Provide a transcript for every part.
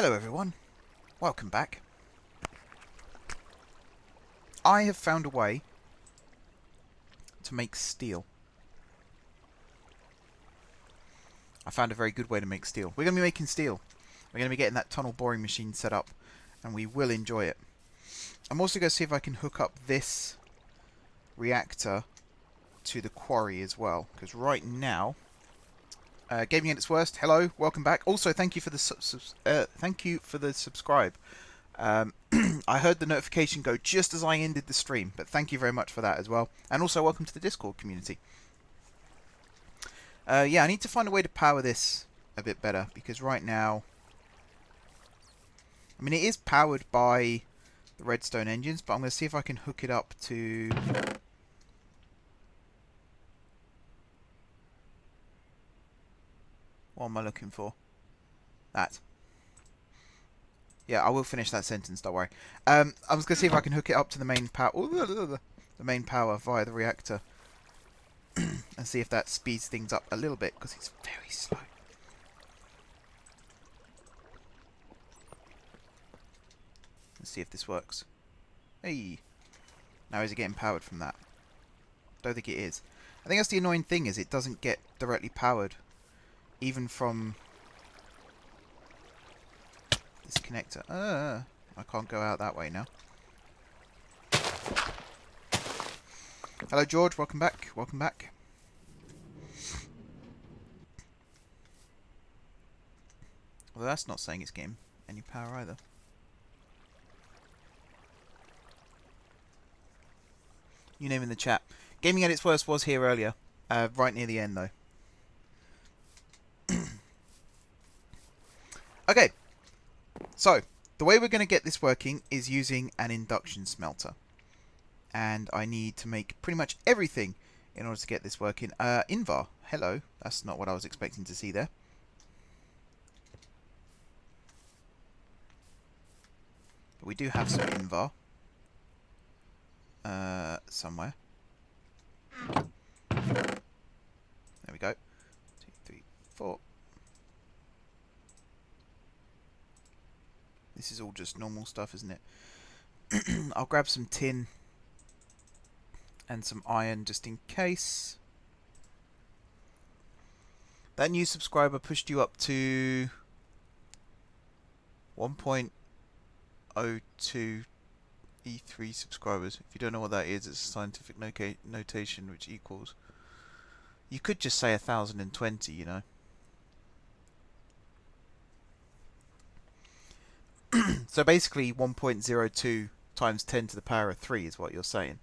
Hello everyone, welcome back. I have found a way to make steel. I found a very good way to make steel. We're going to be making steel. We're going to be getting that tunnel boring machine set up, and we will enjoy it. I'm also going to see if I can hook up this reactor to the quarry as well, because right now, gaming at its worst. Hello, welcome back. Also, thank you for the subscribe. I heard the notification go just as I ended the stream, but thank you very much for that as well. And also, welcome to the Discord community. Yeah, I need to find a way to power this a bit better, because right now, I mean, it is powered by the redstone engines, but I'm going to see if I can hook it up to... What am I looking for? That. Yeah, I will finish that sentence, don't worry. I was going to see if I can hook it up to the main power... the main power via the reactor. And see if that speeds things up a little bit, because it's very slow. Let's see if this works. Hey! Now is it getting powered from that? Don't think it is. I think that's the annoying thing, is it doesn't get directly powered. Even from this connector. I can't go out that way now. Hello George, welcome back. Welcome back. Well, that's not saying it's getting any power either. You name in the chat. Gaming at its worst was here earlier. Right near the end though. Okay, so the way we're going to get this working is using an induction smelter. And I need to make pretty much everything in order to get this working. Invar, hello. That's not what I was expecting to see there. But we do have some Invar. Somewhere. There we go. 2, 3, 4. This is all just normal stuff, isn't it? I'll grab some tin and some iron just in case. That new subscriber pushed you up to 1.02 E3 subscribers. If you don't know what that is, it's a scientific notation which equals... You could just say 1020, you know. So basically 1.02 times 10 to the power of 3 is what you're saying.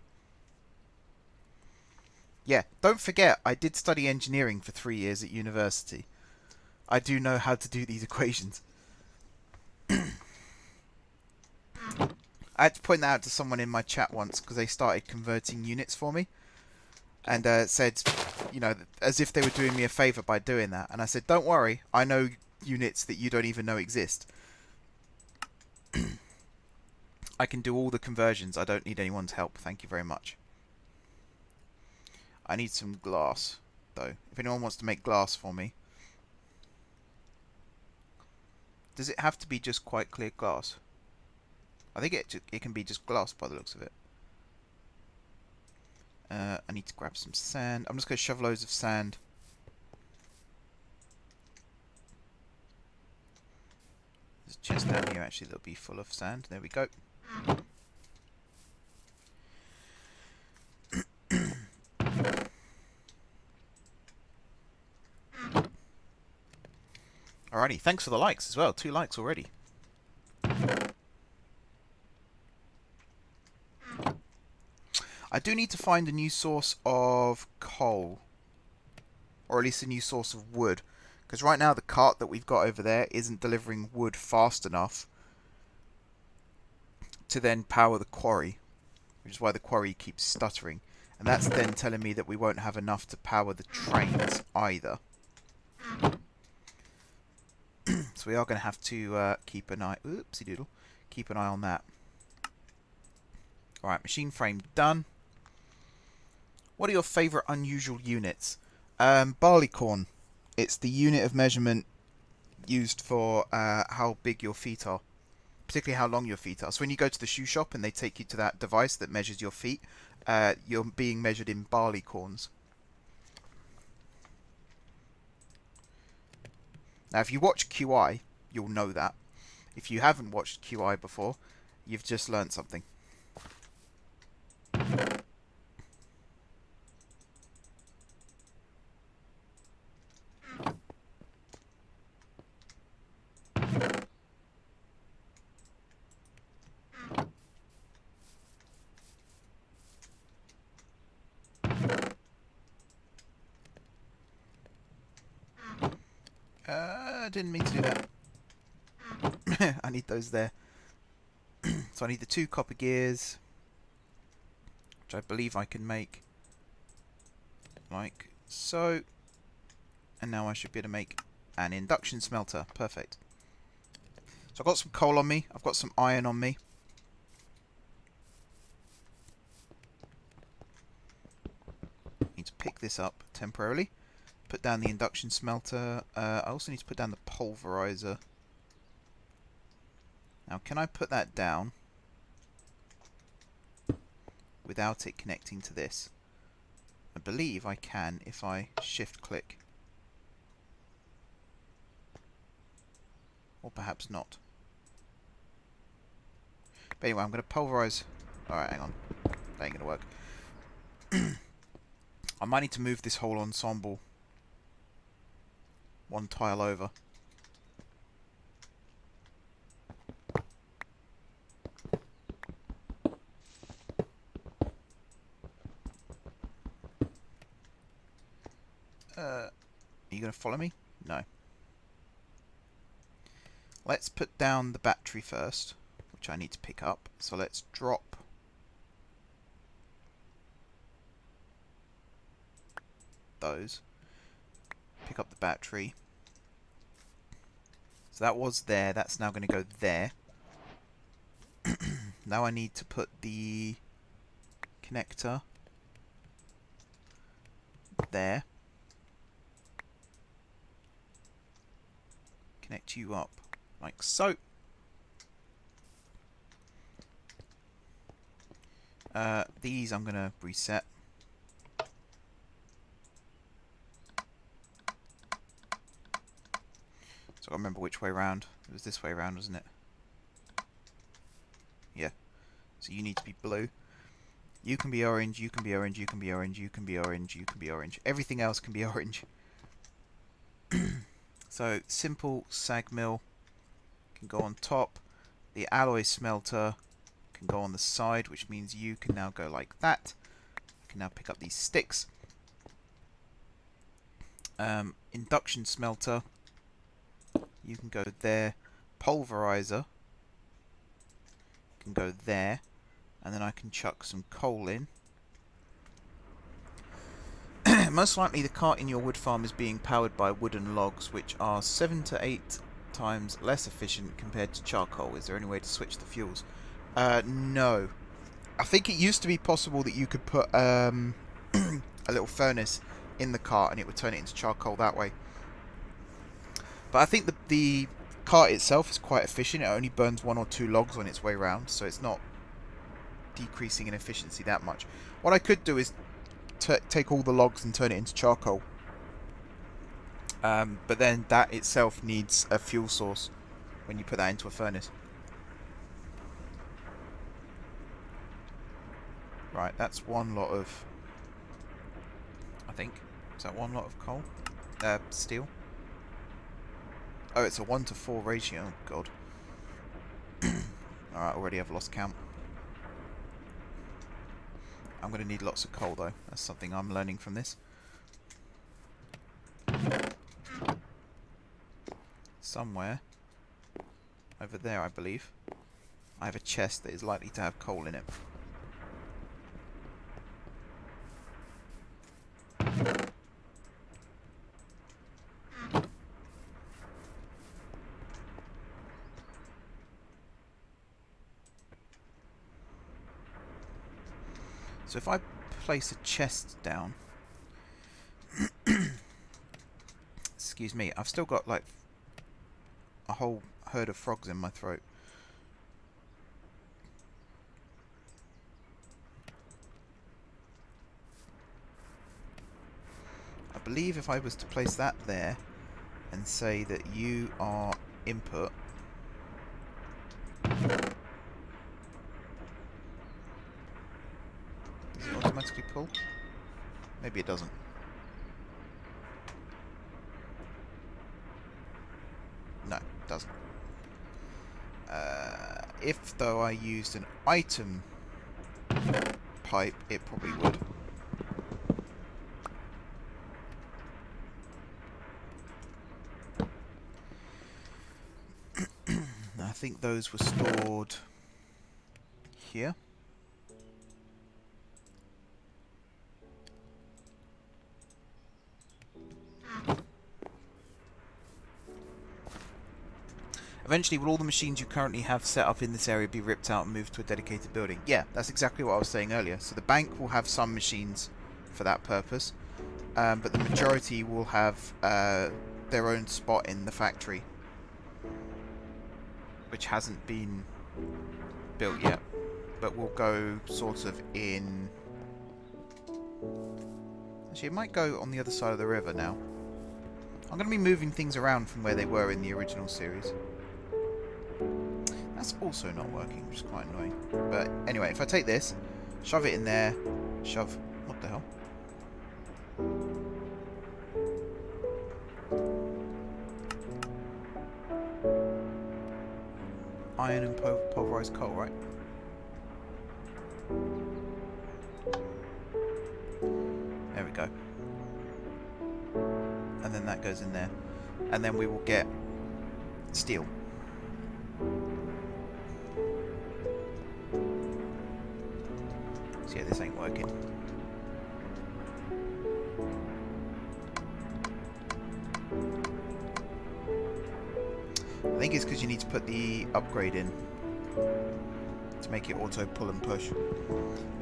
Yeah, don't forget, I did study engineering for 3 years at university. I do know how to do these equations. I had to point that out to someone in my chat once because they started converting units for me. And said, you know, as if they were doing me a favour by doing that. And I said, don't worry, I know units that you don't even know exist. I can do all the conversions. I don't need anyone's help. Thank you very much. I need some glass, though. If anyone wants to make glass for me. Does it have to be just quite clear glass? I think it can be just glass by the looks of it. I need to grab some sand. I'm just going to shove loads of sand. There's a chest down here actually that'll be full of sand. There we go. Alrighty, thanks for the likes as well. 2 likes already. I do need to find a new source of coal. Or at least a new source of wood. Because right now the cart that we've got over there isn't delivering wood fast enough to then power the quarry. Which is why the quarry keeps stuttering. And that's then telling me that we won't have enough to power the trains either. So we are going to have to keep an eye... Oopsie doodle. Keep an eye on that. Alright, machine frame done. What are your favourite unusual units? Barleycorn. It's the unit of measurement used for how big your feet are, particularly how long your feet are. So when you go to the shoe shop and they take you to that device that measures your feet, you're being measured in barley corns. Now, if you watch QI, you'll know that. If you haven't watched QI before, you've just learnt something. I didn't mean to do that. I need those there. So I need the 2 copper gears, which I believe I can make like so. And now I should be able to make an induction smelter. Perfect. So I've got some coal on me. I've got some iron on me. Need to pick this up temporarily. Put down the induction smelter. I also need to put down the pulverizer. Now, can I put that down without it connecting to this? I believe I can if I shift click. Or perhaps not. But anyway, I'm going to pulverize. Alright, hang on. That ain't going to work. I might need to move this whole ensemble 1 tile over. Are you going to follow me? No. Let's put down the battery first, which I need to pick up. So let's drop those. Pick up the battery. So that was there. That's now going to go there. Now I need to put the connector there. Connect you up like so. These I'm going to reset. So I remember which way round. It was this way round, wasn't it? Yeah. So you need to be blue. You can be orange, you can be orange, you can be orange, you can be orange, you can be orange. Everything else can be orange. So simple sag mill can go on top. The alloy smelter can go on the side, which means you can now go like that. I can now pick up these sticks. Induction smelter, you can go there. Pulverizer can go there, and then I can chuck some coal in. Most likely the cart in your wood farm is being powered by wooden logs, which are 7 to 8 times less efficient compared to charcoal. Is there any way to switch the fuels? No. I think it used to be possible that you could put a little furnace in the cart and it would turn it into charcoal that way. But I think the cart itself is quite efficient. It only burns 1 or 2 logs on its way round, so it's not decreasing in efficiency that much. What I could do is take all the logs and turn it into charcoal. But then that itself needs a fuel source when you put that into a furnace. Right, that's 1 lot of... I think. Is that 1 lot of coal? Steel? Oh, it's a 1 to 4 ratio. Oh, God. Alright, already have lost count. I'm going to need lots of coal, though. That's something I'm learning from this. Somewhere over there, I believe, I have a chest that is likely to have coal in it. So if I place a chest down... Excuse me, I've still got like a whole herd of frogs in my throat. I believe if I was to place that there and say that you are input, does it automatically pull? Maybe it doesn't. No, it doesn't. If though I used an item pipe, it probably would. I think those were stored here. Eventually, will all the machines you currently have set up in this area be ripped out and moved to a dedicated building? Yeah, that's exactly what I was saying earlier. So the bank will have some machines for that purpose, but the majority will have their own spot in the factory, which hasn't been built yet, but will go sort of in... Actually, it might go on the other side of the river now. I'm going to be moving things around from where they were in the original series. That's also not working, which is quite annoying. But anyway, if I take this, shove it in there, shove... What the hell? Iron and pulverized coal, right? There we go. And then that goes in there. And then we will get steel. So yeah, this ain't working. I think it's because you need to put the upgrade in to make it auto pull and push.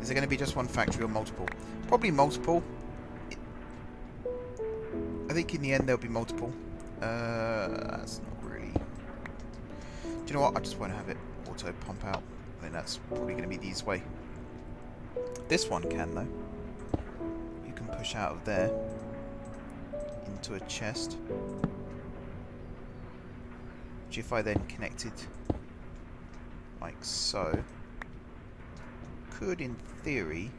Is there going to be just one factory or multiple? Probably multiple. I think in the end there'll be multiple. That's not really... Do you know what? I just won't have it auto pump out. I think that's probably going to be the easiest way. This one can though. You can push out of there into a chest. Which if I then connected like so, could in theory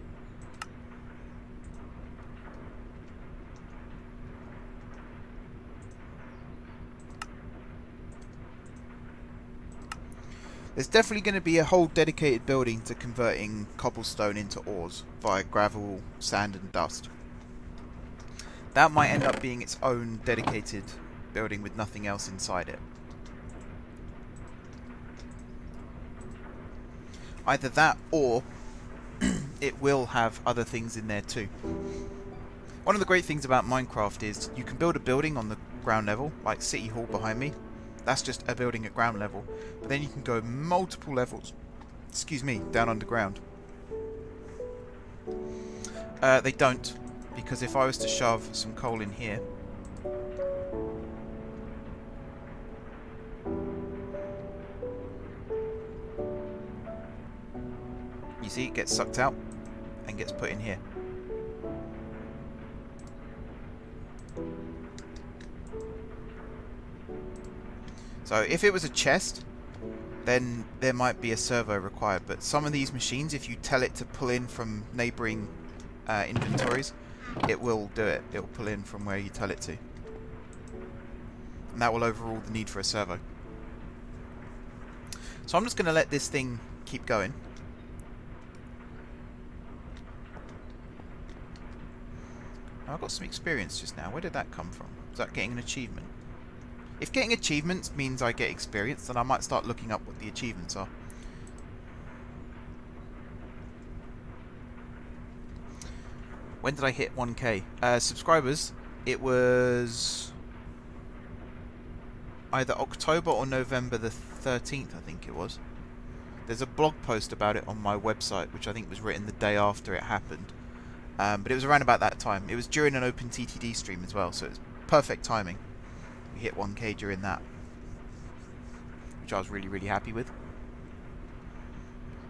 there's definitely going to be a whole dedicated building to converting cobblestone into ores via gravel, sand and dust. That might end up being its own dedicated building with nothing else inside it. Either that or it will have other things in there too. One of the great things about Minecraft is you can build a building on the ground level, like City Hall behind me. That's just a building at ground level. But then you can go multiple levels, down underground. They don't, because if I was to shove some coal in here, you see it gets sucked out and gets put in here. So if it was a chest, then there might be a servo required, but some of these machines, if you tell it to pull in from neighbouring inventories, it will do it. It will pull in from where you tell it to. And that will overrule the need for a servo. So I'm just going to let this thing keep going. I got some experience just now. Where did that come from? Is that getting an achievement? If getting achievements means I get experience, then I might start looking up what the achievements are. When did I hit 1k? Subscribers, it was either October or November the 13th, I think it was. There's a blog post about it on my website, which I think was written the day after it happened. But it was around about that time. It was during an OpenTTD stream as well, so it was perfect timing. We hit 1k during that. which I was really, really happy with.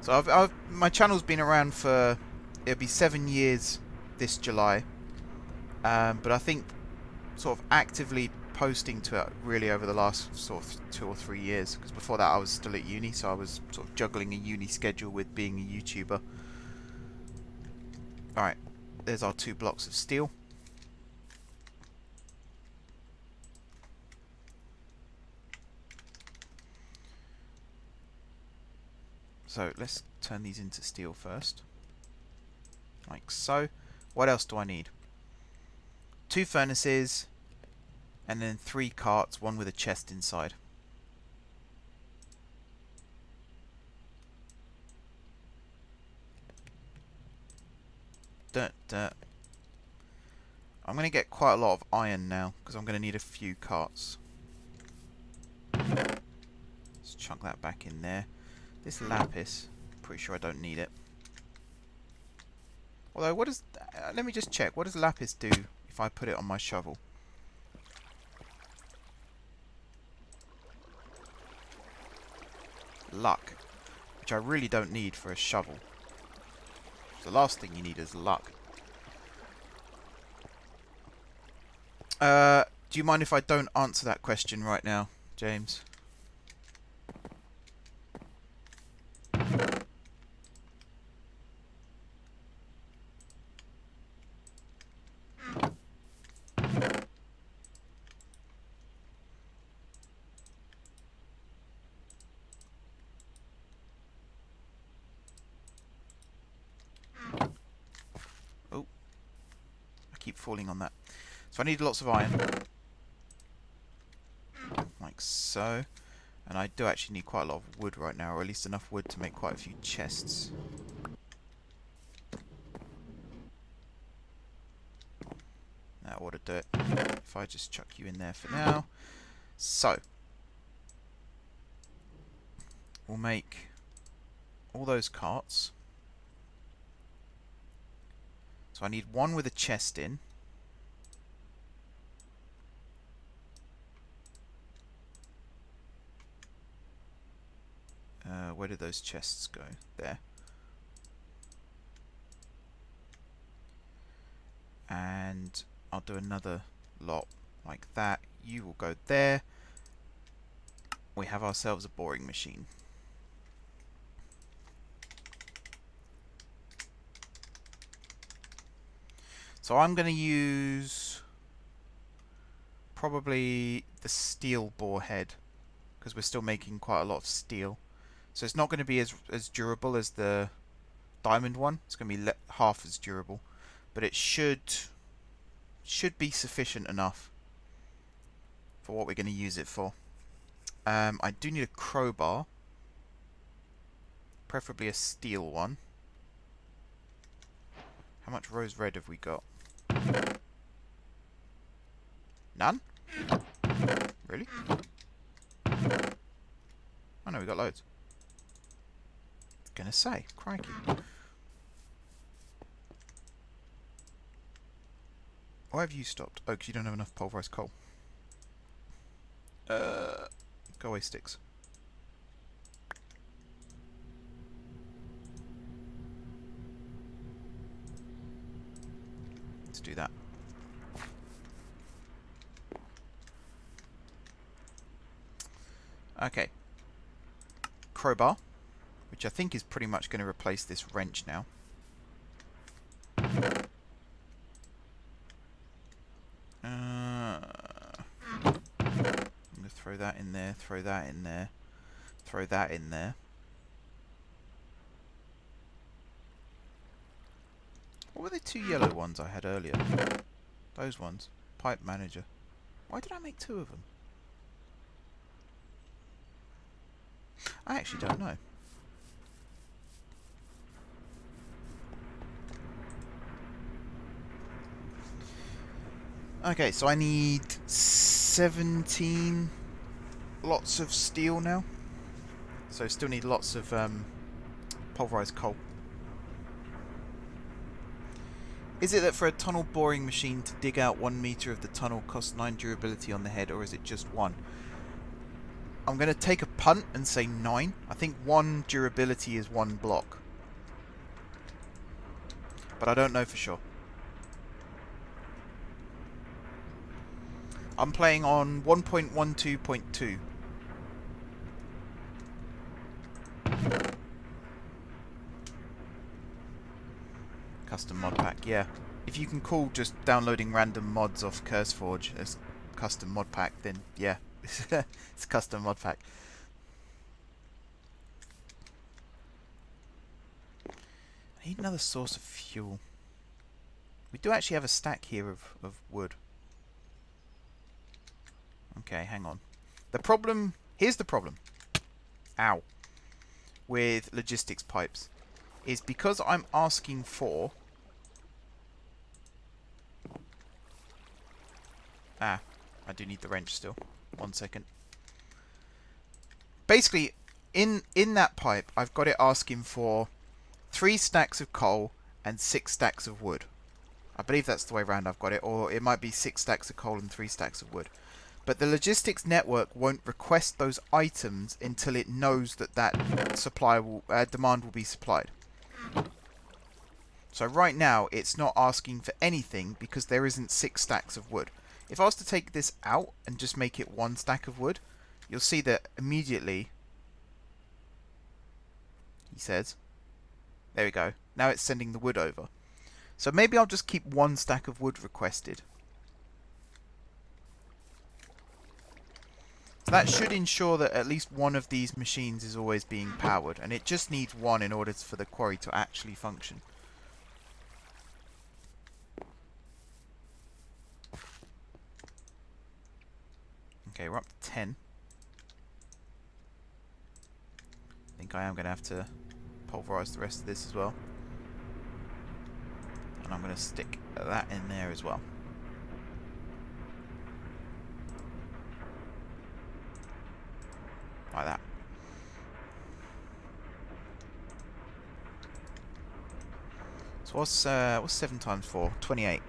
So my channel's been around for, it'll be 7 years this July, but I think sort of actively posting to it really over the last sort of 2 or 3 years, because before that I was still at uni, so I was sort of juggling a uni schedule with being a YouTuber. Alright, there's our 2 blocks of steel. So let's turn these into steel first, like so. What else do I need? 2 furnaces, and then 3 carts, one with a chest inside. I'm going to get quite a lot of iron now, because I'm going to need a few carts. Let's chunk that back in there. This lapis, pretty sure I don't need it. Although, what does... let me just check. What does lapis do if I put it on my shovel? Luck. Which I really don't need for a shovel. The last thing you need is luck. Do you mind if I don't answer that question right now, James? Oh, I keep falling on that. So I need lots of iron. Like so. And I do actually need quite a lot of wood right now, or at least enough wood to make quite a few chests. That ought to do it. If I just chuck you in there for now. So, we'll make all those carts. So I need one with a chest in. Where did those chests go? There. And I'll do another lot like that. You will go there. We have ourselves a boring machine. So I'm going to use probably the steel bore head, because we're still making quite a lot of steel. So it's not going to be as durable as the diamond one. It's going to be half as durable, but it should be sufficient enough for what we're going to use it for. I do need a crowbar, preferably a steel one. How much rose red have we got? None? Really? Oh no, we got loads. Gonna say, crikey. Why have you stopped? Oh, because you don't have enough pulverized coal. Go away, sticks. Let's do that. Okay. Crowbar, which I think is pretty much going to replace this wrench now. I'm going to throw that in there, throw that in there, throw that in there. What were the 2 yellow ones I had earlier? Those ones. Pipe manager. Why did I make 2 of them? I actually don't know. Okay, so I need 17 lots of steel now. So still need lots of pulverized coal. Is it that for a tunnel boring machine to dig out 1 meter of the tunnel costs 9 durability on the head, or is it just 1? I'm going to take a punt and say 9. I think 1 durability is 1 block. But I don't know for sure. I'm playing on 1.12.2. Custom mod pack, yeah. If you can call just downloading random mods off CurseForge as custom mod pack, then yeah, it's a custom mod pack. I need another source of fuel. We do actually have a stack here of wood. Okay, hang on. The problem... Here's the problem. Ow. With logistics pipes. Is because I'm asking for... Ah, I do need the wrench still. 1 second. Basically, in that pipe, I've got it asking for 3 stacks of coal and 6 stacks of wood. I believe that's the way around I've got it, or it might be 6 stacks of coal and 3 stacks of wood. But the logistics network won't request those items until it knows that that supply will, demand will be supplied. So right now, it's not asking for anything because there isn't 6 stacks of wood. If I was to take this out and just make it 1 stack of wood, you'll see that immediately, he says, there we go. Now it's sending the wood over. So maybe I'll just keep 1 stack of wood requested. So that should ensure that at least one of these machines is always being powered. And it just needs 1 in order for the quarry to actually function. Okay, we're up to 10. I think I am going to have to pulverize the rest of this as well. And I'm going to stick that in there as well. Like that. So what's 7 times 4? 28.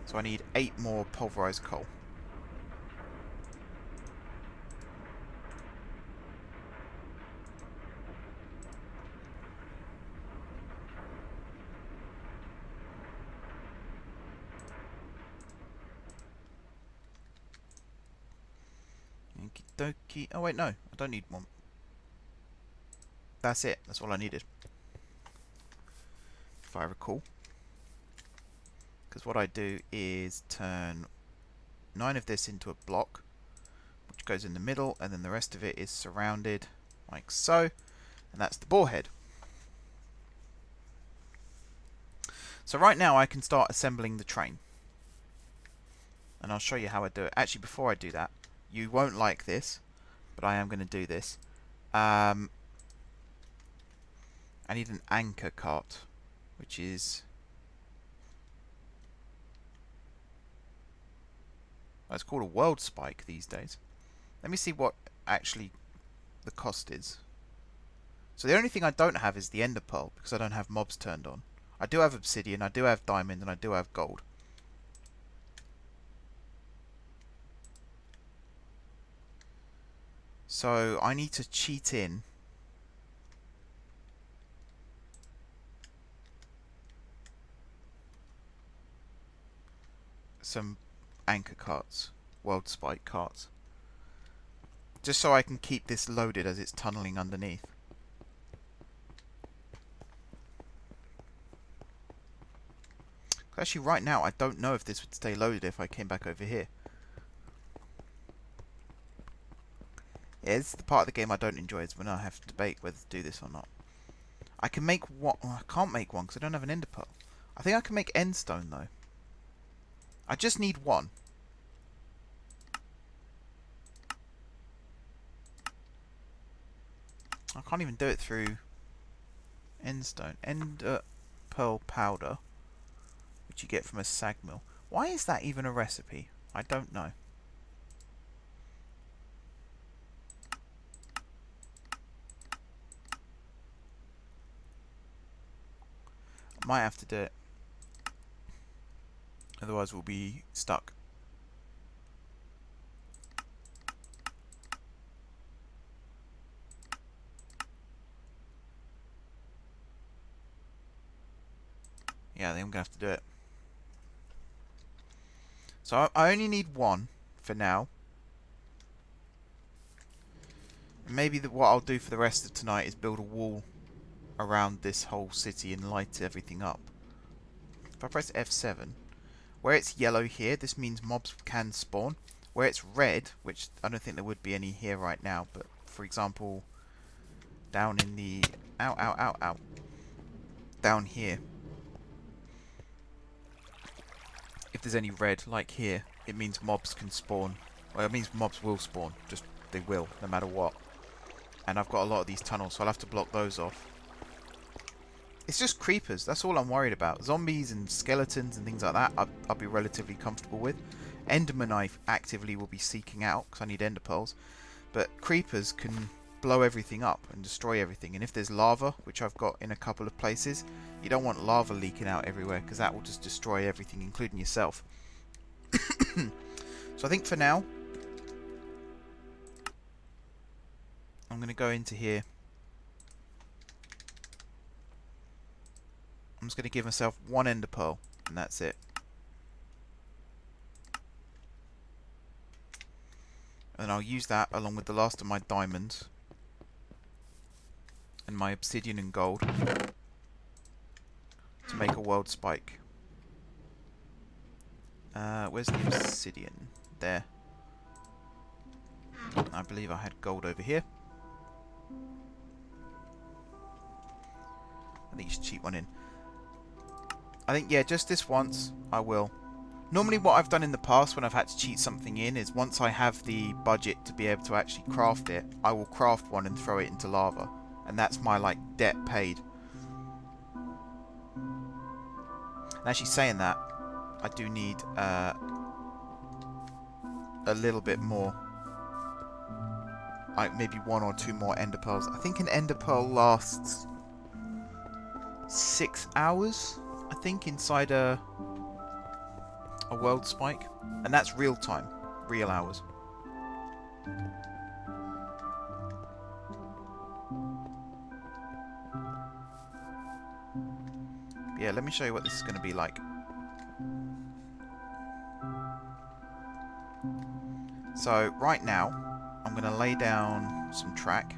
So I need 8 more pulverized coal. Okie dokie. Oh wait, no. I don't need 1. That's it. That's all I needed. If I recall. Because what I do is turn 9 of this into a block, which goes in the middle, and then the rest of it is surrounded like so, and that's the bore head. So right now I can start assembling the train. And I'll show you how I do it. Actually, before I do that, you won't like this, but I am going to do this. I need an anchor cart, which is... It's called a world spike these days. Let me see what actually the cost is. So the only thing I don't have is the ender pearl, because I don't have mobs turned on. I do have obsidian, I do have diamond, and I do have gold. So I need to cheat in some anchor carts, world spike carts, just so I can keep this loaded as it's tunneling underneath. Actually, right now I don't know if this would stay loaded if I came back over here. Yeah, this is the part of the game I don't enjoy, is when I have to debate whether to do this or not. I can make one. Oh, I can't make one because I don't have an ender pearl. I think I can make endstone though. I just need 1. I can't even do it through endstone. Ender pearl powder, which you get from a sag mill. Why is that even a recipe? I don't know. Might have to do it. Otherwise we'll be stuck. Yeah, I think I'm going to have to do it. So I only need one for now. Maybe what I'll do for the rest of tonight is build a wall around this whole city and light everything up. If I press F7, where it's yellow here, this means mobs can spawn. Where it's red, which I don't think there would be any here right now, but for example, down in the... Ow, ow, ow, ow. Down here. If there's any red, like here, it means mobs can spawn. Well, it means mobs will spawn. Just, they will, no matter what. And I've got a lot of these tunnels, so I'll have to block those off. It's just creepers, that's all I'm worried about. Zombies and skeletons and things like that, I'll be relatively comfortable with. Enderman I actively will be seeking out, because I need ender pearls. But creepers can blow everything up and destroy everything. And if there's lava, which I've got in a couple of places, you don't want lava leaking out everywhere, because that will just destroy everything, including yourself. So I think for now, I'm going to go into here. I'm just going to give myself one ender pearl, and that's it. And I'll use that along with the last of my diamonds and my obsidian and gold to make a world spike. Where's the obsidian? There. I believe I had gold over here. I think you should cheat one in. I think, yeah, just this once, I will. Normally what I've done in the past when I've had to cheat something in is once I have the budget to be able to actually craft it, I will craft one and throw it into lava. And that's my, like, debt paid. And actually saying that, I do need a little bit more. Like maybe 1 or 2 more ender pearls. I think an ender pearl lasts 6 hours, I think, inside a world spike. And that's real time, real hours. Yeah, let me show you what this is going to be like. So, right now, I'm going to lay down some track.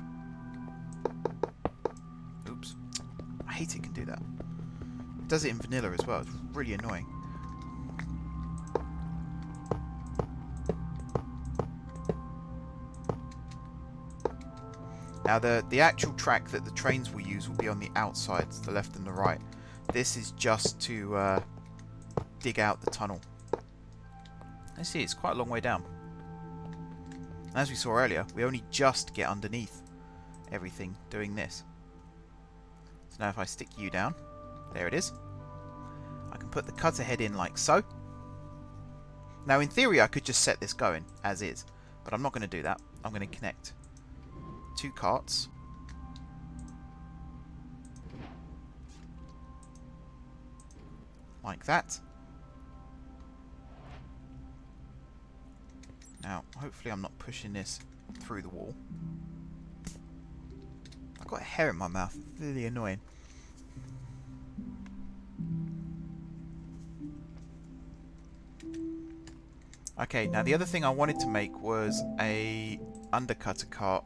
Oops. I hate it can do that. It does it in vanilla as well. It's really annoying. Now, the actual track that the trains will use will be on the outsides, the left and the right. This is just to dig out the tunnel. Let's see, it's quite a long way down. And as we saw earlier, we only just get underneath everything doing this. So now if I stick you down, there it is. I can put the cutter head in like so. Now in theory I could just set this going as is, but I'm not going to do that. I'm going to connect 2 carts. Like that. Now, hopefully I'm not pushing this through the wall. I've got a hair in my mouth. Really annoying. Okay, now the other thing I wanted to make was a undercutter cart,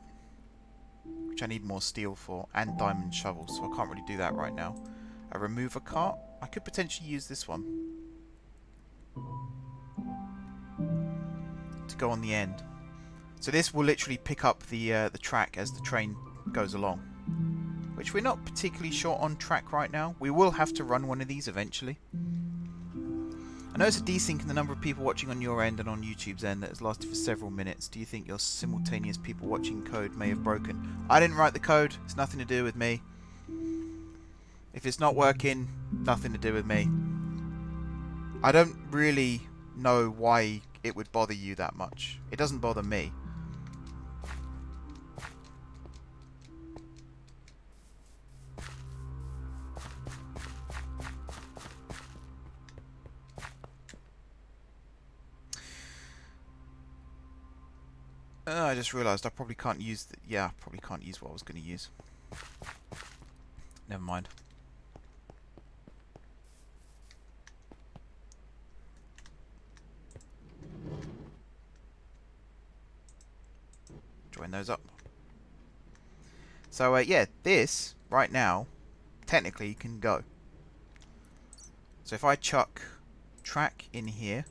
which I need more steel for, and diamond shovels, so I can't really do that right now. A remover cart. I could potentially use this one to go on the end. So this will literally pick up the track as the train goes along, which we're not particularly short on track right now. We will have to run one of these eventually. I notice a desync in the number of people watching on your end and on YouTube's end that has lasted for several minutes. Do you think your simultaneous people watching code may have broken? I didn't write the code. It's nothing to do with me. If it's not working, nothing to do with me. I don't really know why it would bother you that much. It doesn't bother me. I just realised I probably can't use... yeah, I probably can't use what I was going to use. Never mind. Nose up. So yeah, this right now technically can go. So if I chuck track in here,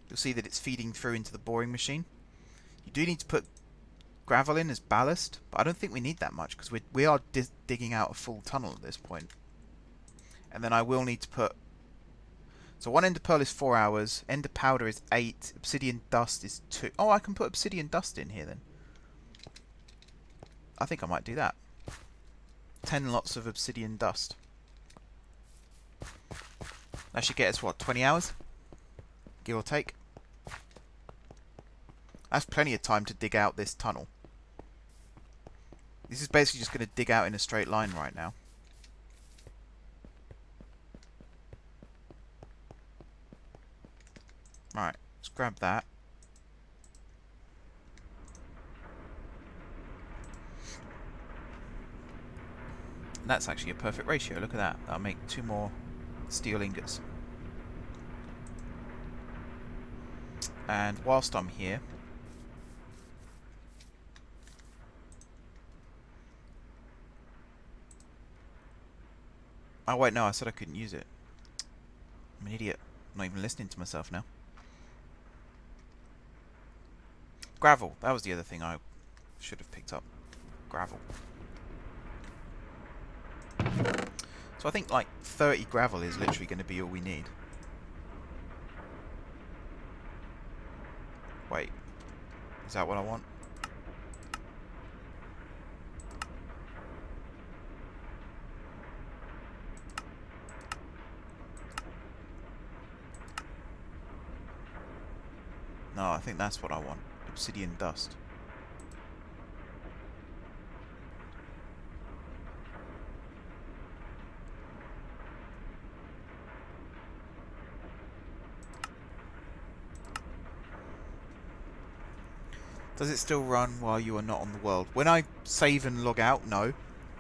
you'll see that it's feeding through into the boring machine. You do need to put gravel in as ballast, but I don't think we need that much because we are digging out a full tunnel at this point. And then I will need to put... So one ender pearl is 4 hours, ender powder is 8, obsidian dust is 2. Oh, I can put obsidian dust in here then. I think I might do that. 10 lots of obsidian dust. That should get us, what, 20 hours? Give or take. That's plenty of time to dig out this tunnel. This is basically just going to dig out in a straight line right now. Right, let's grab that. And that's actually a perfect ratio. Look at that. That'll make 2 more steel ingots. And whilst I'm here, oh wait, no, I said I couldn't use it. I'm an idiot. I'm not even listening to myself now. Gravel. That was the other thing I should have picked up. Gravel. So I think like 30 gravel is literally going to be all we need. Wait. Is that what I want? No, I think that's what I want. Obsidian dust. Does it still run while you are not on the world? When I save and log out, no,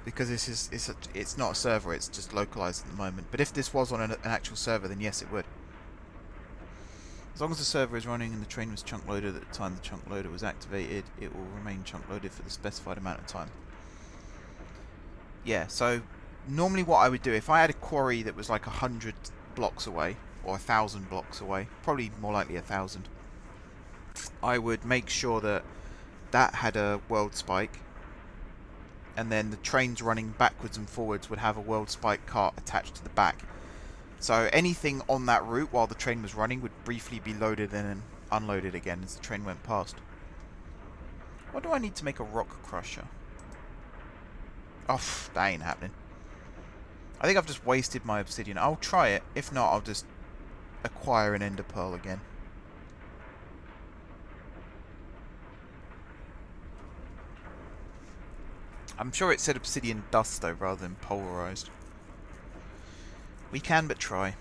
because it's not a server. It's just localized at the moment. But if this was on an actual server, then yes, it would. As long as the server is running and the train was chunk loaded at the time the chunk loader was activated, it will remain chunk loaded for the specified amount of time. Yeah, so normally what I would do, if I had a quarry that was like 100 blocks away, or 1,000 blocks away, probably more likely 1,000, I would make sure that that had a world spike, and then the trains running backwards and forwards would have a world spike cart attached to the back. So anything on that route while the train was running would briefly be loaded and then unloaded again as the train went past. What do I need to make a rock crusher? Oh, that ain't happening. I think I've just wasted my obsidian. I'll try it. If not, I'll just acquire an ender pearl again. I'm sure it said obsidian dust though, rather than polarized. We can but try.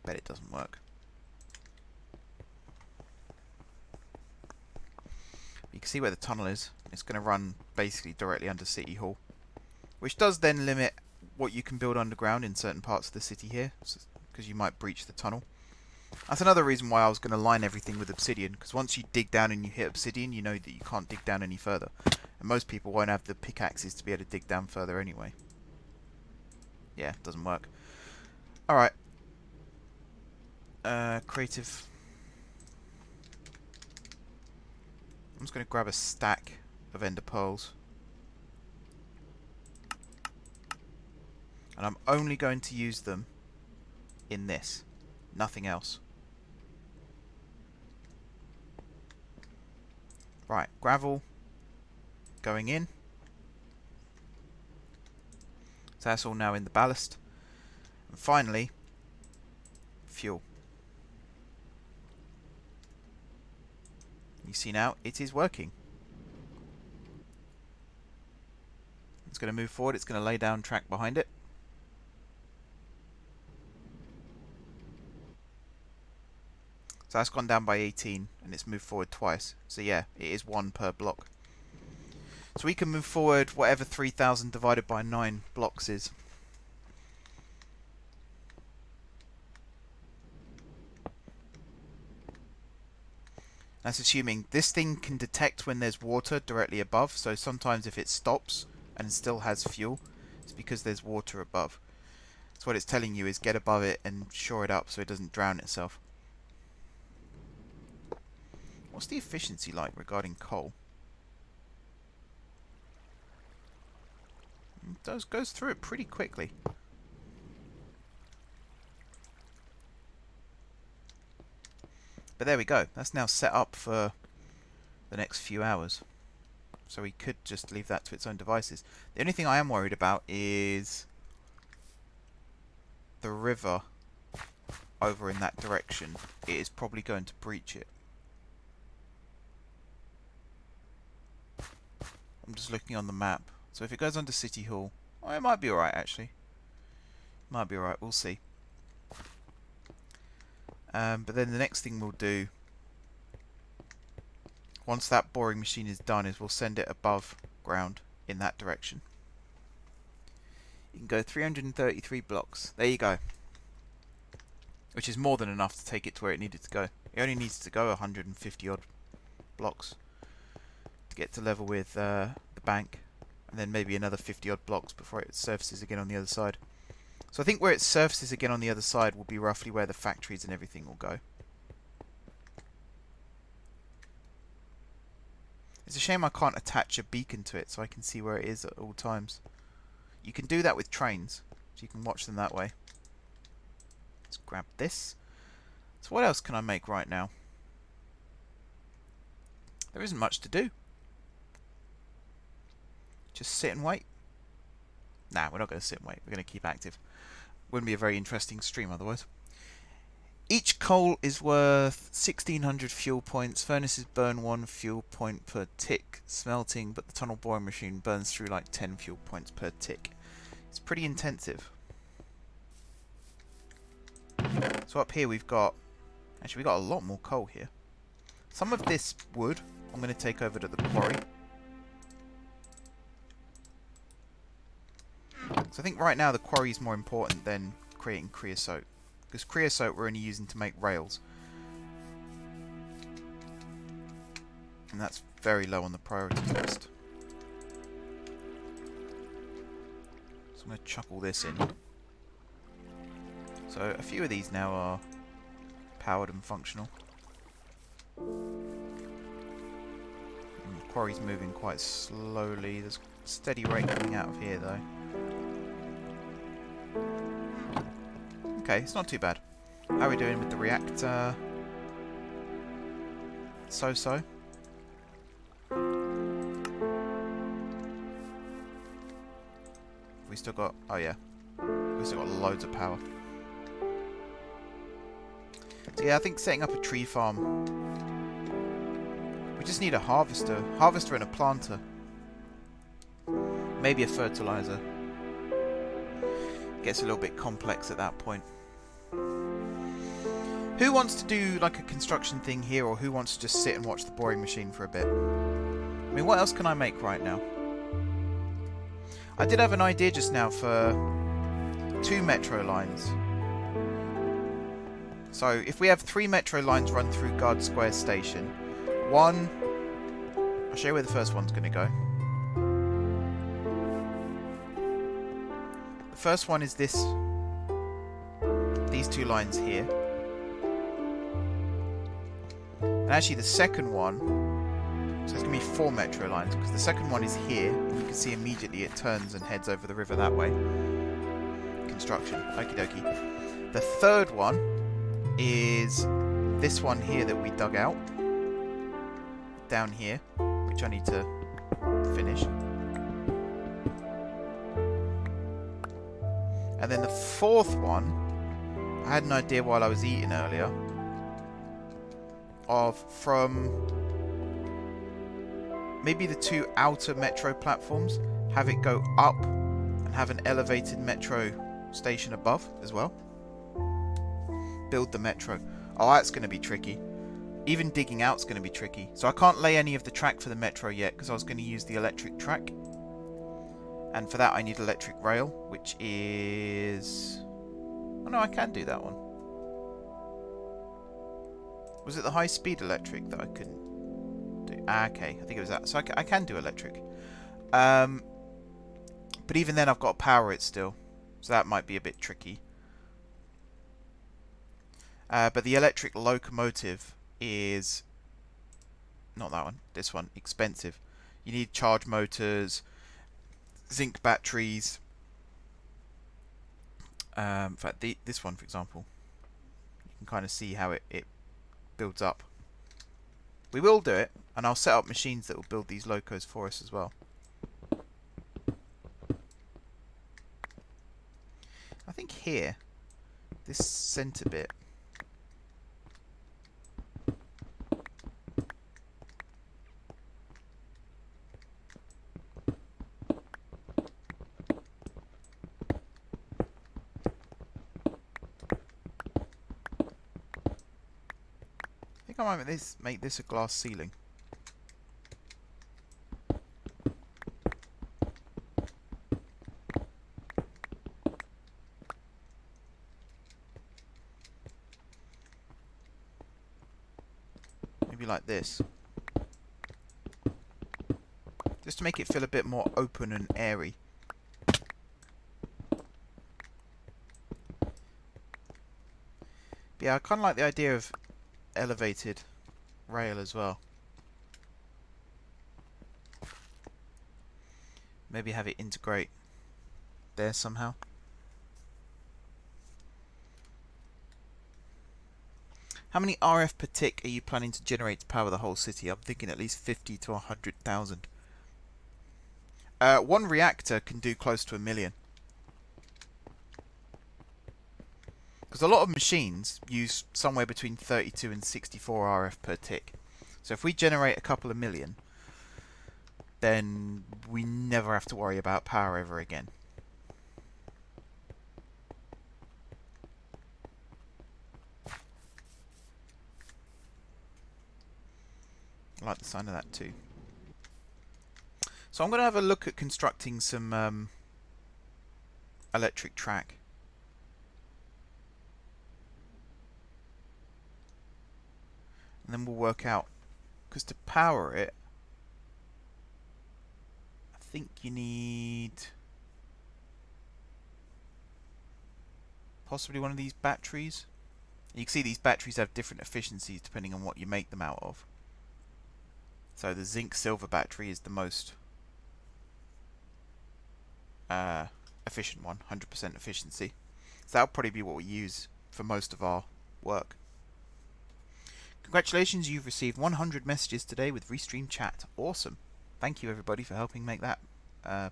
Bet it doesn't work. You can see where the tunnel is. It's going to run basically directly under City Hall, which does then limit what you can build underground in certain parts of the city here, because you might breach the tunnel. That's another reason why I was going to line everything with obsidian, because once you dig down and you hit obsidian, you know that you can't dig down any further. And most people won't have the pickaxes to be able to dig down further anyway. Yeah, doesn't work. Alright. Creative. I'm just going to grab a stack of ender pearls. And I'm only going to use them in this. Nothing else. Right, gravel going in. So that's all now in the ballast. And finally, fuel. You see now, it is working. It's going to move forward, it's going to lay down track behind it. So that's gone down by 18 and it's moved forward twice. So yeah, it is 1 per block. So that's gone down by 18 and it's moved forward twice. So that's gone down by 18 and it's moved forward twice. So that's gone down by 18 and it's moved forward twice. So that's gone down by 18 and it's moved forward twice. So yeah, it is 1 per block. So we can move forward whatever 3,000 divided by 9 blocks is. That's assuming this thing can detect when there's water directly above, so sometimes if it stops and still has fuel, it's because there's water above. So what it's telling you is get above it and shore it up so it doesn't drown itself. What's the efficiency like regarding coal? It goes through it pretty quickly. But there we go. That's now set up for the next few hours. So we could just leave that to its own devices. The only thing I am worried about is the river over in that direction. It is probably going to breach it. I'm just looking on the map. So if it goes under City Hall, well, it might be alright actually. Might be alright, we'll see. But then the next thing we'll do, once that boring machine is done, is we'll send it above ground in that direction. You can go 333 blocks. There you go. Which is more than enough to take it to where it needed to go. It only needs to go 150 odd blocks to get to level with the bank, and then maybe another 50 odd blocks before it surfaces again on the other side. So I think where it surfaces again on the other side will be roughly where the factories and everything will go. It's a shame I can't attach a beacon to it so I can see where it is at all times. You can do that with trains, so you can watch them that way. Let's grab this. So what else can I make right now? There isn't much to do. Just sit and wait. Nah, we're not going to sit and wait. We're going to keep active. Wouldn't be a very interesting stream otherwise. Each coal is worth 1,600 fuel points. Furnaces burn 1 fuel point per tick. Smelting, but the tunnel boring machine burns through like 10 fuel points per tick. It's pretty intensive. So up here we've got... Actually, we've got a lot more coal here. Some of this wood I'm going to take over to the quarry. So I think right now the quarry is more important than creating creosote. Because creosote we're only using to make rails. And that's very low on the priority list. So I'm going to chuck all this in. So a few of these now are powered and functional. And the quarry's moving quite slowly. There's a steady rate coming out of here though. Okay, it's not too bad. How are we doing with the reactor? So-so. We still got... Oh yeah. We still got loads of power. So yeah, I think setting up a tree farm... We just need a harvester. Harvester and a planter. Maybe a fertilizer. Gets a little bit complex at that point. Who wants to do like a construction thing here, or who wants to just sit and watch the boring machine for a bit? I mean, what else can I make right now? I did have an idea just now for 2 metro lines. So if we have 3 metro lines run through Guard Square Station, one... I'll show you where the first one's going to go. The first one is this, these 2 lines here. And actually the second one, so it's going to be 4 metro lines, because the second one is here, and you can see immediately it turns and heads over the river that way. Construction, okie dokie. The third one is this one here that we dug out, down here, which I need to finish. And then the fourth one, I had an idea while I was eating earlier, of from maybe the 2 outer metro platforms, have it go up and have an elevated metro station above as well. Build the metro. Oh, that's going to be tricky. Even digging out's going to be tricky. So I can't lay any of the track for the metro yet because I was going to use the electric track. And for that I need electric rail, which is... Oh no, I can do that one. Was it the high speed electric that I couldn't do? Ah, okay, I think it was that. So I can do electric. But even then I've got to power it still. So that might be a bit tricky. But the electric locomotive is... Not that one, this one. Expensive. You need charge motors, zinc batteries. In fact, this one, for example. You can kind of see how it builds up. We will do it, and I'll set up machines that will build these locos for us as well. I think here, this center bit, I think I might make this a glass ceiling. Maybe like this. Just to make it feel a bit more open and airy. But yeah, I kind of like the idea of elevated rail as well. Maybe have it integrate there somehow. How many RF per tick are you planning to generate to power the whole city? I'm thinking at least 50 to 100,000. One reactor can do close to 1 million. Because a lot of machines use somewhere between 32 and 64 RF per tick. So if we generate a couple of million, then we never have to worry about power ever again. I like the sound of that too. So I'm going to have a look at constructing some electric track. And then we'll work out, because to power it, I think you need possibly one of these batteries. You can see these batteries have different efficiencies depending on what you make them out of. So the zinc silver battery is the most efficient one, 100% efficiency. So that'll probably be what we use for most of our work. Congratulations, you've received 100 messages today with Restream Chat. Awesome. Thank you everybody for helping make that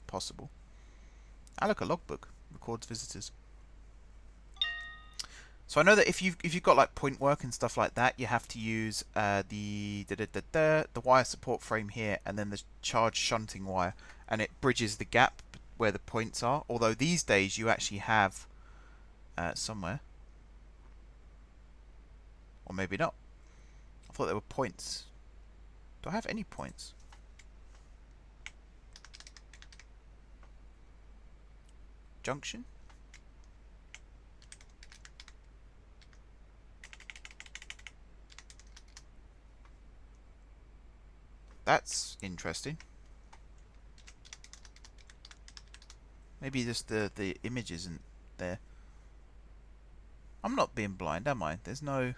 possible. Ah, look, a logbook records visitors. So I know that if you've got like point work and stuff like that, you have to use the wire support frame here, and then the charge shunting wire, and it bridges the gap where the points are. Although these days you actually have somewhere, or maybe not. I thought there were points. Do I have any points? Junction? That's interesting. Maybe just the image isn't there. I'm not being blind, am I? There's no...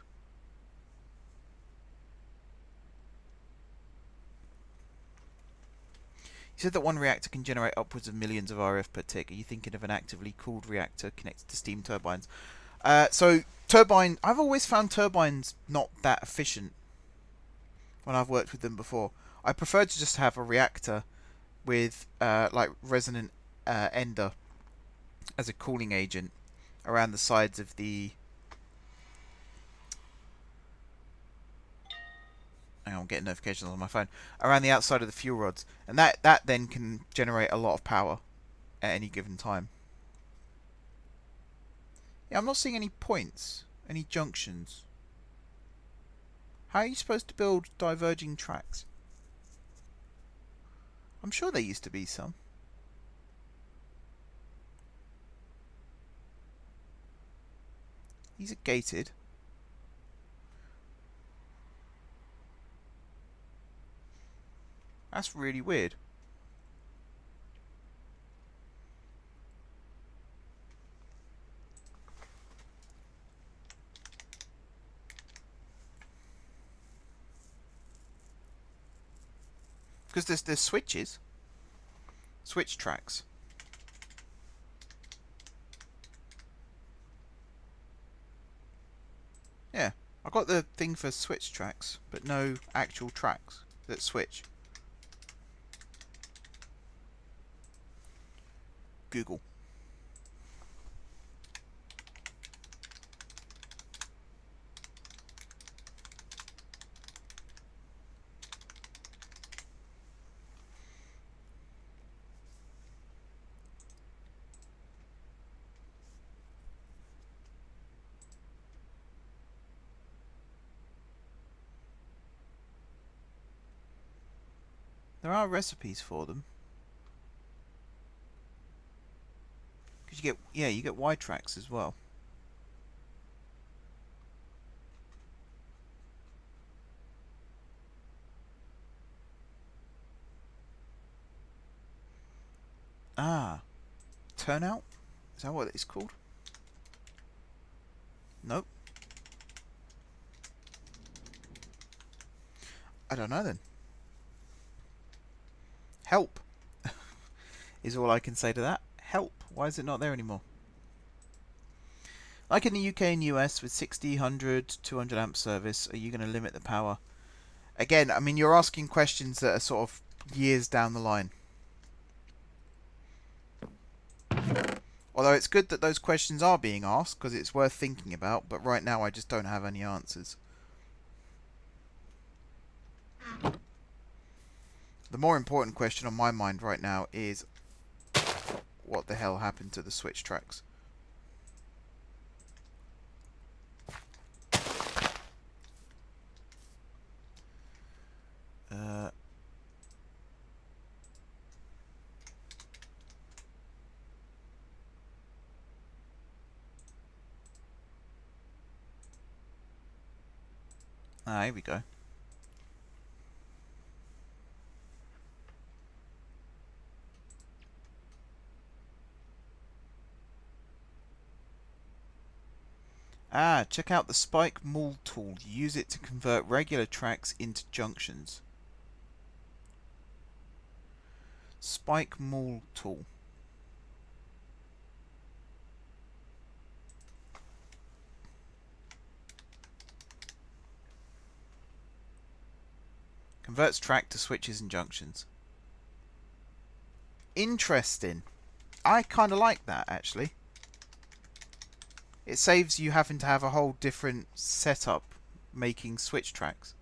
You said that one reactor can generate upwards of millions of RF per tick. Are you thinking of an actively cooled reactor connected to steam turbines? So turbine, I've always found turbines not that efficient when I've worked with them before. I prefer to just have a reactor with like resonant ender as a cooling agent around the sides of the... Hang on, I'm getting notifications on my phone. Around the outside of the fuel rods. And that then can generate a lot of power at any given time. Yeah, I'm not seeing any points. Any junctions. How are you supposed to build diverging tracks? I'm sure there used to be some. These are gated. That's really weird. Because there's switches. Switch tracks. Yeah, I got the thing for switch tracks, but no actual tracks that switch. Google. There are recipes for them. Because you get, yeah, you get Y tracks as well. Ah, turnout? Is that what it's called? Nope. I don't know then. Help is all I can say to that. Help. Why is it not there anymore? Like in the UK and US with 60, 100, 200 amp service, are you going to limit the power? Again, I mean, you're asking questions that are sort of years down the line. Although it's good that those questions are being asked, because it's worth thinking about, but right now I just don't have any answers. The more important question on my mind right now is, what the hell happened to the switch tracks? Here we go. Check out the spike mold tool. Use it to convert regular tracks into junctions. Spike mold tool. Converts track to switches and junctions. Interesting. I kind of like that, actually. It saves you having to have a whole different setup making switch tracks.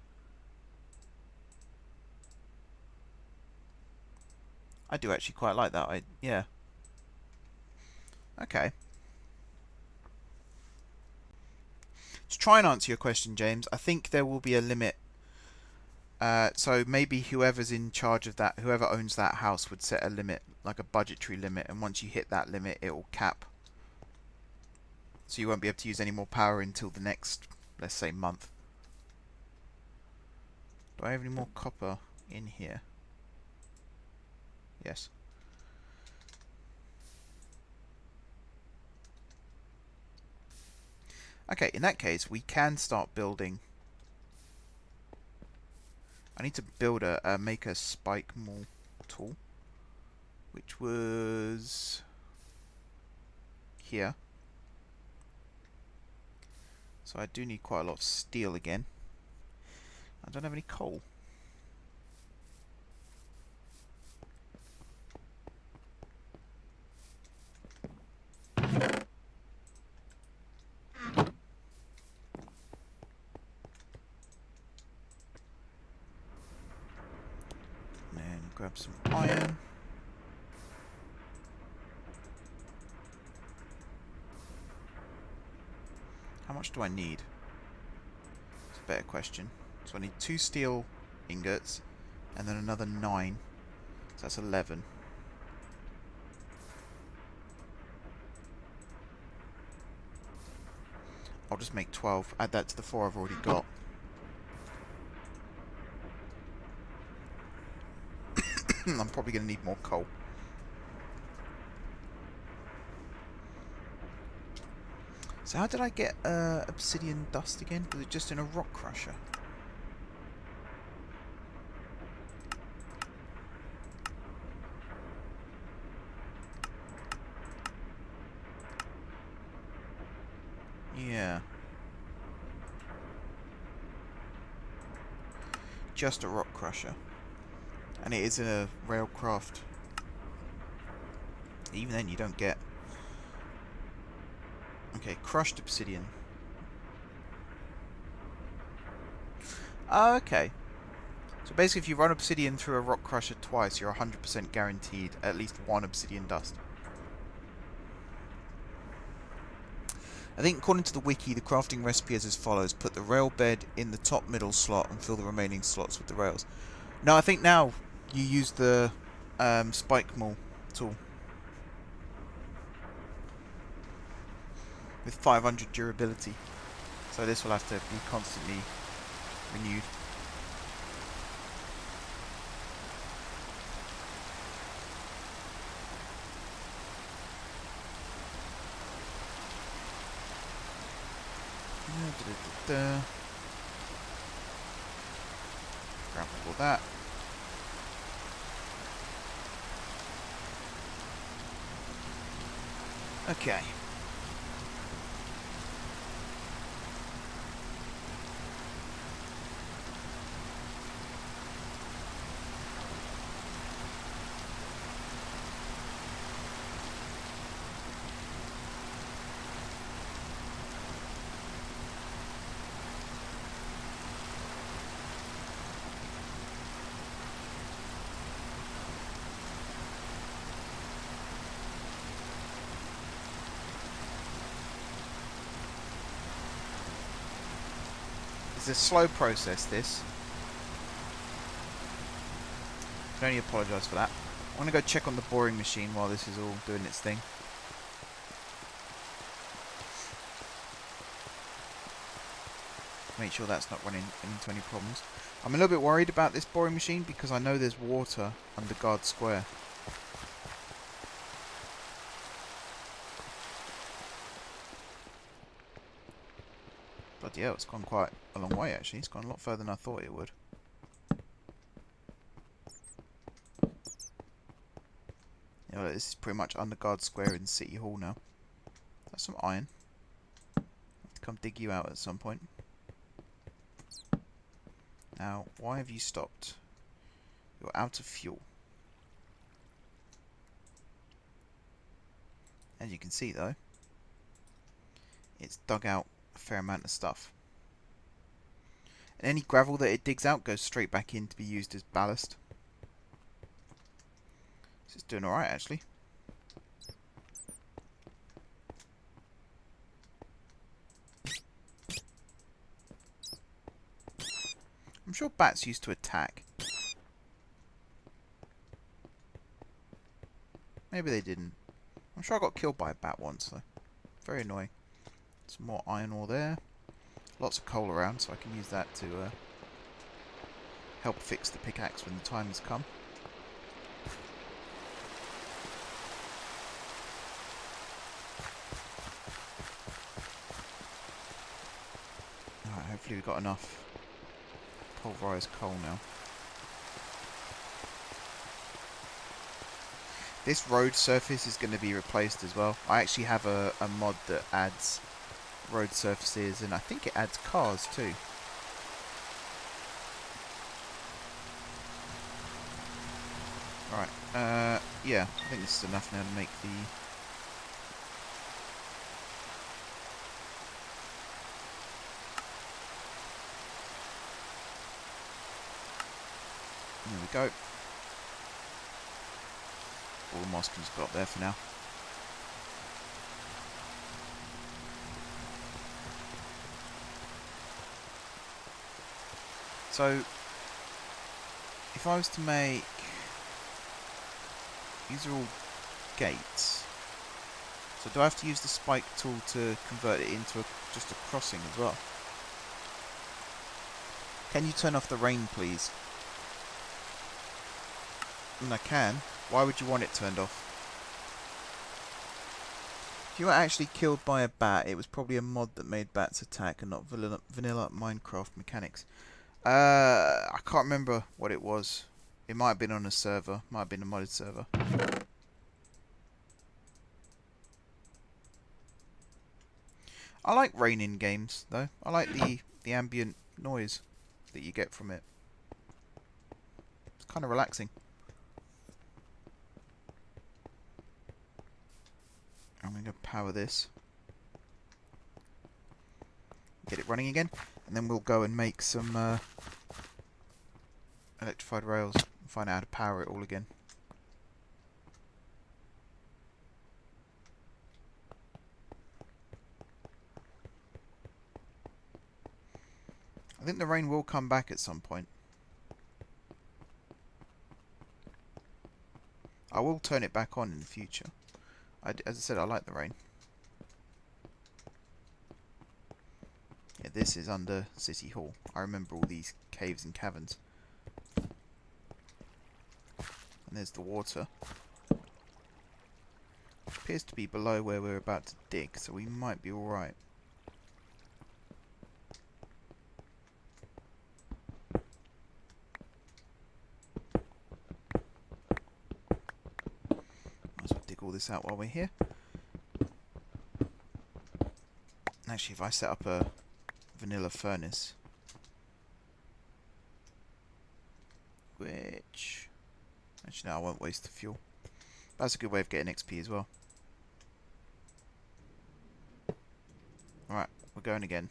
I do actually quite like that. Yeah. Okay. To try and answer your question, James, I think there will be a limit. So maybe whoever's in charge of that, whoever owns that house, would set a limit, like a budgetary limit, and once you hit that limit, it will cap. So you won't be able to use any more power until the next, let's say, month. Do I have any more copper in here? Yes. Okay, in that case, we can start building. I need to build make a spike mold tool, which was here. So I do need quite a lot of steel again. I don't have any coal. And grab some iron. How much do I need? It's a better question. So I need 2 steel ingots, and then another 9. So that's 11. I'll just make 12. Add that to the 4 I've already got. I'm probably going to need more coal. So how did I get obsidian dust again? Was it just in a rock crusher? Yeah. Just a rock crusher. And it is in a railcraft. Even then you don't get... Okay, crushed obsidian. Oh, okay. So basically if you run obsidian through a rock crusher twice, you're 100% guaranteed at least 1 obsidian dust. I think according to the wiki, the crafting recipe is as follows. Put the rail bed in the top middle slot and fill the remaining slots with the rails. No, I think now you use the spike maul tool. With 500 durability. So this will have to be constantly renewed. Grab all that. Okay. It's a slow process, this. I can only apologise for that. I'm going to go check on the boring machine while this is all doing its thing. Make sure that's not running into any problems. I'm a little bit worried about this boring machine because I know there's water under guard square. Bloody hell, it's gone quite a long way actually. It's gone a lot further than I thought it would. Yeah, well, this is pretty much under guard square in City Hall now. That's some iron. I'll have to come dig you out at some point. Now, why have you stopped? You're out of fuel. As you can see though, it's dug out a fair amount of stuff. And any gravel that it digs out goes straight back in to be used as ballast. So it's doing alright actually. I'm sure bats used to attack. Maybe they didn't. I'm sure I got killed by a bat once though. Very annoying. Some more iron ore there. Lots of coal around, so I can use that to help fix the pickaxe when the time has come. Alright, hopefully we've got enough pulverized coal now. This road surface is going to be replaced as well. I actually have a mod that adds road surfaces, and I think it adds cars too. Right, yeah, I think this is enough now to make the... There we go. All the moss can just go up there for now. So, if I was to make... These are all gates. So do I have to use the spike tool to convert it into just a crossing as well? Can you turn off the rain, please? And I can. Why would you want it turned off? If you were actually killed by a bat, it was probably a mod that made bats attack and not vanilla Minecraft mechanics. I can't remember what it was. It might have been on a server. Might have been a modded server. I like rain in games, though. I like the ambient noise that you get from it. It's kind of relaxing. I'm going to power this. Get it running again. And then we'll go and make some electrified rails and find out how to power it all again. I think the rain will come back at some point. I will turn it back on in the future. As I said, I like the rain. Yeah, this is under City Hall. I remember all these caves and caverns. And there's the water. Which appears to be below where we're about to dig, so we might be alright. Might as well dig all this out while we're here. Actually, if I set up a vanilla furnace, which... Actually, no, I won't waste the fuel. That's a good way of getting XP as well. Alright, we're going again.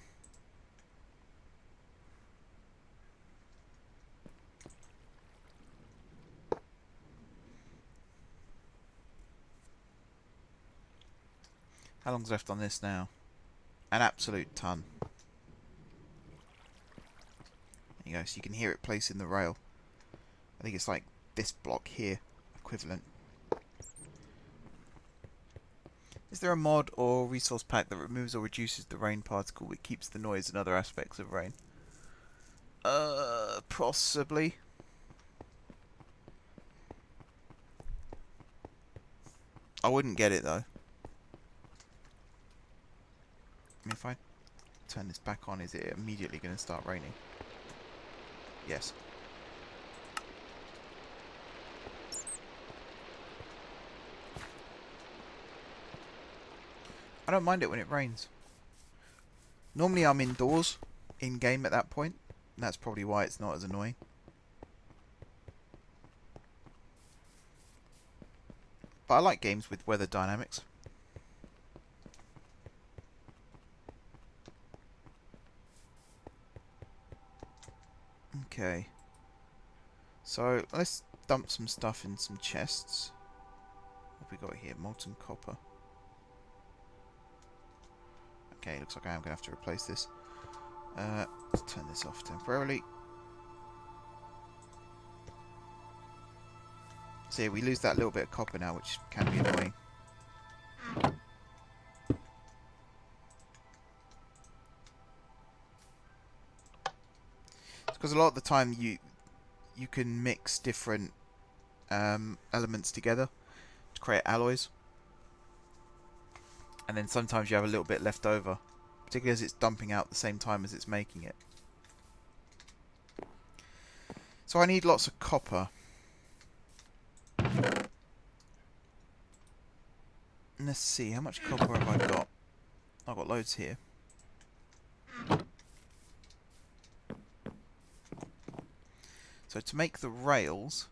How long's left on this now? An absolute ton. There you go, so you can hear it placing the rail. I think it's like this block here, equivalent. Is there a mod or resource pack that removes or reduces the rain particle that keeps the noise and other aspects of rain? Possibly. I wouldn't get it though. I mean, if I turn this back on, is it immediately going to start raining? Yes. I don't mind it when it rains. Normally I'm indoors, in-game at that point. And that's probably why it's not as annoying. But I like games with weather dynamics. Okay. So, let's dump some stuff in some chests. What have we got here? Molten copper. Okay, looks like I am going to have to replace this. Let's turn this off temporarily. So yeah, we lose that little bit of copper now, which can be annoying. It's because a lot of the time you can mix different elements together to create alloys. And then sometimes you have a little bit left over, particularly as it's dumping out at the same time as it's making it. So I need lots of copper. Let's see, how much copper have I got? I've got loads here. So to make the rails,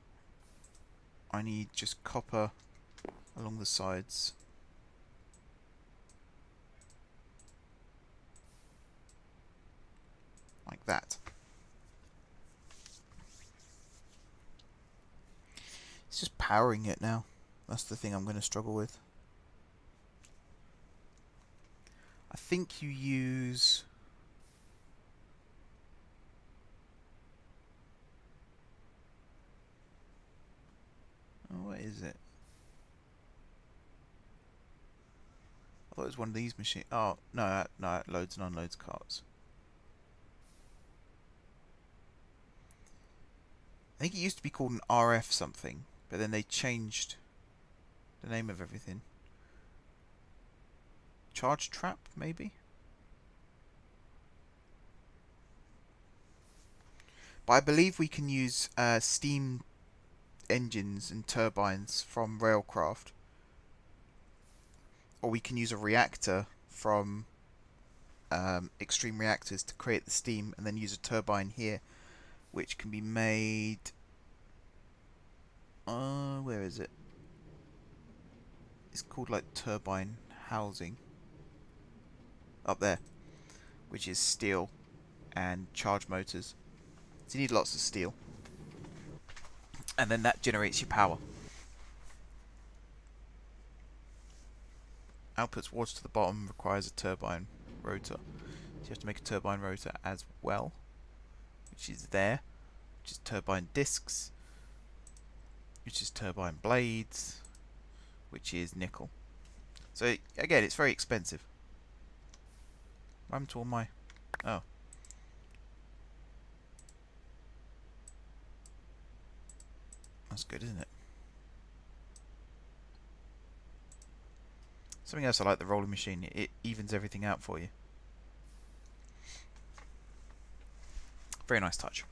I need just copper along the sides. Like that. It's just powering it now. That's the thing I'm going to struggle with. I think you use... thought it was one of these machines. Oh, no, no, it loads and unloads carts. I think it used to be called an RF something, but then they changed the name of everything. Charge trap, maybe? But I believe we can use steam engines and turbines from Railcraft. Or we can use a reactor from Extreme Reactors to create the steam, and then use a turbine here, which can be made... where is it? It's called like turbine housing. Up there. Which is steel and charge motors. So you need lots of steel. And then that generates your power. Outputs water to the bottom, requires a turbine rotor. So you have to make a turbine rotor as well, which is there, which is turbine discs, which is turbine blades, which is nickel. So again, it's very expensive. What happened to all my... Oh. That's good, isn't it? Something else I like the rolling machine, it evens everything out for you. Very nice touch.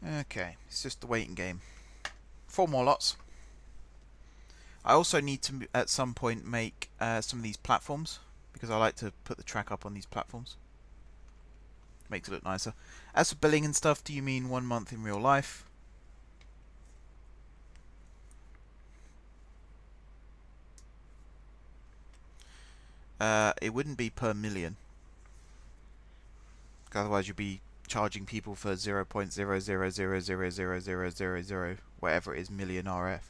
Okay, it's just the waiting game. 4 more lots. I also need to, at some point, make some of these platforms, because I like to put the track up on these platforms. Makes it look nicer. As for billing and stuff, do you mean 1 month in real life? It wouldn't be per million. Otherwise you'd be charging people for 0.000000000 whatever it is million RF.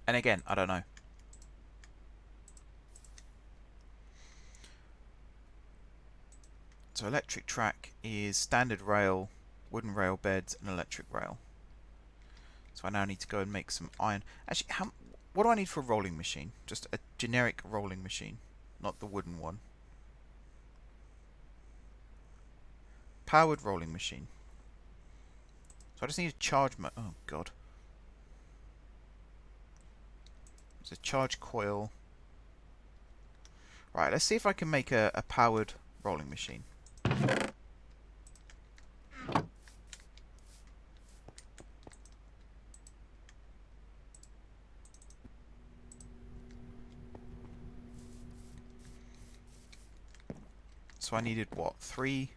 And again, I don't know. So electric track is standard rail, wooden rail beds, and electric rail. So I now need to go and make some iron. Actually, what do I need for a rolling machine? Just a generic rolling machine, not the wooden one. Powered rolling machine. So I just need a charge oh god. There's a charge coil. Right, let's see if I can make a powered rolling machine. So I needed what? 3?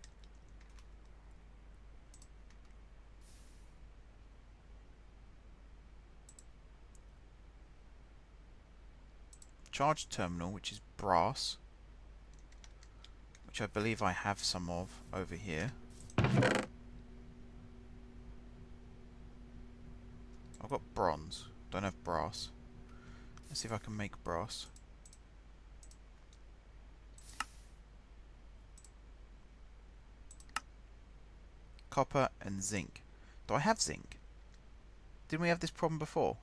Charge terminal, which is brass, which I believe I have some of over here. I've got bronze, don't have brass. Let's see if I can make brass. Copper and zinc. Do I have zinc? Didn't we have this problem before?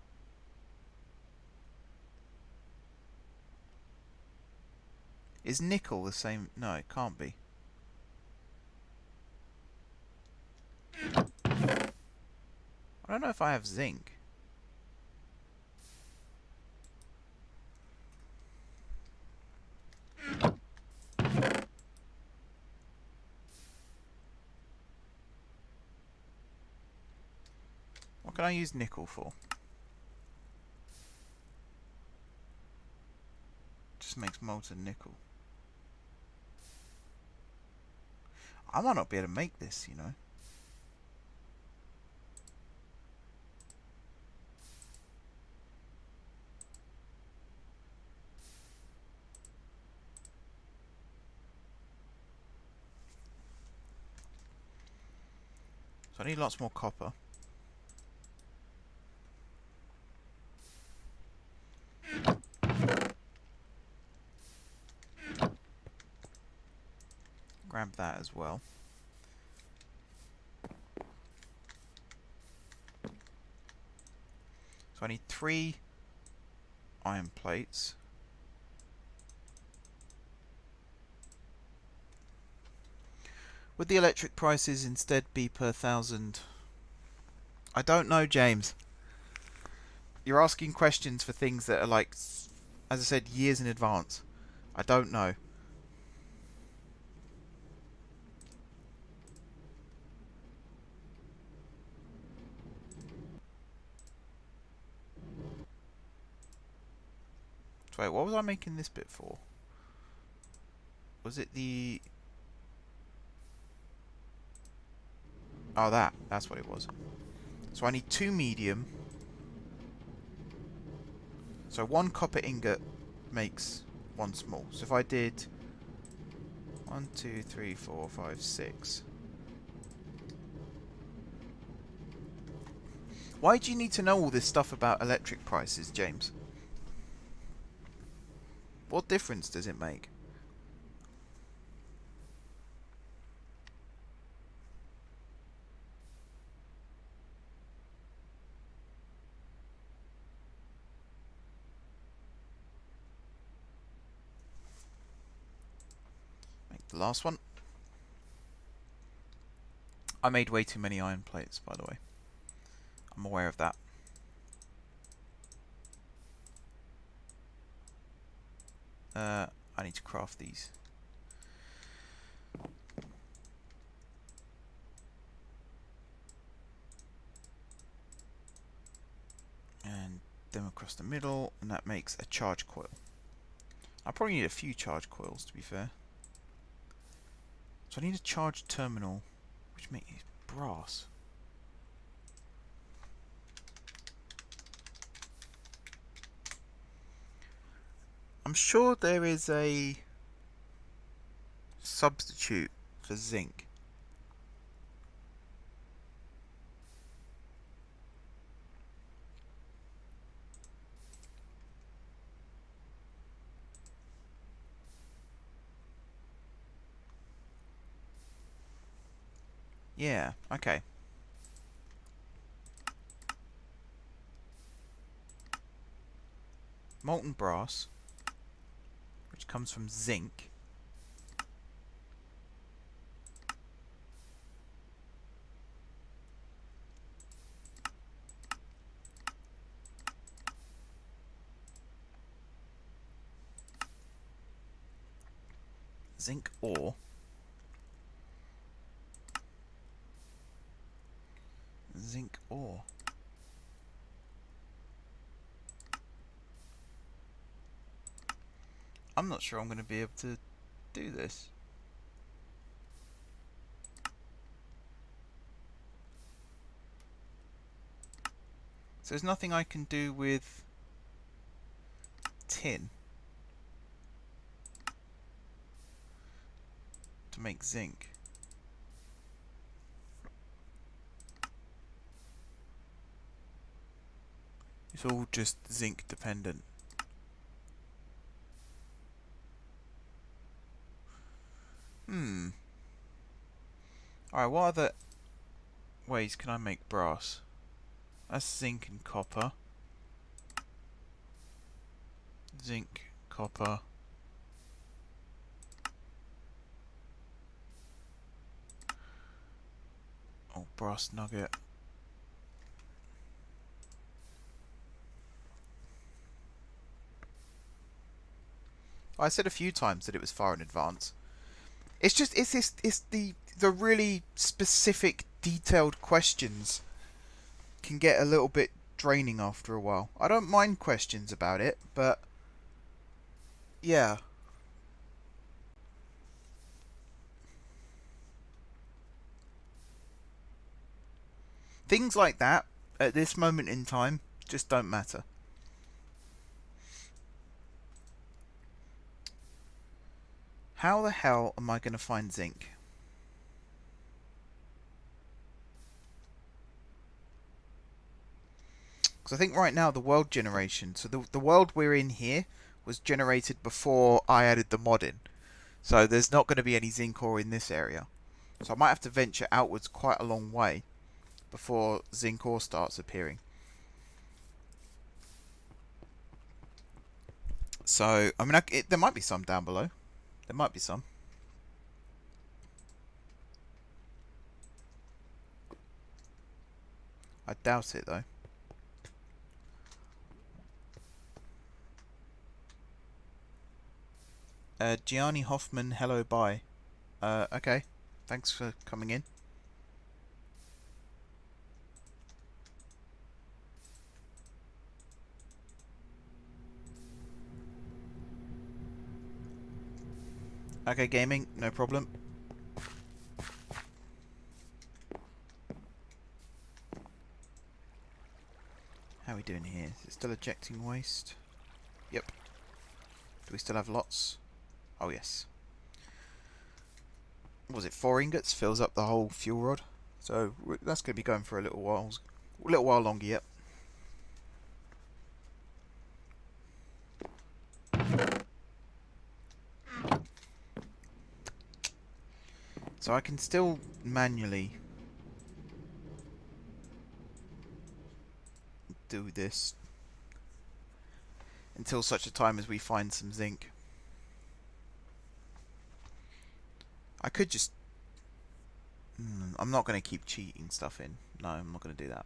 Is nickel the same? No, it can't be. I don't know if I have zinc. What can I use nickel for? Just makes molten nickel. I might not be able to make this, you know. So I need lots more copper. Grab that as well. So I need 3 iron plates. Would the electric prices instead be per 1,000? I don't know, James. You're asking questions for things that are like, as I said, years in advance. I don't know. So wait, what was I making this bit for? Was it the... Oh, that's what it was. So I need 2 medium. So 1 copper ingot makes 1 small. So if I did 1, 2, 3, 4, 5, 6. Why do you need to know all this stuff about electric prices, James? What difference does it make? Make the last one. I made way too many iron plates, by the way. I'm aware of that. I need to craft these. And them across the middle, and that makes a charge coil. I probably need a few charge coils, to be fair. So I need a charge terminal, which makes brass. I'm sure there is a substitute for zinc. Yeah, okay. Molten brass, which comes from zinc. Zinc ore. Zinc ore. I'm not sure I'm going to be able to do this. So there's nothing I can do with tin to make zinc. It's all just zinc dependent. Alright, what other ways can I make brass? That's zinc and copper. Zinc, copper. Oh, brass nugget. I said a few times that it was far in advance. It's the really specific, detailed questions can get a little bit draining after a while. I don't mind questions about it, but yeah. Things like that, at this moment in time, just don't matter. How the hell am I going to find zinc? Because I think right now the world generation, so the world we're in here was generated before I added the mod in. So there's not going to be any zinc ore in this area. So I might have to venture outwards quite a long way before zinc ore starts appearing. So, I mean, there might be some down below. There might be some. I doubt it, though. Gianni Hoffman, hello, bye. Okay. Thanks for coming in. Okay, gaming, no problem. How are we doing here? Is it still ejecting waste? Yep. Do we still have lots? Oh, yes. What was it 4 ingots? Fills up the whole fuel rod. So that's going to be going for a little while longer yet. So I can still manually do this until such a time as we find some zinc. I could just... I'm not going to keep cheating stuff in. No, I'm not going to do that.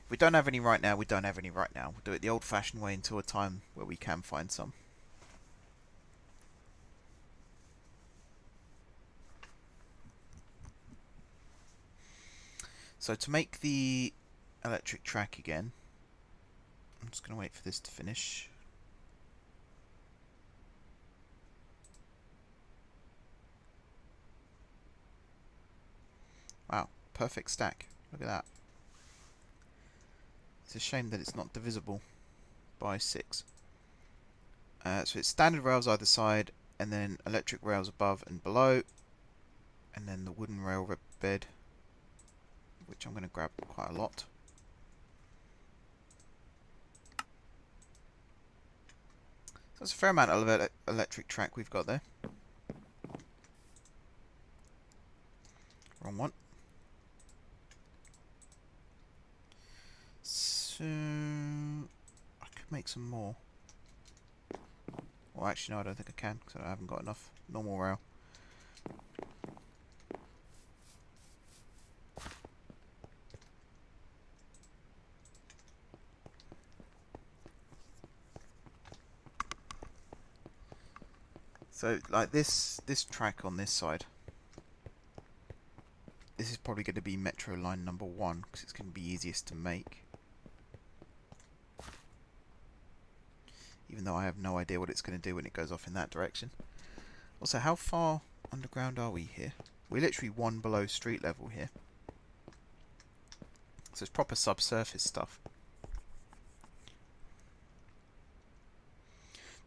If we don't have any right now, we don't have any right now. We'll do it the old-fashioned way until a time where we can find some. So to make the electric track again, I'm just going to wait for this to finish. Wow, perfect stack. Look at that. It's a shame that it's not divisible by 6. So it's standard rails either side, and then electric rails above and below, and then the wooden rail bed, which I'm going to grab quite a lot. So that's a fair amount of electric track we've got there. Wrong one. So I could make some more. Well, actually, no, I don't think I can because I haven't got enough normal rail. So, like this track on this side, this is probably going to be metro line number 1 because it's going to be easiest to make. Even though I have no idea what it's going to do when it goes off in that direction. Also, how far underground are we here? We're literally 1 below street level here. So it's proper subsurface stuff.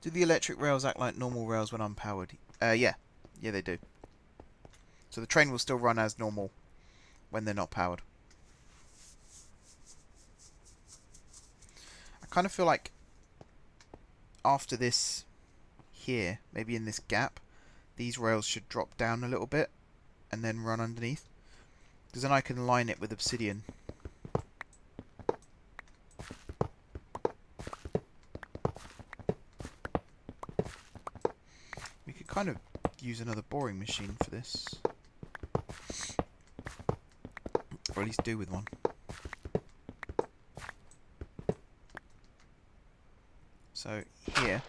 Do the electric rails act like normal rails when unpowered? Yeah. Yeah, they do. So the train will still run as normal when they're not powered. I kind of feel like after this here, maybe in this gap, these rails should drop down a little bit and then run underneath. Because then I can line it with obsidian. We could kind of use another boring machine for this. Or at least do with one. So here,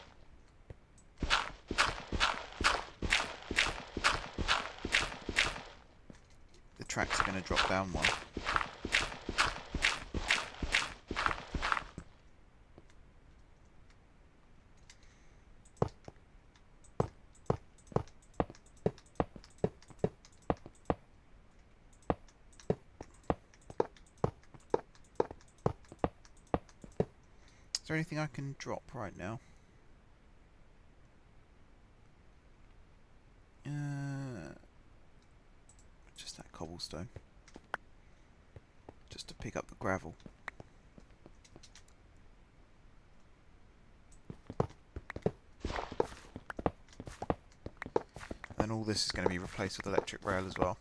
the track's going to drop down one. Is there anything I can drop right now? Just that cobblestone. pick up the gravel. And all this is going to be replaced with electric rail as well.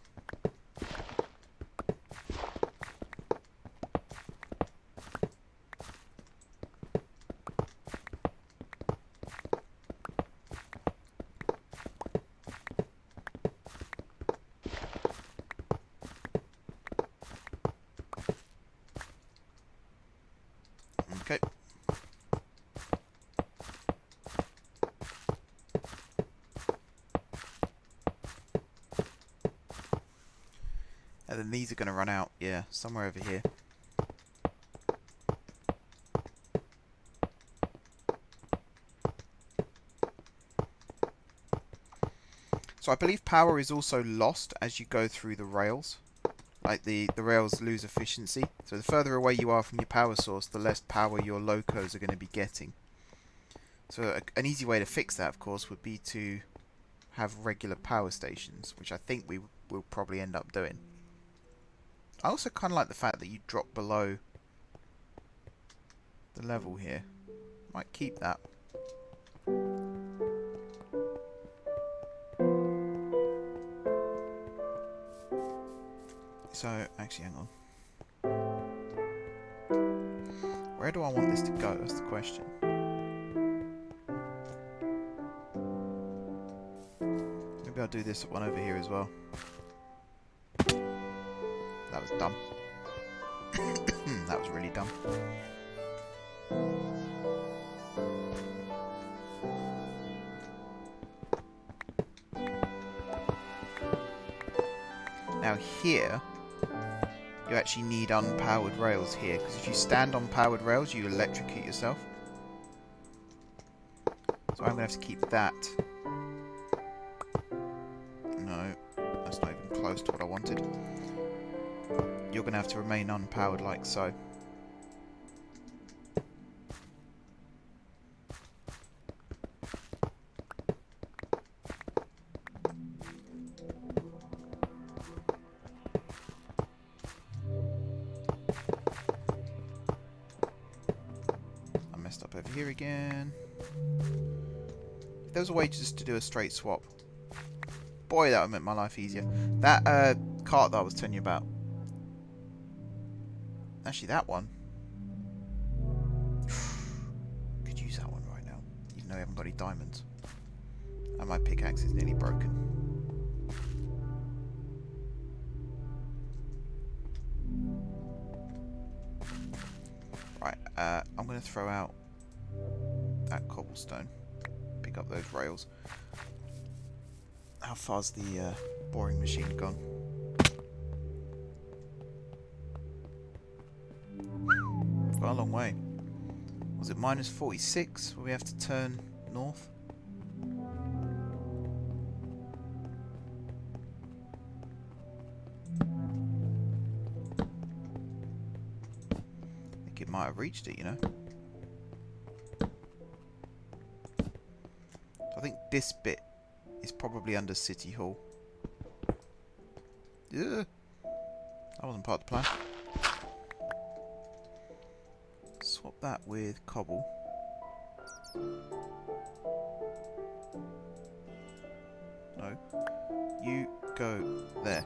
Okay. And then these are going to run out, yeah, somewhere over here. So I believe power is also lost as you go through the rails. Like the rails lose efficiency. So the further away you are from your power source, the less power your locos are going to be getting. So an easy way to fix that, of course, would be to have regular power stations, which I think we will probably end up doing. I also kind of like the fact that you drop below the level here. Might keep that. So, actually, hang on. Where do I want this to go? That's the question. Maybe I'll do this one over here as well. That was dumb. That was really dumb. Now here, you actually need unpowered rails here, because if you stand on powered rails, you electrocute yourself. So I'm going to have to keep that. No, that's not even close to what I wanted. You're going to have to remain unpowered like so. I messed up over here again. If there was a way just to do a straight swap, boy, that would make my life easier. That cart that I was telling you about. Actually, that one. Could use that one right now, even though I haven't got any diamonds. And my pickaxe is nearly broken. Right, I'm going to throw out that cobblestone. Pick up those rails. How far's the boring machine gone? Quite a long way. Was it minus 46 where we have to turn north? I think it might have reached it, you know. I think this bit is probably under City Hall. Ugh. That wasn't part of the plan. Swap that with cobble. No. You go there.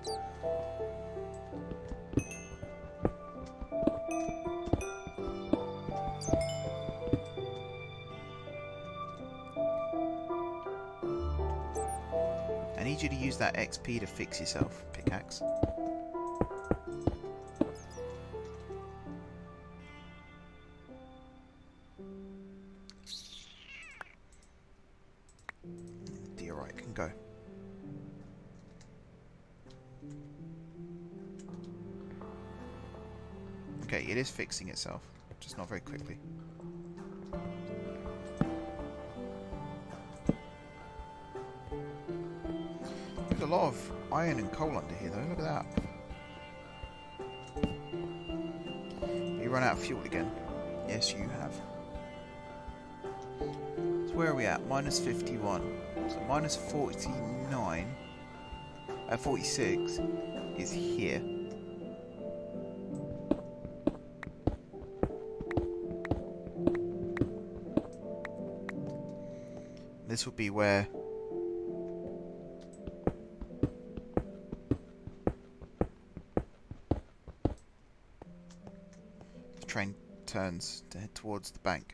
I need you to use that XP to fix yourself, pickaxe. Diorite can go. Okay, it is fixing itself, just not very quickly. There's a lot of iron and coal under here though, look at that. You run out of fuel again? Yes, you have. So where are we at? Minus 51. So minus 49, 46 is here. this will be where the train turns to head towards the bank.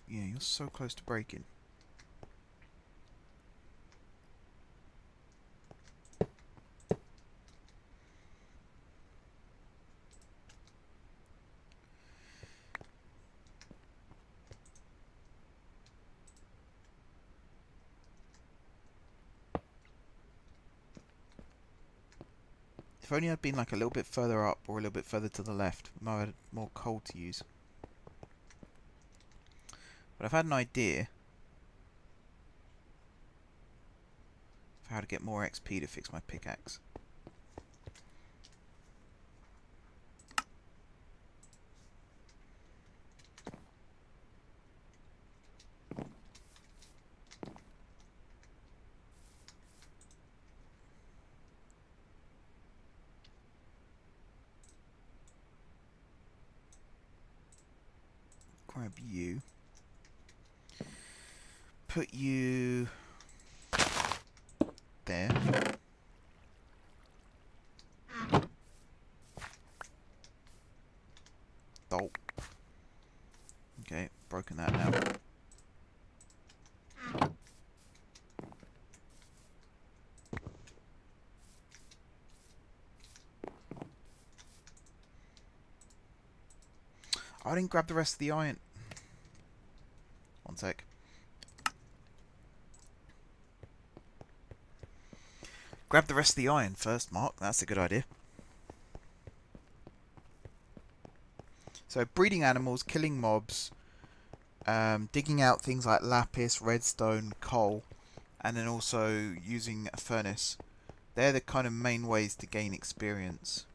Yeah, you're so close to breaking. If only I'd been like a little bit further up or a little bit further to the left, we might have had more coal to use. But I've had an idea for how to get more XP to fix my pickaxe. Grab you. Put you there. Oh. Okay, broken that now. I didn't grab the rest of the iron. One sec. Grab the rest of the iron first, Mark. That's a good idea. So breeding animals, killing mobs, digging out things like lapis, redstone, coal, and then also using a furnace. They're the kind of main ways to gain experience.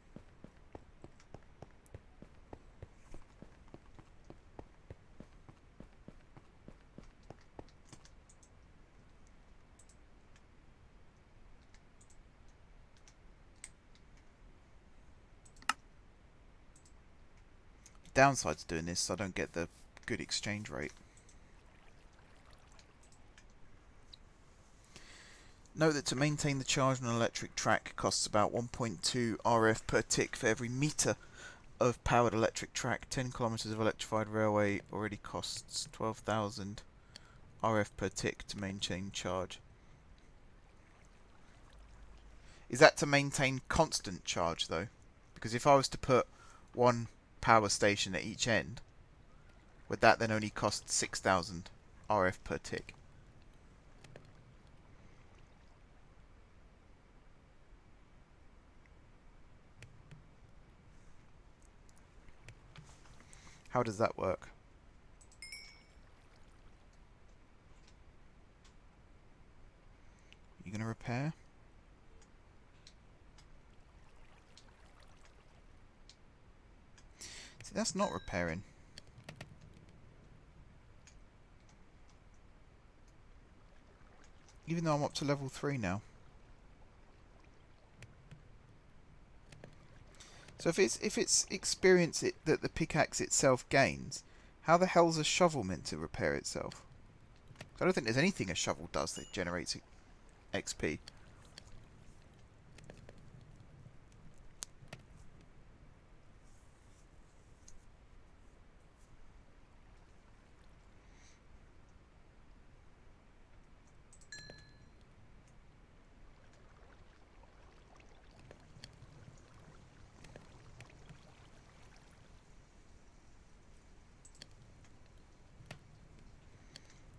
Downside to doing this, I don't get the good exchange rate. Note that to maintain the charge on an electric track costs about 1.2 RF per tick for every metre of powered electric track. 10 kilometres of electrified railway already costs 12,000 RF per tick to maintain charge. Is that to maintain constant charge though? Because if I was to put one power station at each end, would that then only cost 6,000 RF per tick? How does that work? You gonna repair? See, that's not repairing. Even though I'm up to level 3 now. So if it's experience that the pickaxe itself gains, how the hell's a shovel meant to repair itself? I don't think there's anything a shovel does that generates XP.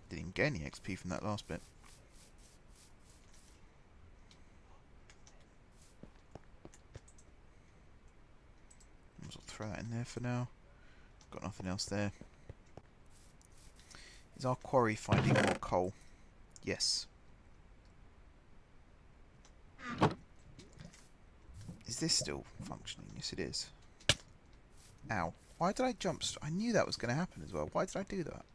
Didn't even get any XP from that last bit. I'll throw that in there for now. Got nothing else there. Is our quarry finding more coal? Yes. Is this still functioning? Yes, it is. Ow. Why did I jump? I knew that was going to happen as well. Why did I do that?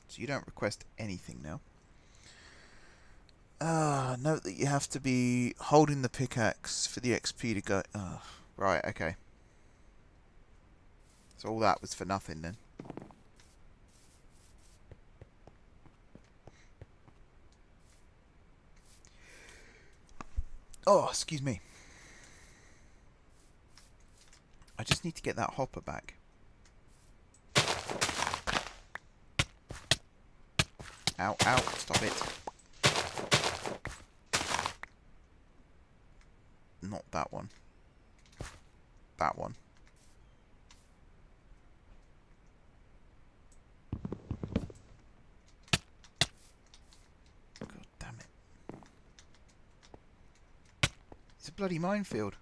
So you don't request anything now. Note that you have to be holding the pickaxe for the XP to go. Right, okay. So all that was for nothing then. Oh, excuse me. I just need to get that hopper back. Ow, ow, stop it. Not that one. That one. God damn it. It's a bloody minefield.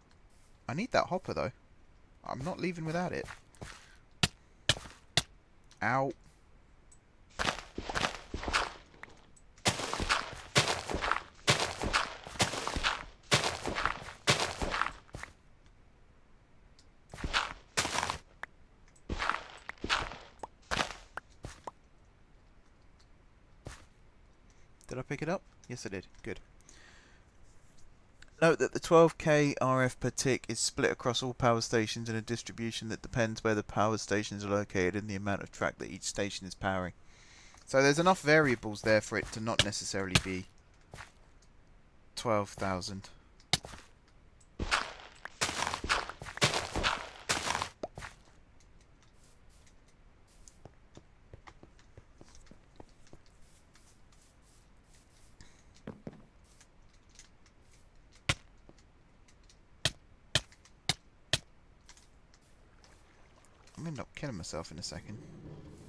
I need that hopper though. I'm not leaving without it. Ow. Did I pick it up? Yes, I did. Good. Note that the 12K RF per tick is split across all power stations in a distribution that depends where the power stations are located and the amount of track that each station is powering. So there's enough variables there for it to not necessarily be 12,000. I'm going to end up killing myself in a second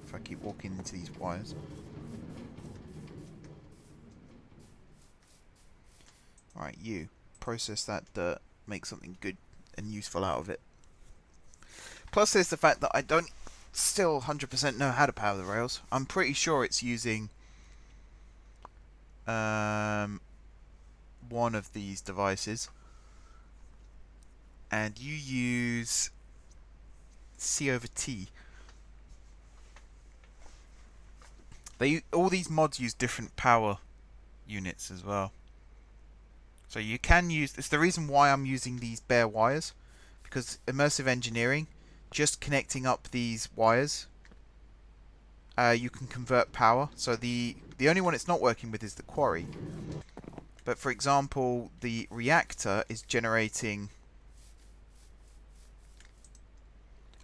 if I keep walking into these wires. Alright, you. Process that dirt. Make something good and useful out of it. Plus there's the fact that I don't still 100% know how to power the rails. I'm pretty sure it's using one of these devices. And you use C/T. All these mods use different power units as well. So you can use, it's the reason why I'm using these bare wires, because immersive engineering, just connecting up these wires, you can convert power. So the only one it's not working with is the quarry. But for example, the reactor is generating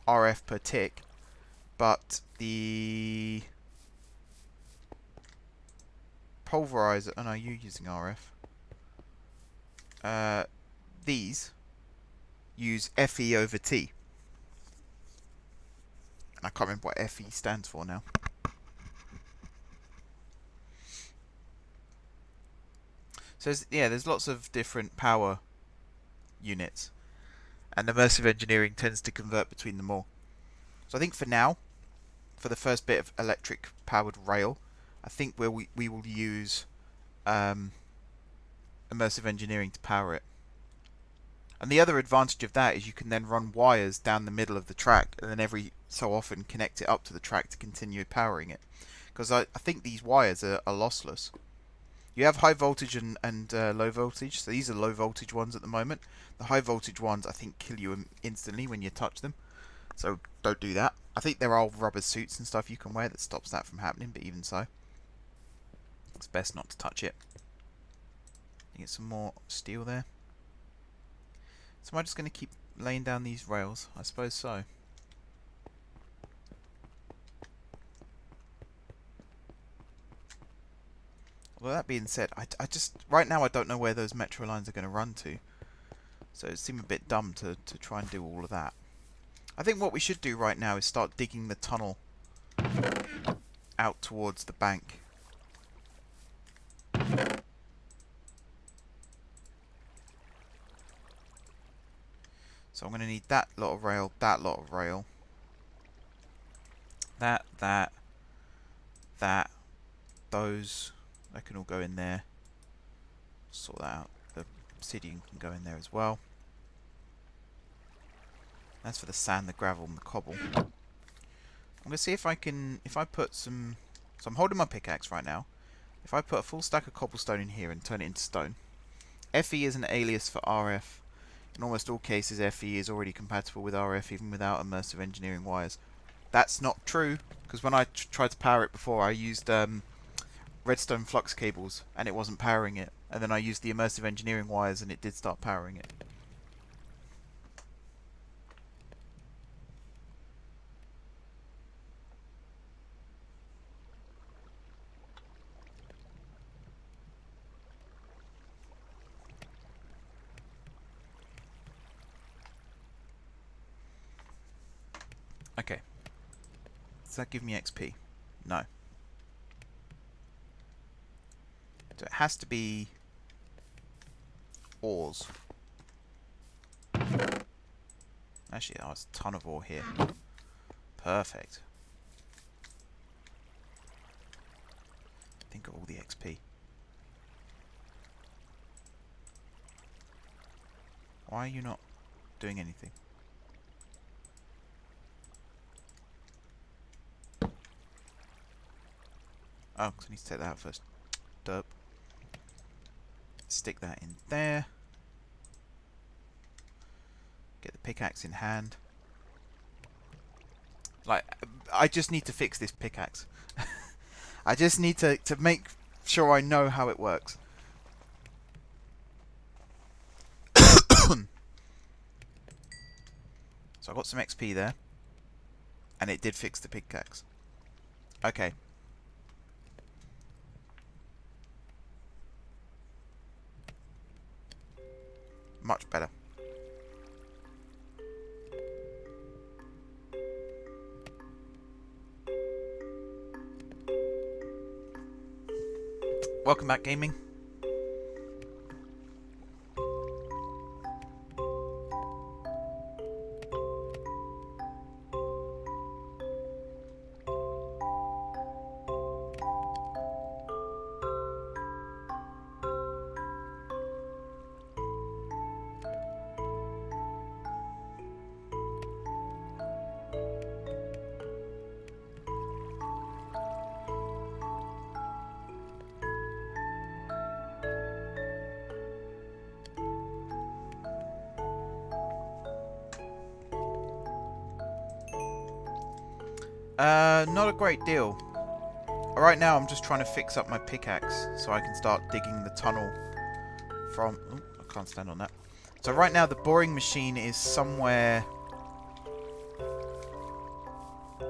RF per tick, but the pulverizer, oh no, you're using RF. These use FE/T. And I can't remember what FE stands for now. So there's lots of different power units, and immersive engineering tends to convert between them all. So I think for now, for the first bit of electric powered rail, I think we will use immersive engineering to power it. And the other advantage of that is you can then run wires down the middle of the track and then every so often connect it up to the track to continue powering it. Because I think these wires are lossless. You have high voltage and low voltage, so these are low voltage ones at the moment. The high voltage ones I think kill you instantly when you touch them, so don't do that. I think there are rubber suits and stuff you can wear that stops that from happening, but even so, it's best not to touch it. Get some more steel there. So am I just going to keep laying down these rails? I suppose so. Well, that being said, I just, right now I don't know where those metro lines are going to run to. So it seemed a bit dumb to try and do all of that. I think what we should do right now is start digging the tunnel out towards the bank. So I'm going to need that lot of rail, that lot of rail. That. those. They can all go in there. Sort that out. The obsidian can go in there as well. That's for the sand, the gravel, and the cobble. I'm going to see if I can... If I put some... So I'm holding my pickaxe right now. If I put a full stack of cobblestone in here and turn it into stone. FE is an alias for RF. In almost all cases, FE is already compatible with RF, even without immersive engineering wires. That's not true, because when I tried to power it before, I used redstone flux cables, and it wasn't powering it. And then I used the immersive engineering wires, and it did start powering it. Okay. Does that give me XP? No. So it has to be ores. Actually, there's a ton of ore here. Perfect. Think of all the XP. Why are you not doing anything? Oh, because I need to take that out first. Derp. Stick that in there. Get the pickaxe in hand. Like, I just need to fix this pickaxe. I just need to make sure I know how it works. So I got some XP there. And it did fix the pickaxe. Okay. Much better. Welcome back, gaming. Not a great deal. Right now I'm just trying to fix up my pickaxe so I can start digging the tunnel from... Oh, I can't stand on that. So right now the boring machine is somewhere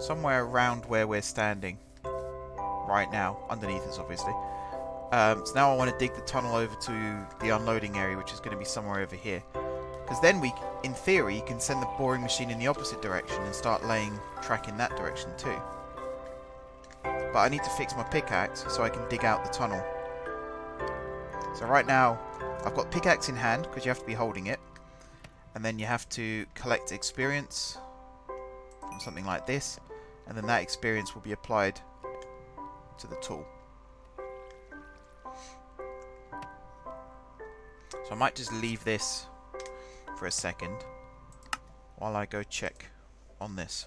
around where we're standing. Right now. Underneath us, obviously. So now I want to dig the tunnel over to the unloading area, which is going to be somewhere over here. Because then we, in theory, can send the boring machine in the opposite direction and start laying track in that direction too. But I need to fix my pickaxe so I can dig out the tunnel. So right now, I've got pickaxe in hand, because you have to be holding it. And then you have to collect experience from something like this. And then that experience will be applied to the tool. So I might just leave this for a second while I go check on this.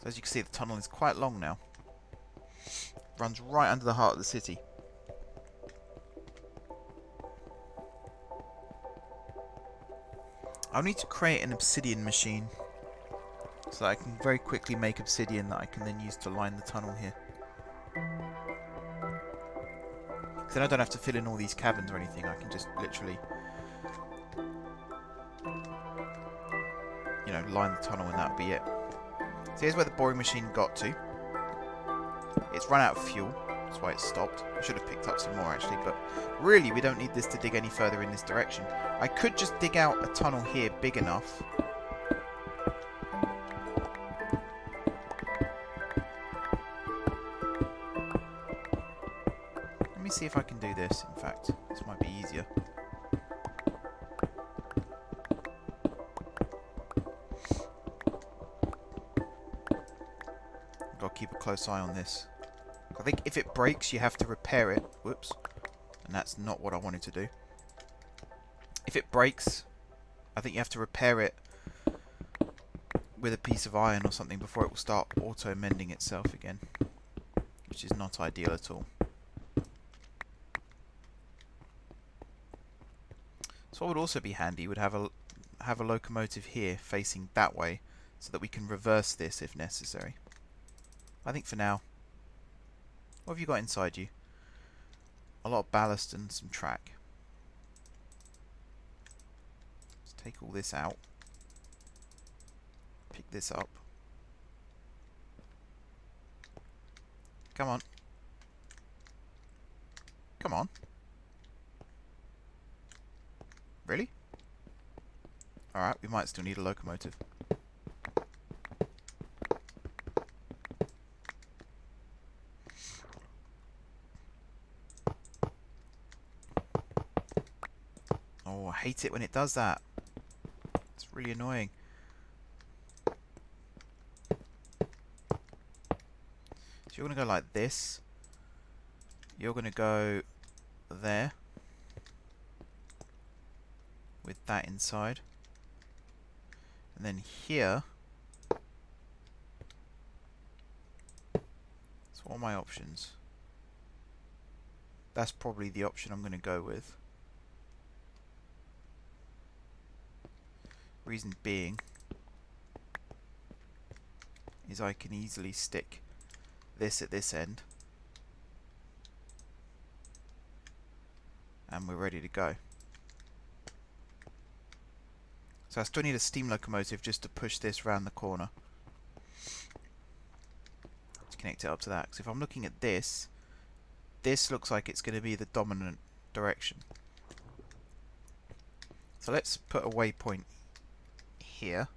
So as you can see, the tunnel is quite long now. Runs right under the heart of the city. I'll need to create an obsidian machine so that I can very quickly make obsidian that I can then use to line the tunnel here. Because then I don't have to fill in all these caverns or anything. I can just literally, you know, line the tunnel and that'll be it. So here's where the boring machine got to. It's run out of fuel. That's why it stopped. I should have picked up some more actually, but really we don't need this to dig any further in this direction. I could just dig out a tunnel here big enough. Let me see if I can do this, in fact. This might be easier. Got to keep a close eye on this. I think if it breaks, you have to repair it. Whoops. And that's not what I wanted to do. If it breaks, I think you have to repair it with a piece of iron or something before it will start auto-mending itself again, which is not ideal at all. So what would also be handy would have a locomotive here facing that way, so that we can reverse this if necessary. I think for now, what have you got inside you? A lot of ballast and some track. Let's take all this out. Pick this up. Come on. Come on. Really? Alright, we might still need a locomotive. Oh, I hate it when it does that. It's really annoying. So you're going to go like this. You're going to go there. With that inside. And then here. So what are my options? That's probably the option I'm going to go with. Reason being is I can easily stick this at this end and we're ready to go. So I still need a steam locomotive just to push this round the corner to connect it up to that. Because if I'm looking at this, this looks like it's going to be the dominant direction. So let's put a waypoint here.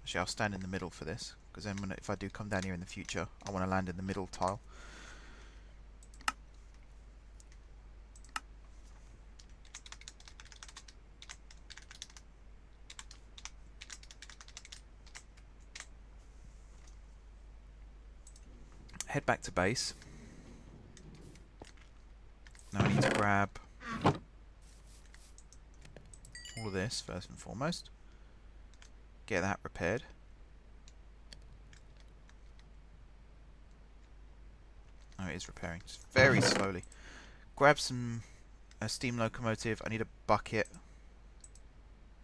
Actually, I'll stand in the middle for this, because then if I do come down here in the future, I want to land in the middle tile. Head back to base. Now I need to grab all of this first and foremost. Get that repaired. Oh, it is repairing. Just very slowly. Grab a steam locomotive. I need a bucket.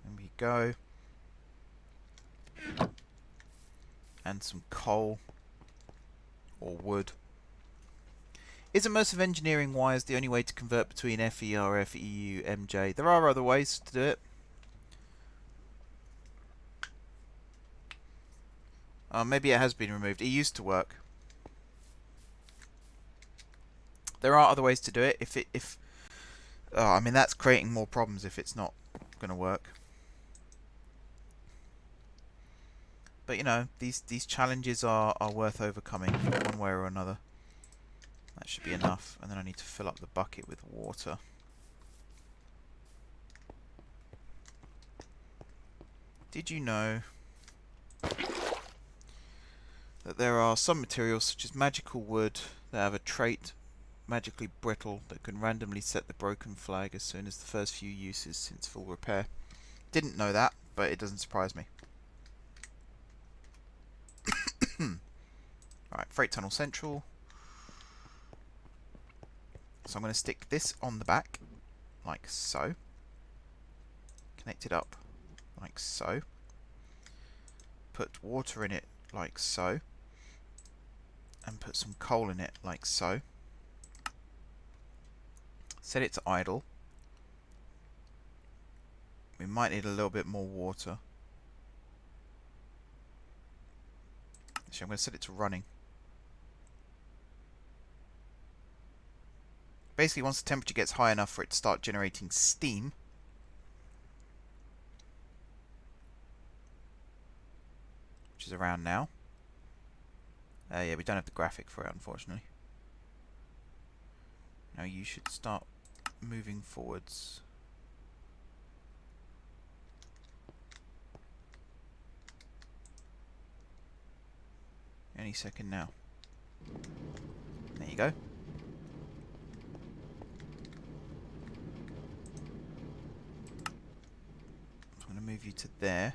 There we go. And some coal. Or wood. Is immersive engineering wise the only way to convert between FER, FEU, MJ? There are other ways to do it. Maybe it has been removed. It used to work. There are other ways to do it. I mean, that's creating more problems if it's not going to work. But you know, these challenges are worth overcoming one way or another. That should be enough. And then I need to fill up the bucket with water. Did you know that there are some materials, such as magical wood, that have a trait, magically brittle, that can randomly set the broken flag as soon as the first few uses since full repair? Didn't know that, but it doesn't surprise me. Alright, Freight Tunnel Central. So I'm going to stick this on the back, like so. Connect it up, like so. Put water in it, like so. And put some coal in it, like so. Set it to idle. We might need a little bit more water. Actually, I'm going to set it to running. Basically, once the temperature gets high enough for it to start generating steam, which is around now. Yeah, we don't have the graphic for it, unfortunately. Now you should start moving forwards. Any second now. There you you go. I'm going to move you to there.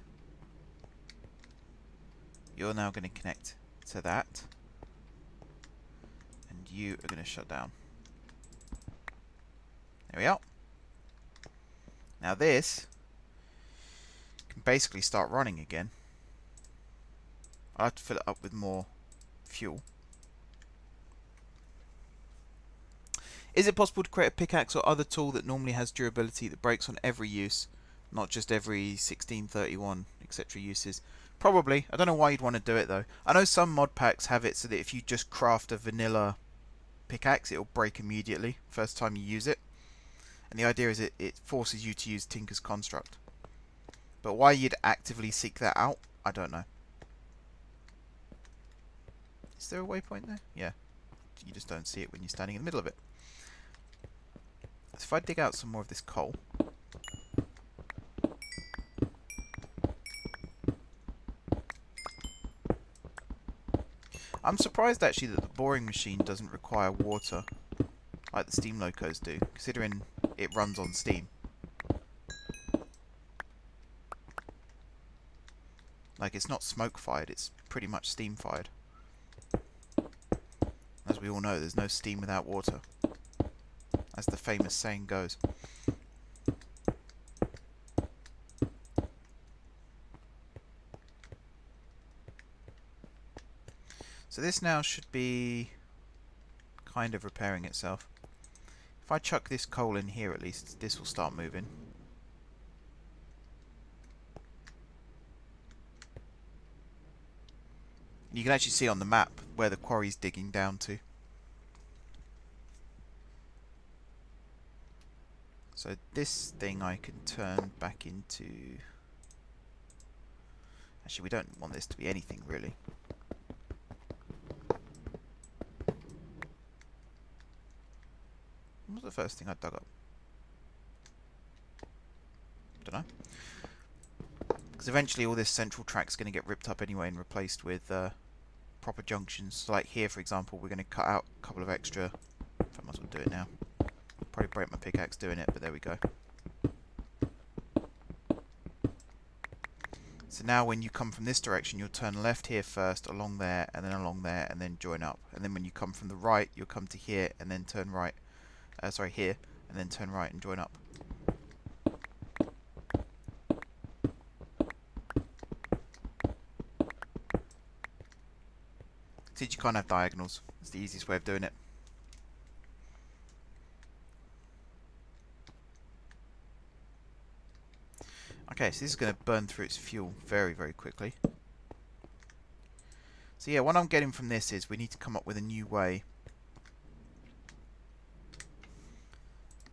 You're now going to connect to that. And you are going to shut down. There we are. Now this can basically start running again. I'll have to fill it up with more fuel. Is it possible to create a pickaxe or other tool that normally has durability that breaks on every use, not just every 1631 etc. uses? Probably. I don't know why you'd want to do it though. I know some mod packs have it so that if you just craft a vanilla pickaxe, it'll break immediately first time you use it. And the idea is it forces you to use Tinker's Construct. But why you'd actively seek that out, I don't know. Is there a waypoint there? Yeah. You just don't see it when you're standing in the middle of it. So if I dig out some more of this coal. I'm surprised actually that the boring machine doesn't require water like the steam locos do, considering it runs on steam. Like, it's not smoke fired, it's pretty much steam fired. As we all know, there's no steam without water, as the famous saying goes. So this now should be kind of repairing itself. If I chuck this coal in here at least, this will start moving. You can actually see on the map where the quarry's digging down to. So this thing I can turn back into... Actually, we don't want this to be anything really. What was the first thing I dug up? Don't know. Because eventually all this central track's going to get ripped up anyway and replaced with proper junctions. So like here, for example, we're going to cut out a couple of extra... I might as well do it now. Probably break my pickaxe doing it, but there we go. So now when you come from this direction, you'll turn left here first, along there, and then join up. And then when you come from the right, you'll come to here, and then turn right. Sorry, here, and then turn right and join up. See, you can't have diagonals. It's the easiest way of doing it. Okay, so this is going to burn through its fuel very, very quickly. So yeah, what I'm getting from this is we need to come up with a new way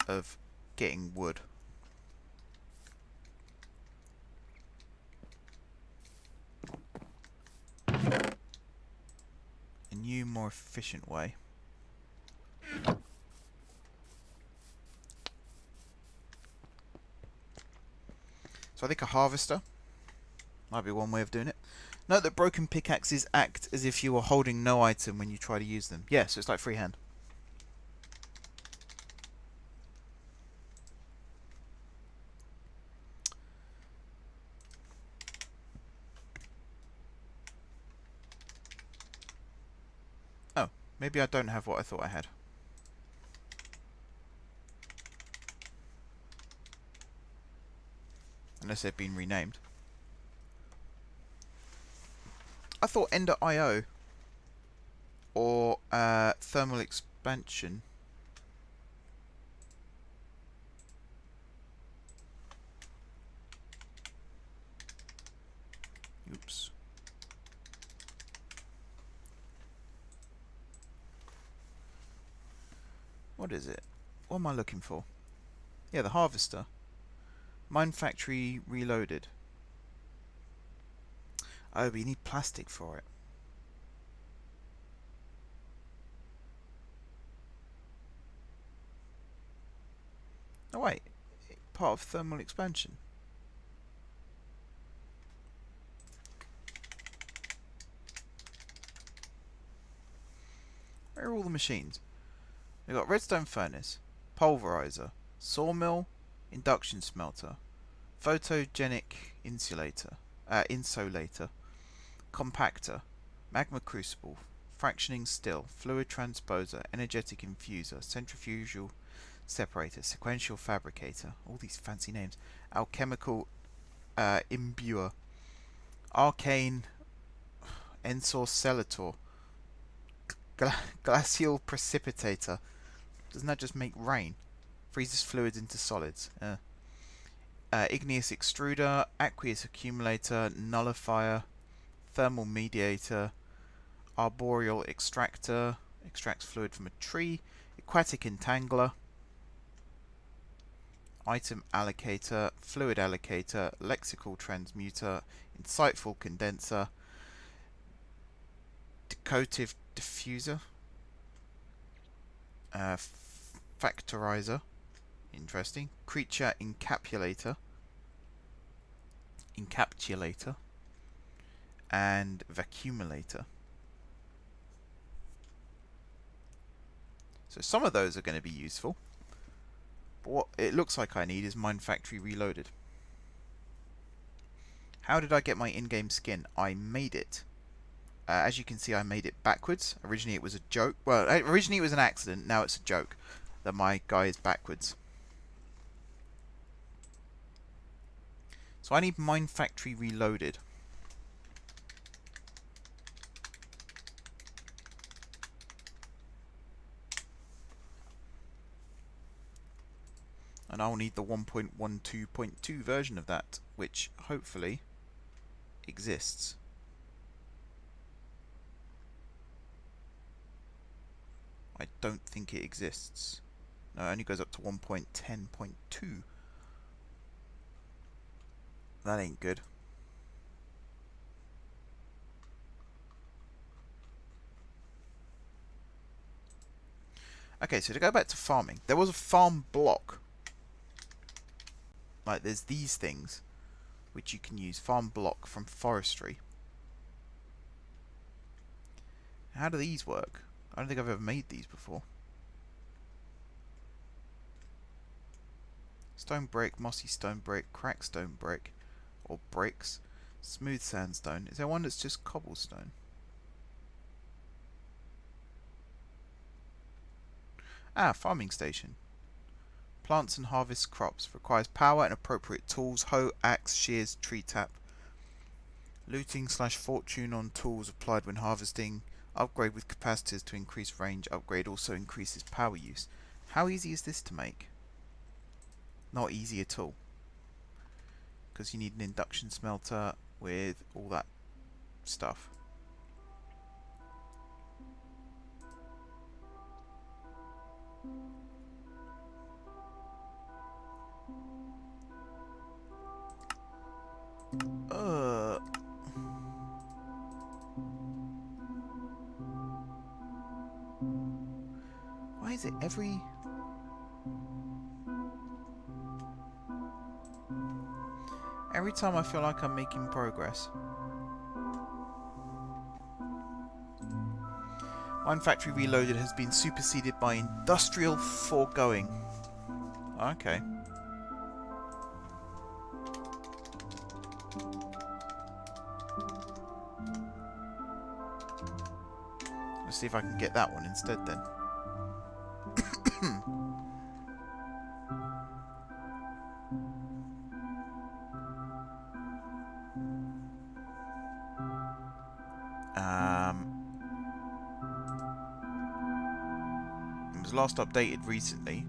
of getting wood. A new, more efficient way. So I think a harvester might be one way of doing it. Note that broken pickaxes act as if you were holding no item when you try to use them. Yeah, so it's like freehand. Oh, maybe I don't have what I thought I had. Unless they've been renamed. I thought Ender.io or thermal expansion. Oops. What is it? What am I looking for? Yeah, the harvester. Mine factory reloaded. Oh, but you need plastic for it. Oh wait, part of thermal expansion. Where are all the machines. We've got redstone furnace, pulverizer, sawmill, induction smelter, photogenic insulator, compactor, magma crucible, fractioning still, fluid transposer, energetic infuser, centrifugal separator, sequential fabricator, all these fancy names, alchemical imbuer, arcane ensorcellator, glacial precipitator. Doesn't that just make rain? Freezes fluids into solids. Igneous extruder, aqueous accumulator, nullifier, thermal mediator, arboreal extractor, extracts fluid from a tree, aquatic entangler, item allocator, fluid allocator, lexical transmuter, insightful condenser, decorative diffuser, factorizer, interesting, creature encapsulator, and vacuumulator. So some of those are going to be useful, but what it looks like I need is Mine Factory Reloaded. How did I get my in-game skin? I made it. As you can see, I made it backwards. Originally it was a joke. Well, originally it was an accident. Now it's a joke that my guy is backwards. So I need Mine Factory Reloaded. And I'll need the 1.12.2 version of that, which hopefully exists. I don't think it exists. No, it only goes up to 1.10.2. That ain't good. Okay, so to go back to farming, there was a farm block. Like, there's these things, which you can use. Farm block from forestry. How do these work? I don't think I've ever made these before. Stone brick, mossy stone brick, cracked stone brick, or bricks, smooth sandstone. Is there one that's just cobblestone? Ah, farming station. Plants and harvest crops. Requires power and appropriate tools. Hoe, axe, shears, tree tap. Looting / fortune on tools applied when harvesting. Upgrade with capacitors to increase range. Upgrade also increases power use. How easy is this to make? Not easy at all. Because you need an induction smelter with all that stuff. Why is it every time I feel like I'm making progress? Mine Factory Reloaded has been superseded by Industrial Foregoing. Okay. Let's see if I can get that one instead then. It was last updated recently,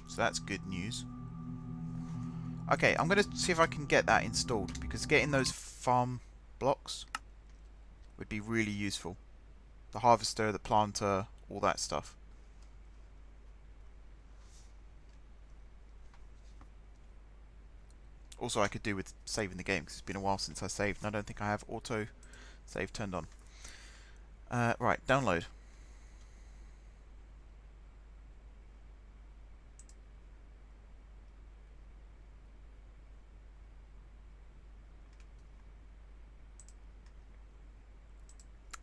so that's good news. Okay, I'm going to see if I can get that installed, because getting those farm blocks would be really useful. The harvester, the planter, all that stuff. Also, I could do with saving the game, because it's been a while since I saved, and I don't think I have auto save turned on. Right, download.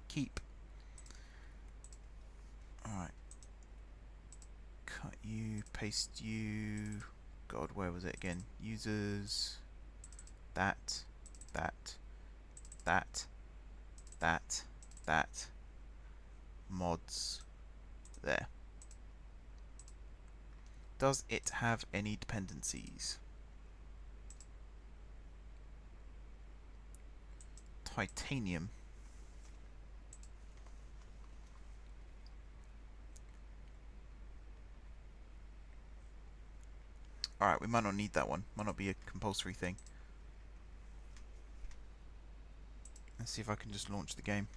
Keep. Alright. you, paste you. God, where was it again? Users, that, that, that, that, mods, there. Does it have any dependencies? Titanium. Alright, we might not need that one. Might not be a compulsory thing. Let's see if I can just launch the game.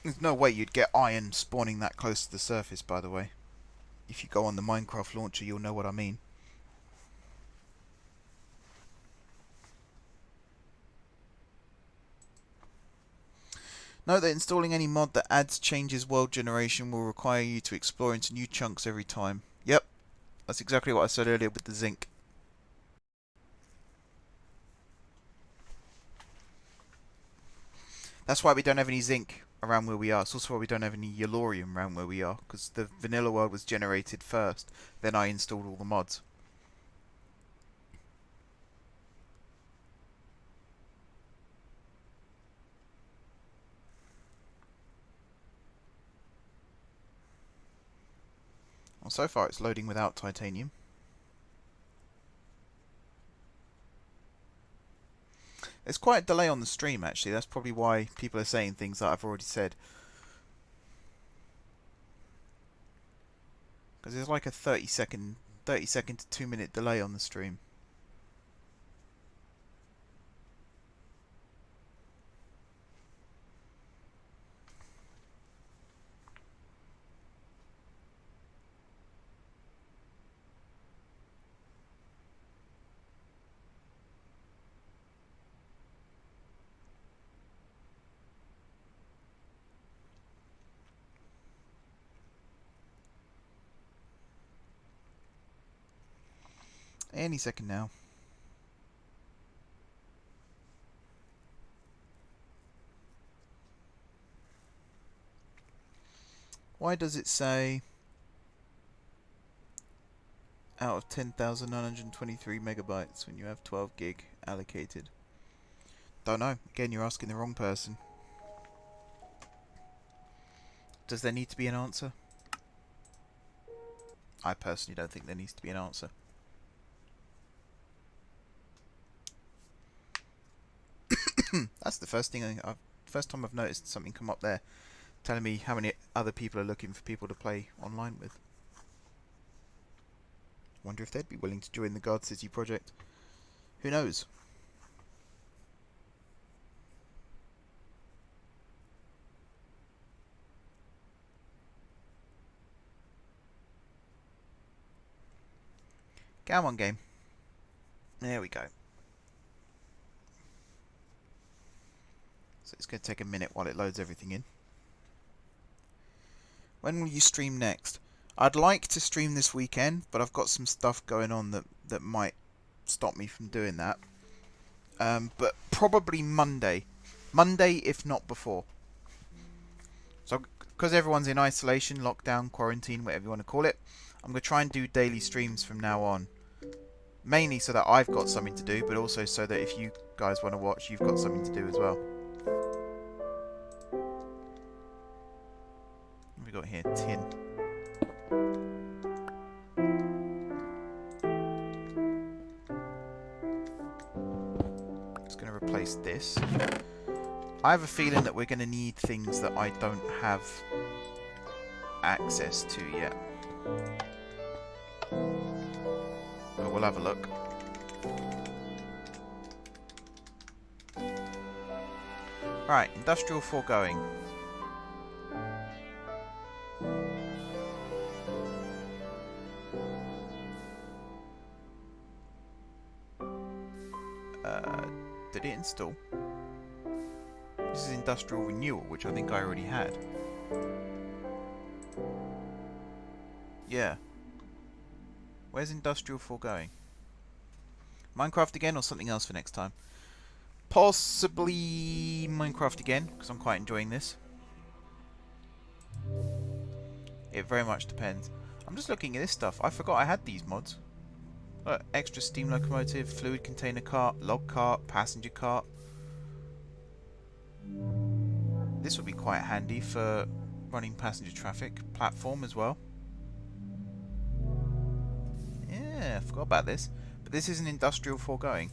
There's no way you'd get iron spawning that close to the surface, by the way. If you go on the Minecraft launcher, you'll know what I mean. Note that installing any mod that adds changes world generation will require you to explore into new chunks every time. Yep, that's exactly what I said earlier with the zinc. That's why we don't have any zinc around where we are. It's also why we don't have any yellorium around where we are, because the vanilla world was generated first, then I installed all the mods. Well, so far it's loading without titanium. There's quite a delay on the stream, actually. That's probably why people are saying things that I've already said. Because there's like a 30 second to 2 minute delay on the stream. Any second now. Why does it say out of 10,923 megabytes when you have 12 gig allocated? Don't know. Again, you're asking the wrong person. Does there need to be an answer? I personally don't think there needs to be an answer. That's the first thing. First time I've noticed something come up there, telling me how many other people are looking for people to play online with. Wonder if they'd be willing to join the Guard City project. Who knows? Come on, game. There we go. So it's going to take a minute while it loads everything in. When will you stream next? I'd like to stream this weekend, but I've got some stuff going on that might stop me from doing that. But probably Monday. Monday, if not before. So, because everyone's in isolation, lockdown, quarantine, whatever you want to call it, I'm going to try and do daily streams from now on. Mainly so that I've got something to do, but also so that if you guys want to watch, you've got something to do as well. What have we got here? Tin. Just going to replace this. I have a feeling that we're going to need things that I don't have access to yet. But we'll have a look. Right, industrial foregoing. Did it install? This is industrial renewal, which I think I already had. Yeah. Where's industrial foregoing? Minecraft again or something else for next time? Possibly Minecraft again, because I'm quite enjoying this. It very much depends. I'm just looking at this stuff. I forgot I had these mods. Look, extra steam locomotive, fluid container cart, log cart, passenger cart. This would be quite handy for running passenger traffic. Platform as well. Yeah, I forgot about this. But this is an industrial foregoing.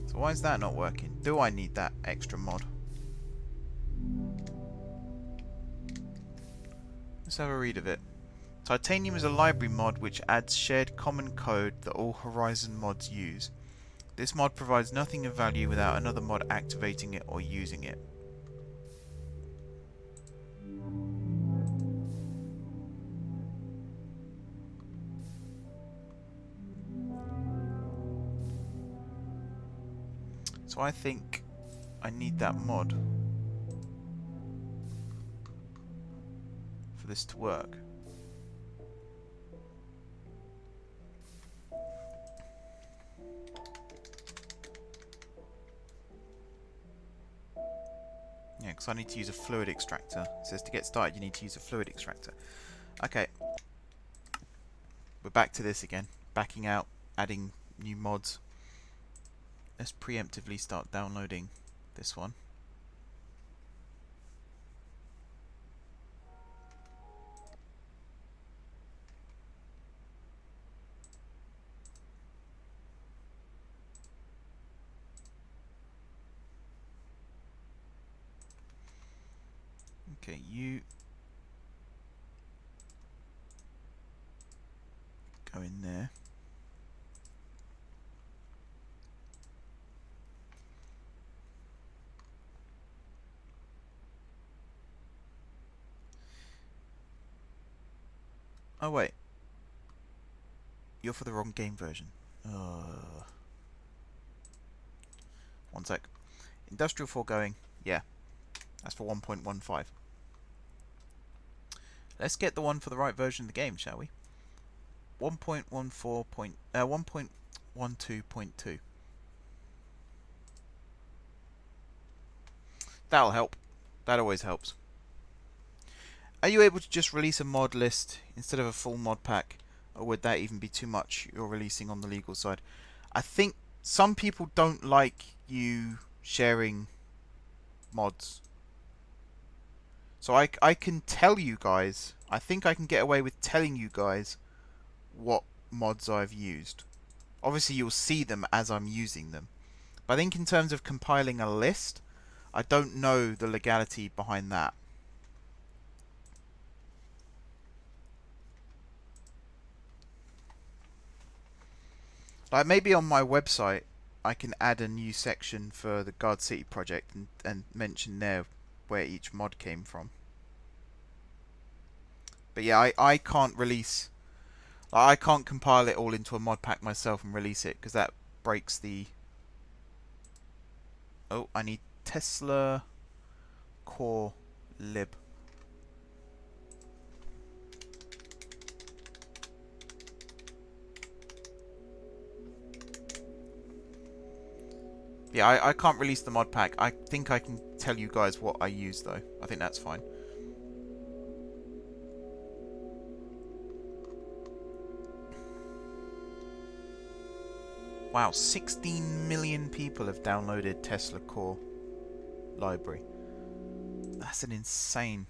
So why is that not working? Do I need that extra mod? Let's have a read of it. Titanium is a library mod which adds shared common code that all Horizon mods use. This mod provides nothing of value without another mod activating it or using it. So I think I need that mod for this to work. Yeah, because I need to use a fluid extractor. It says to get started you need to use a fluid extractor. Okay. We're back to this again. Backing out, adding new mods. Let's preemptively start downloading this one. Okay, you go in there. Oh wait, you're for the wrong game version. One sec. Industrial foregoing, yeah, that's for 1.15. Let's get the one for the right version of the game, shall we? 1.12.2. That'll help. That always helps. Are you able to just release a mod list instead of a full mod pack? Or would that even be too much you're releasing on the legal side? I think some people don't like you sharing mods. So I can tell you guys, I think I can get away with telling you guys what mods I've used. Obviously you'll see them as I'm using them. But I think in terms of compiling a list, I don't know the legality behind that. Like maybe on my website I can add a new section for the Guard City project and mention there where each mod came from. But yeah, I can't release... I can't compile it all into a mod pack myself and release it, because that breaks the... Oh, I need Tesla core lib. Yeah, I can't release the mod pack. I think I can tell you guys what I use, though. I think that's fine. Wow, 16 million people have downloaded Tesla Core library. That's an insane...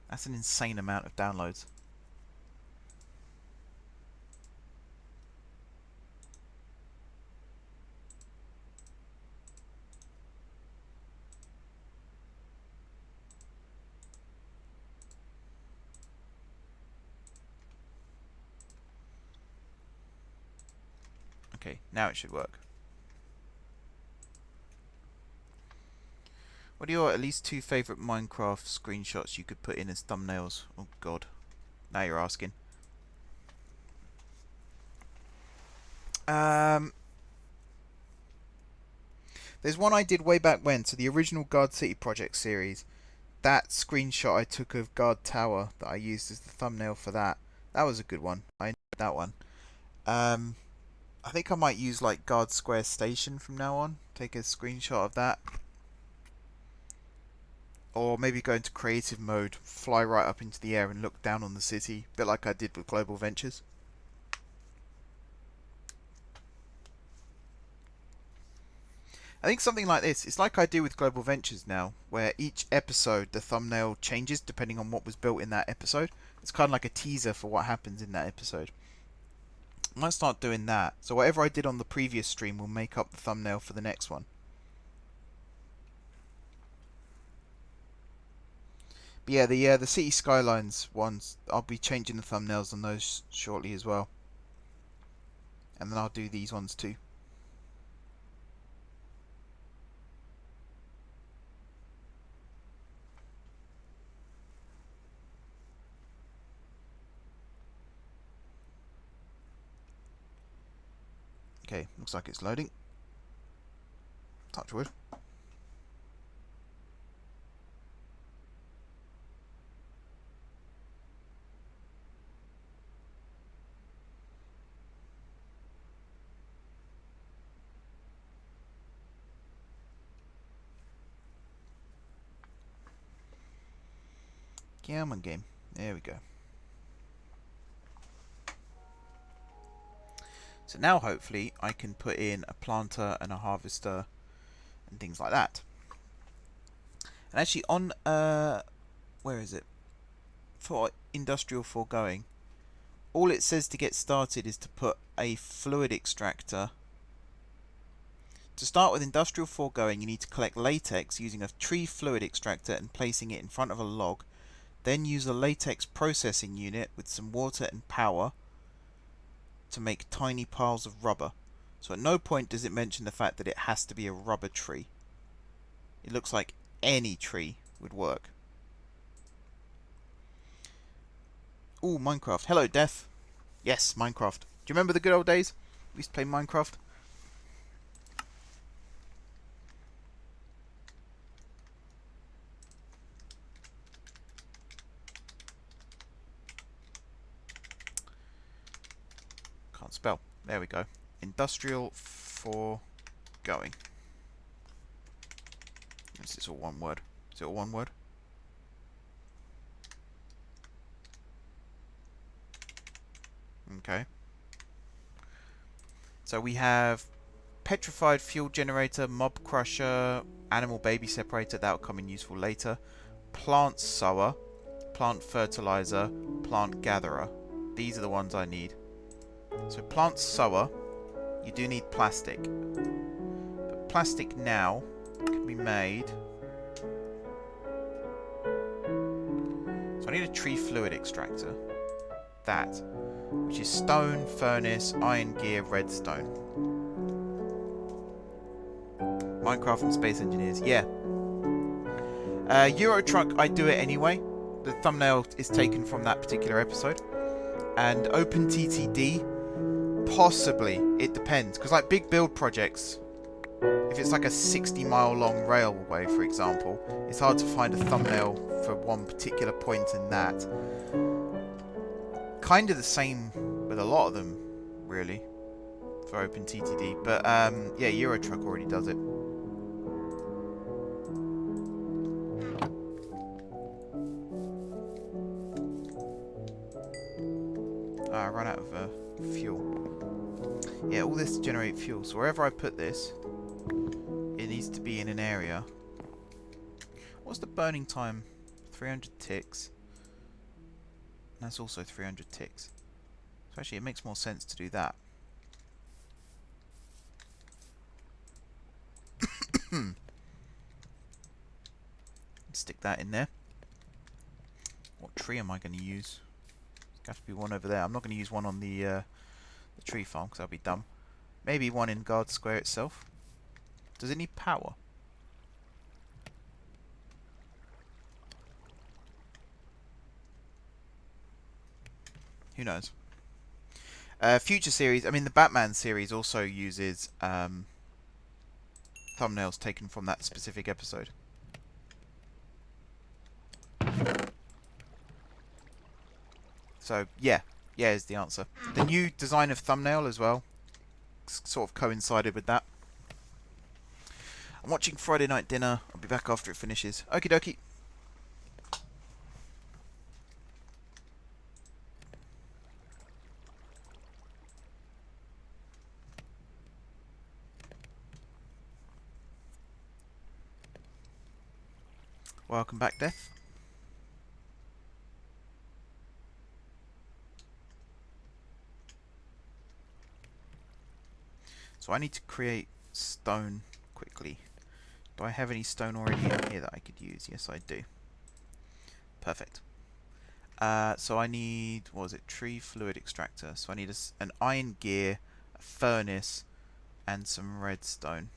That's an insane amount of downloads. Okay, now it should work. What are your at least 2 favourite Minecraft screenshots you could put in as thumbnails? Oh god. Now you're asking. There's one I did way back when, so the original Guard City project series. That screenshot I took of Guard Tower that I used as the thumbnail for that. That was a good one. I enjoyed that one. I think I might use like Guard Square Station from now on. Take a screenshot of that. Or maybe go into creative mode, fly right up into the air and look down on the city, a bit like I did with Global Ventures. I think something like this, it's like I do with Global Ventures now, where each episode the thumbnail changes depending on what was built in that episode. It's kind of like a teaser for what happens in that episode. I might start doing that. So whatever I did on the previous stream will make up the thumbnail for the next one. But yeah, the City Skylines ones, I'll be changing the thumbnails on those shortly as well. And then I'll do these ones too. Okay, looks like it's loading. Touch wood. Come on, game. There we go. So now hopefully I can put in a planter and a harvester and things like that. And actually on where is it? For industrial foregoing, all it says to get started is to put a fluid extractor. To start with industrial foregoing, you need to collect latex using a tree fluid extractor and placing it in front of a log. Then use a latex processing unit with some water and power to make tiny piles of rubber. So at no point does it mention the fact that it has to be a rubber tree. It looks like any tree would work. Ooh, Minecraft. Hello, Death. Yes, Minecraft. Do you remember the good old days? We used to play Minecraft. Can't spell. There we go. Industrial foregoing. This is all one word. Is it all one word? Okay. So we have petrified fuel generator, mob crusher, animal baby separator, that'll come in useful later. Plant sower, plant fertilizer, plant gatherer. These are the ones I need. So plant sower, you do need plastic. But plastic now can be made. So I need a tree fluid extractor. That, which is stone, furnace, iron gear, redstone. Minecraft and Space Engineers, yeah. Euro Truck, I do it anyway. The thumbnail is taken from that particular episode. And OpenTTD, possibly. It depends. Because like big build projects, if it's like a 60-mile long railway, for example, it's hard to find a thumbnail for one particular point in that. Kind of the same with a lot of them, really, for OpenTTD. But yeah, Euro Truck already does it. I ran out of fuel. Yeah, all this to generate fuel. So wherever I put this, it needs to be in an area. What's the burning time? 300 ticks. That's also 300 ticks. So actually it makes more sense to do that. Stick that in there. What tree am I going to use? There's got to be one over there. I'm not going to use one on the tree farm because that'll be dumb. Maybe one in Guard Square itself. Does it need power? Who knows? Future series, I mean the Batman series also uses thumbnails taken from that specific episode. So yeah is the answer. The new design of thumbnail as well sort of coincided with that. I'm watching Friday Night Dinner. I'll be back after it finishes. Okie dokie. Welcome back, Death. So I need to create stone quickly. Do I have any stone already in here that I could use? Yes, I do. Perfect. So I need, what was it, tree fluid extractor. So I need an iron gear, a furnace, and some redstone.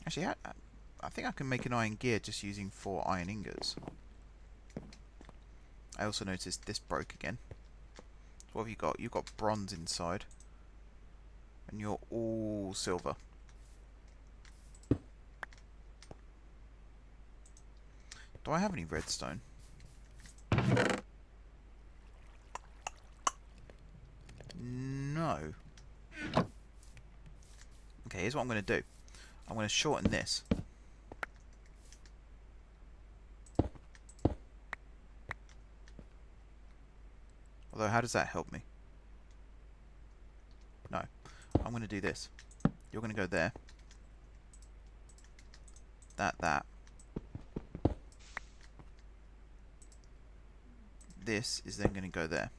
Actually, I think I can make an iron gear just using 4 iron ingots. I also noticed this broke again. So what have you got? You've got bronze inside. And you're all silver. Do I have any redstone? No. Okay, here's what I'm going to do. I'm going to shorten this. Although, how does that help me? No. I'm going to do this. You're going to go there. That. This is then going to go there.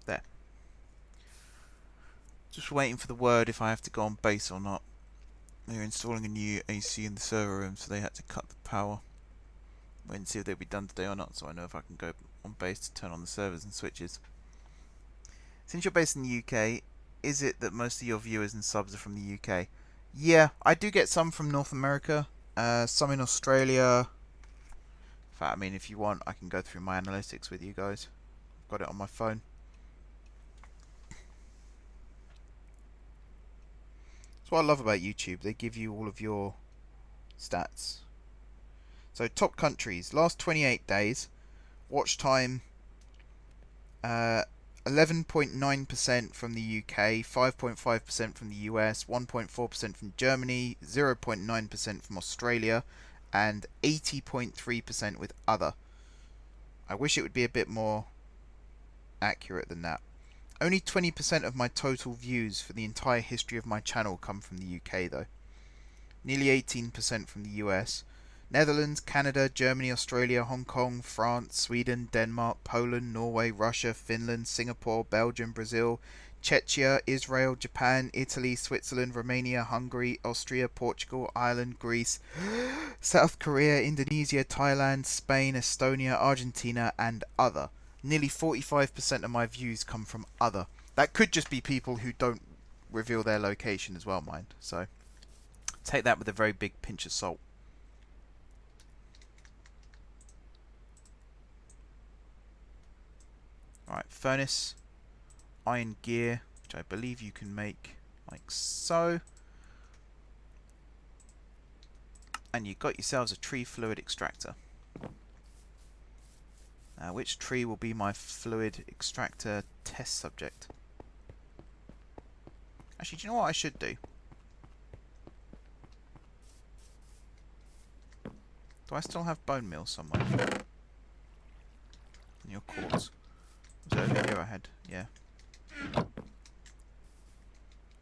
There. Just waiting for the word if I have to go on base or not. They're installing a new AC in the server room, so they had to cut the power. Wait and see if they'll be done today or not, so I know if I can go on base to turn on the servers and switches. Since you're based in the UK, is it that most of your viewers and subs are from the UK? Yeah, I do get some from North America, some in Australia. In fact, I mean, if you want, I can go through my analytics with you guys. I've got it on my phone. That's what I love about YouTube. They give you all of your stats. So, top countries. Last 28 days. Watch time. 11.9% from the UK, 5.5% from the US, 1.4% from Germany, 0.9% from Australia, and 80.3% with other. I wish it would be a bit more accurate than that. Only 20% of my total views for the entire history of my channel come from the UK though. Nearly 18% from the US. Netherlands, Canada, Germany, Australia, Hong Kong, France, Sweden, Denmark, Poland, Norway, Russia, Finland, Singapore, Belgium, Brazil, Czechia, Israel, Japan, Italy, Switzerland, Romania, Hungary, Austria, Portugal, Ireland, Greece, South Korea, Indonesia, Thailand, Spain, Estonia, Argentina, and other. Nearly 45% of my views come from other. That could just be people who don't reveal their location as well, mind. So take that with a very big pinch of salt. Alright, furnace, iron gear, which I believe you can make like so. And you got yourselves a tree fluid extractor. Now, which tree will be my fluid extractor test subject? Actually, do you know what I should do? Do I still have bone meal somewhere? In your quartz. Was it over here I had? Yeah.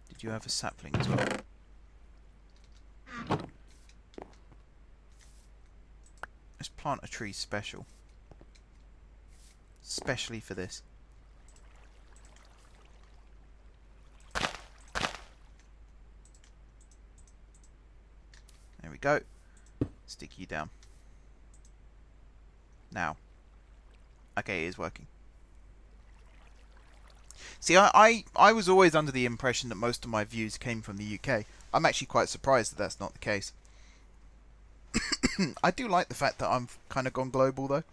Did you have a sapling as well? Let's plant a tree special. Specially for this. There we go. Stick you down. Now. Okay, it is working. See, I was always under the impression that most of my views came from the UK. I'm actually quite surprised that that's not the case. I do like the fact that I'm kind of gone global, though.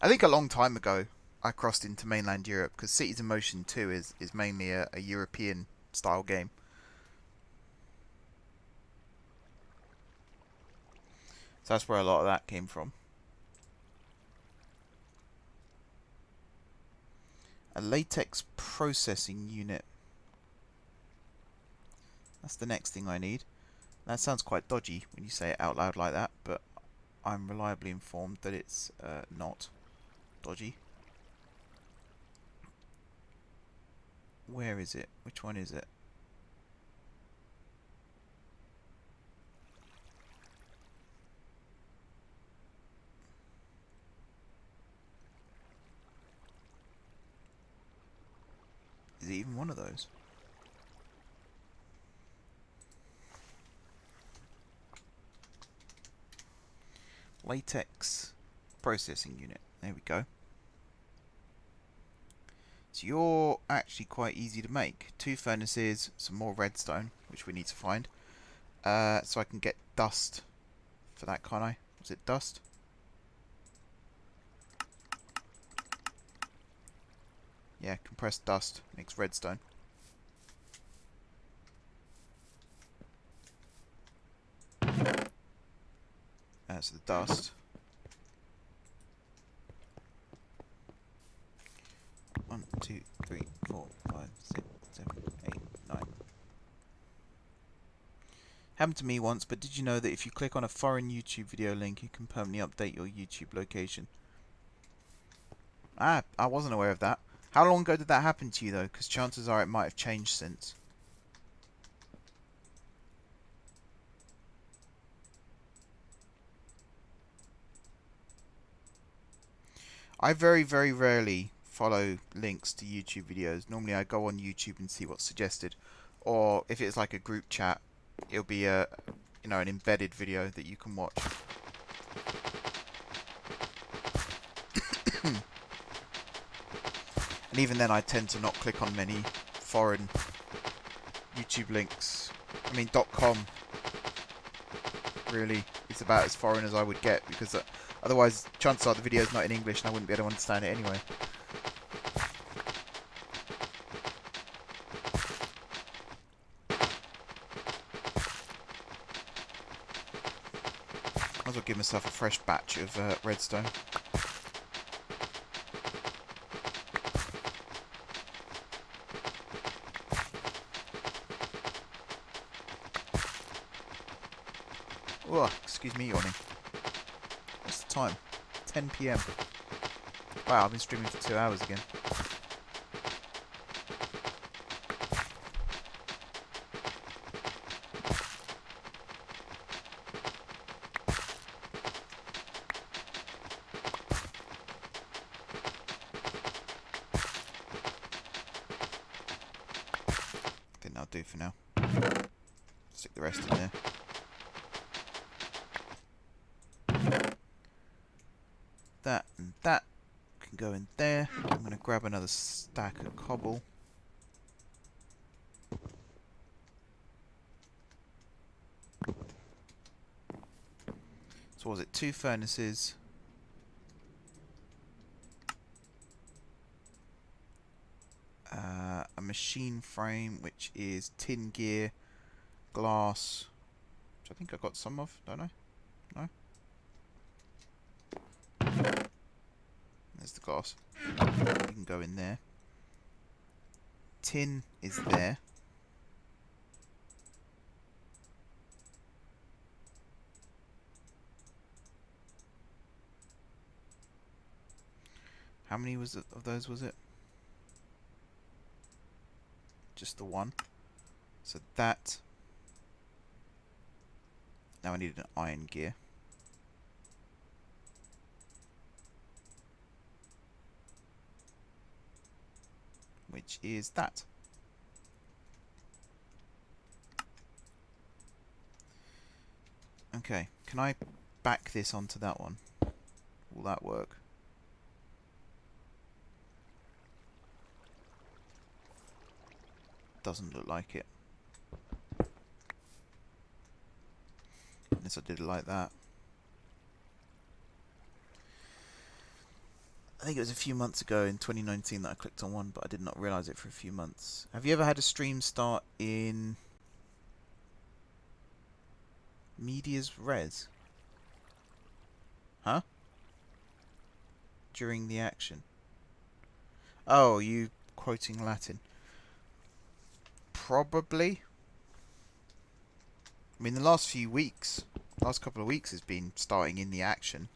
I think a long time ago, I crossed into mainland Europe, because Cities in Motion 2 is mainly a European-style game. So that's where a lot of that came from. A latex processing unit. That's the next thing I need. That sounds quite dodgy when you say it out loud like that, but I'm reliably informed that it's not dodgy. Where is it? Which one is it? Is it even one of those? Latex processing unit. There we go. So you're actually quite easy to make. 2 furnaces, some more redstone, which we need to find. So I can get dust for that, can't I? Was it dust? Yeah, compressed dust makes redstone. That's the dust. 1, 2, 3, 4, 5, 6, 7, 8, 9. Happened to me once, but did you know that if you click on a foreign YouTube video link, you can permanently update your YouTube location? Ah, I wasn't aware of that. How long ago did that happen to you, though? Because chances are it might have changed since. I very, very rarely follow links to YouTube videos. Normally I go on YouTube and see what's suggested. Or if it's like a group chat, it'll be a, you know, an embedded video that you can watch. And even then I tend to not click on many foreign YouTube links. I mean, .com really is about as foreign as I would get, because otherwise chances are the video is not in English and I wouldn't be able to understand it anyway. Might as well give myself a fresh batch of redstone. Oh, excuse me yawning. What's the time? 10 PM. Wow, I've been streaming for 2 hours again. I think that'll do for now. Stick the rest in there. That and that can go in there. I'm going to grab another stack of cobble. So what was it? 2 furnaces. A machine frame, which is tin gear, glass, which I think I got some of, don't I? No? There's the glass. You can go in there. Tin is there. How many was it of those was it? Just the one. So that. Now I need an iron gear. Which is that. Okay, can I back this onto that one? Will that work? Doesn't look like it. Unless I did it like that. I think it was a few months ago in 2019 that I clicked on one, but I did not realise it for a few months. Have you ever had a stream start in medias res? Huh? During the action? Oh, you quoting Latin? Probably. I mean, the last couple of weeks has been starting in the action.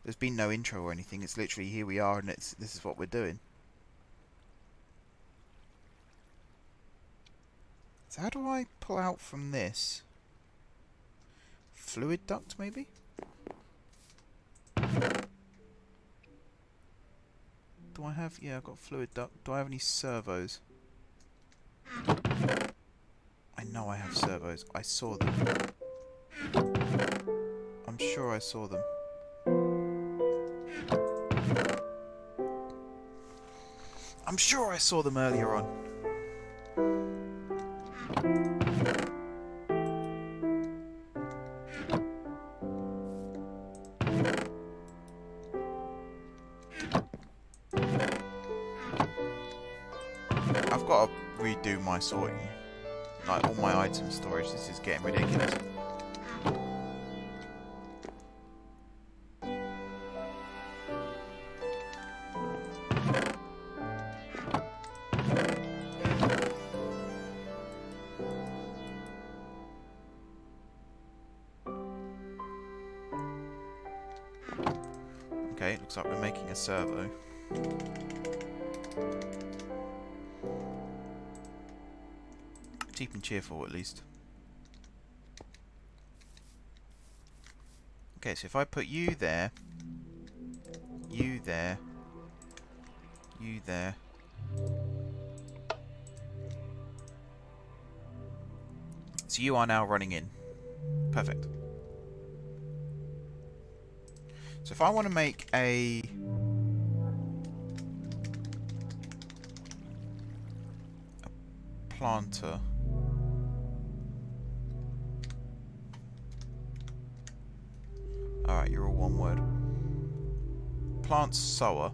There's been no intro or anything. It's literally here we are, and this is what we're doing. So how do I pull out from this? Fluid duct, maybe? Do I have... Yeah, I've got fluid duct. Do I have any servos? I know I have servos. I saw them. I'm sure I saw them. I'm sure I saw them earlier on. I've got to redo my sorting. Like all my item storage. This is getting ridiculous. Okay, looks like we're making a servo. Cheap and cheerful, at least. Okay, so if I put you there, you there, you there. So you are now running in. Perfect. So if I want to make a planter, alright, you're all one word. Plant sower.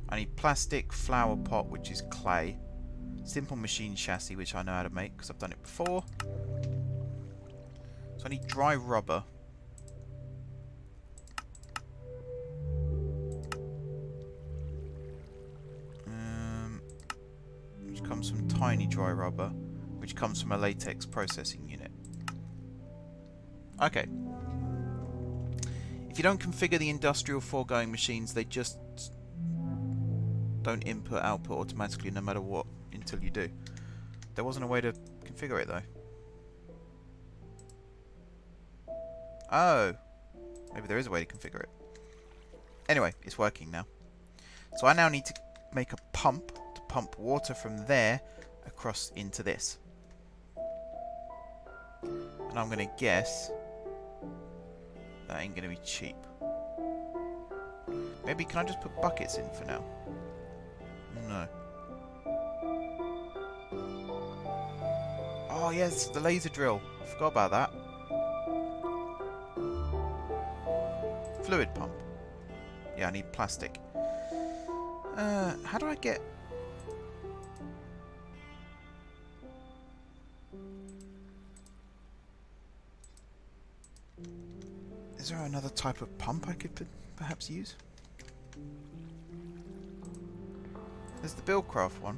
I need plastic, flower pot, which is clay. Simple machine chassis, which I know how to make because I've done it before. So I need dry rubber. Which comes from tiny dry rubber, which comes from a latex processing unit. Okay. If you don't configure the industrial foregoing machines, they just don't input output automatically no matter what until you do. There wasn't a way to configure it though. Oh, maybe there is a way to configure it. Anyway, it's working now. So I now need to make a pump to pump water from there across into this. And I'm going to guess that ain't going to be cheap. Maybe can I just put buckets in for now? No. Oh yes, the laser drill. I forgot about that. Fluid pump. Yeah, I need plastic. How do I get... Is there another type of pump I could perhaps use? There's the Buildcraft one.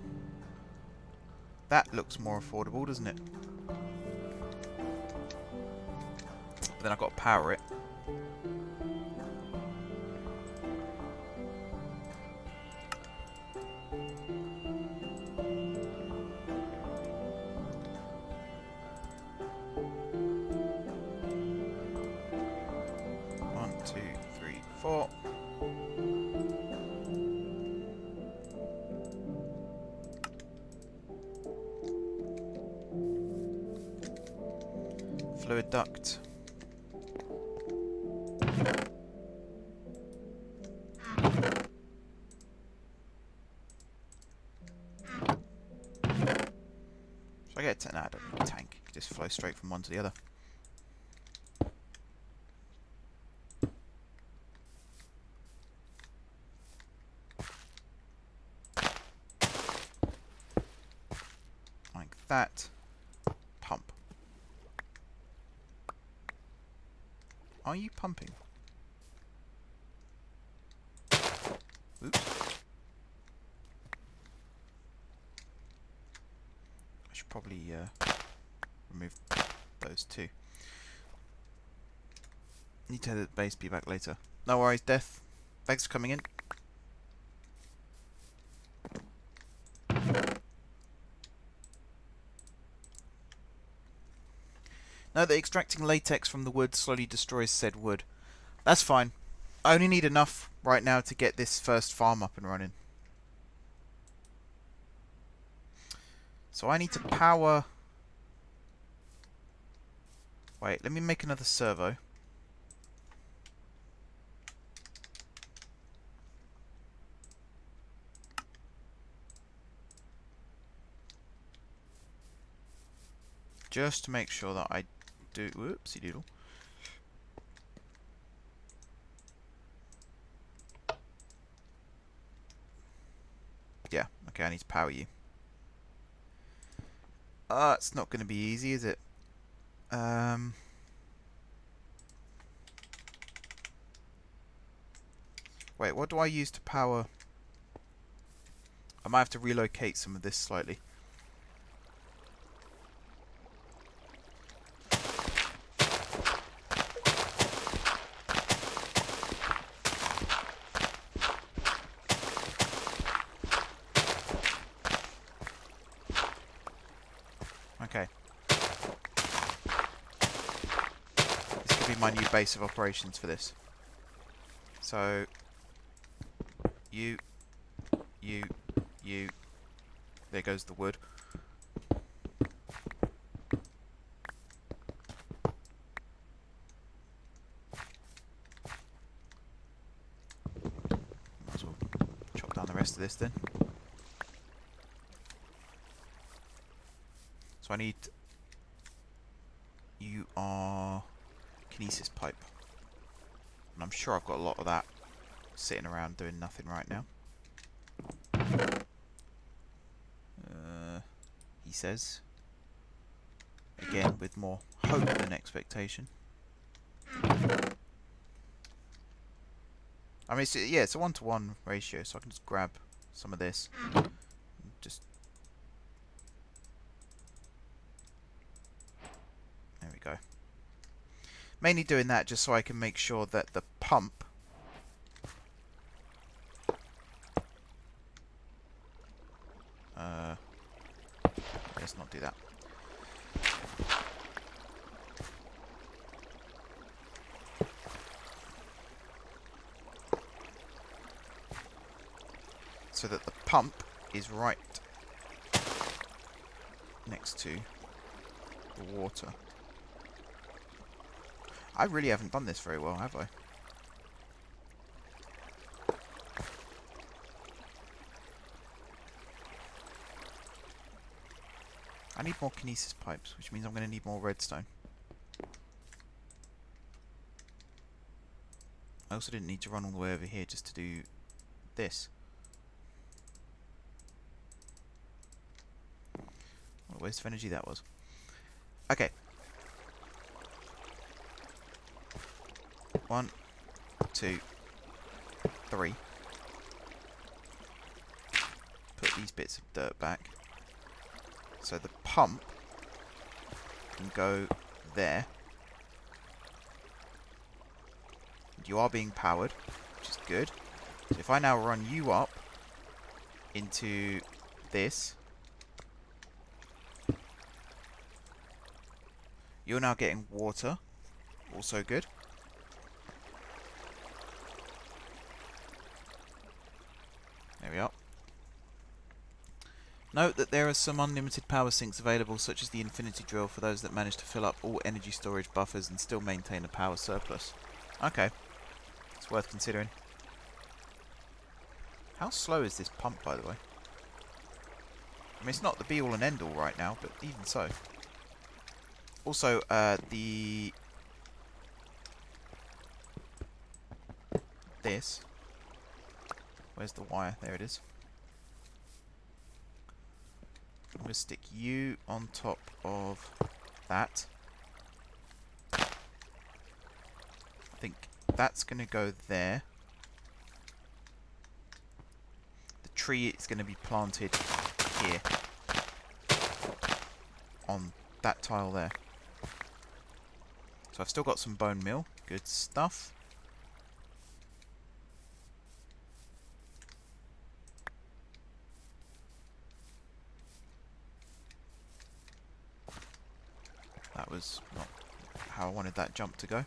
That looks more affordable, doesn't it? But then I've got to power it. One, two, three, four. Fluid duct. Should I get a nah, I don't need a tank. You can just flow straight from one to the other. Like that. Pump. Are you pumping? Oops. probably remove those two. Need to have the base be back later. No worries, Death. Thanks for coming in. No, that extracting latex from the wood slowly destroys said wood. That's fine. I only need enough right now to get this first farm up and running. So I need to power... Wait, let me make another servo. Just to make sure that I do... Whoopsie doodle. Yeah, okay, I need to power you. It's not going to be easy, is it? Wait, what do I use to power? I might have to relocate some of this slightly. Okay. This could be my new base of operations for this. So, you. There goes the wood. Might as well chop down the rest of this then. So I need... You are... Kinesis pipe. And I'm sure I've got a lot of that sitting around doing nothing right now. He says. Again, with more hope than expectation. I mean, yeah, it's a 1-to-1 ratio, so I can just grab some of this. Just... There we go. Mainly doing that just so I can make sure that the pump... let's not do that. So that the pump is right next to the water. I really haven't done this very well, have I? I need more kinesis pipes, which means I'm going to need more redstone. I also didn't need to run all the way over here just to do this. What a waste of energy that was. Okay. 1, 2, 3. Put these bits of dirt back. So the pump can go there. You are being powered, which is good. So if I now run you up into this, you're now getting water, also good. There we are. Note that there are some unlimited power sinks available, such as the infinity drill, for those that manage to fill up all energy storage buffers and still maintain a power surplus. Okay. It's worth considering. How slow is this pump, by the way? I mean, it's not the be-all and end-all right now, but even so. Also, this. Where's the wire? There it is. I'm going to stick you on top of that. I think that's going to go there. The tree is going to be planted here. on that tile there. So I've still got some bone meal. Good stuff. That was not how I wanted that jump to go.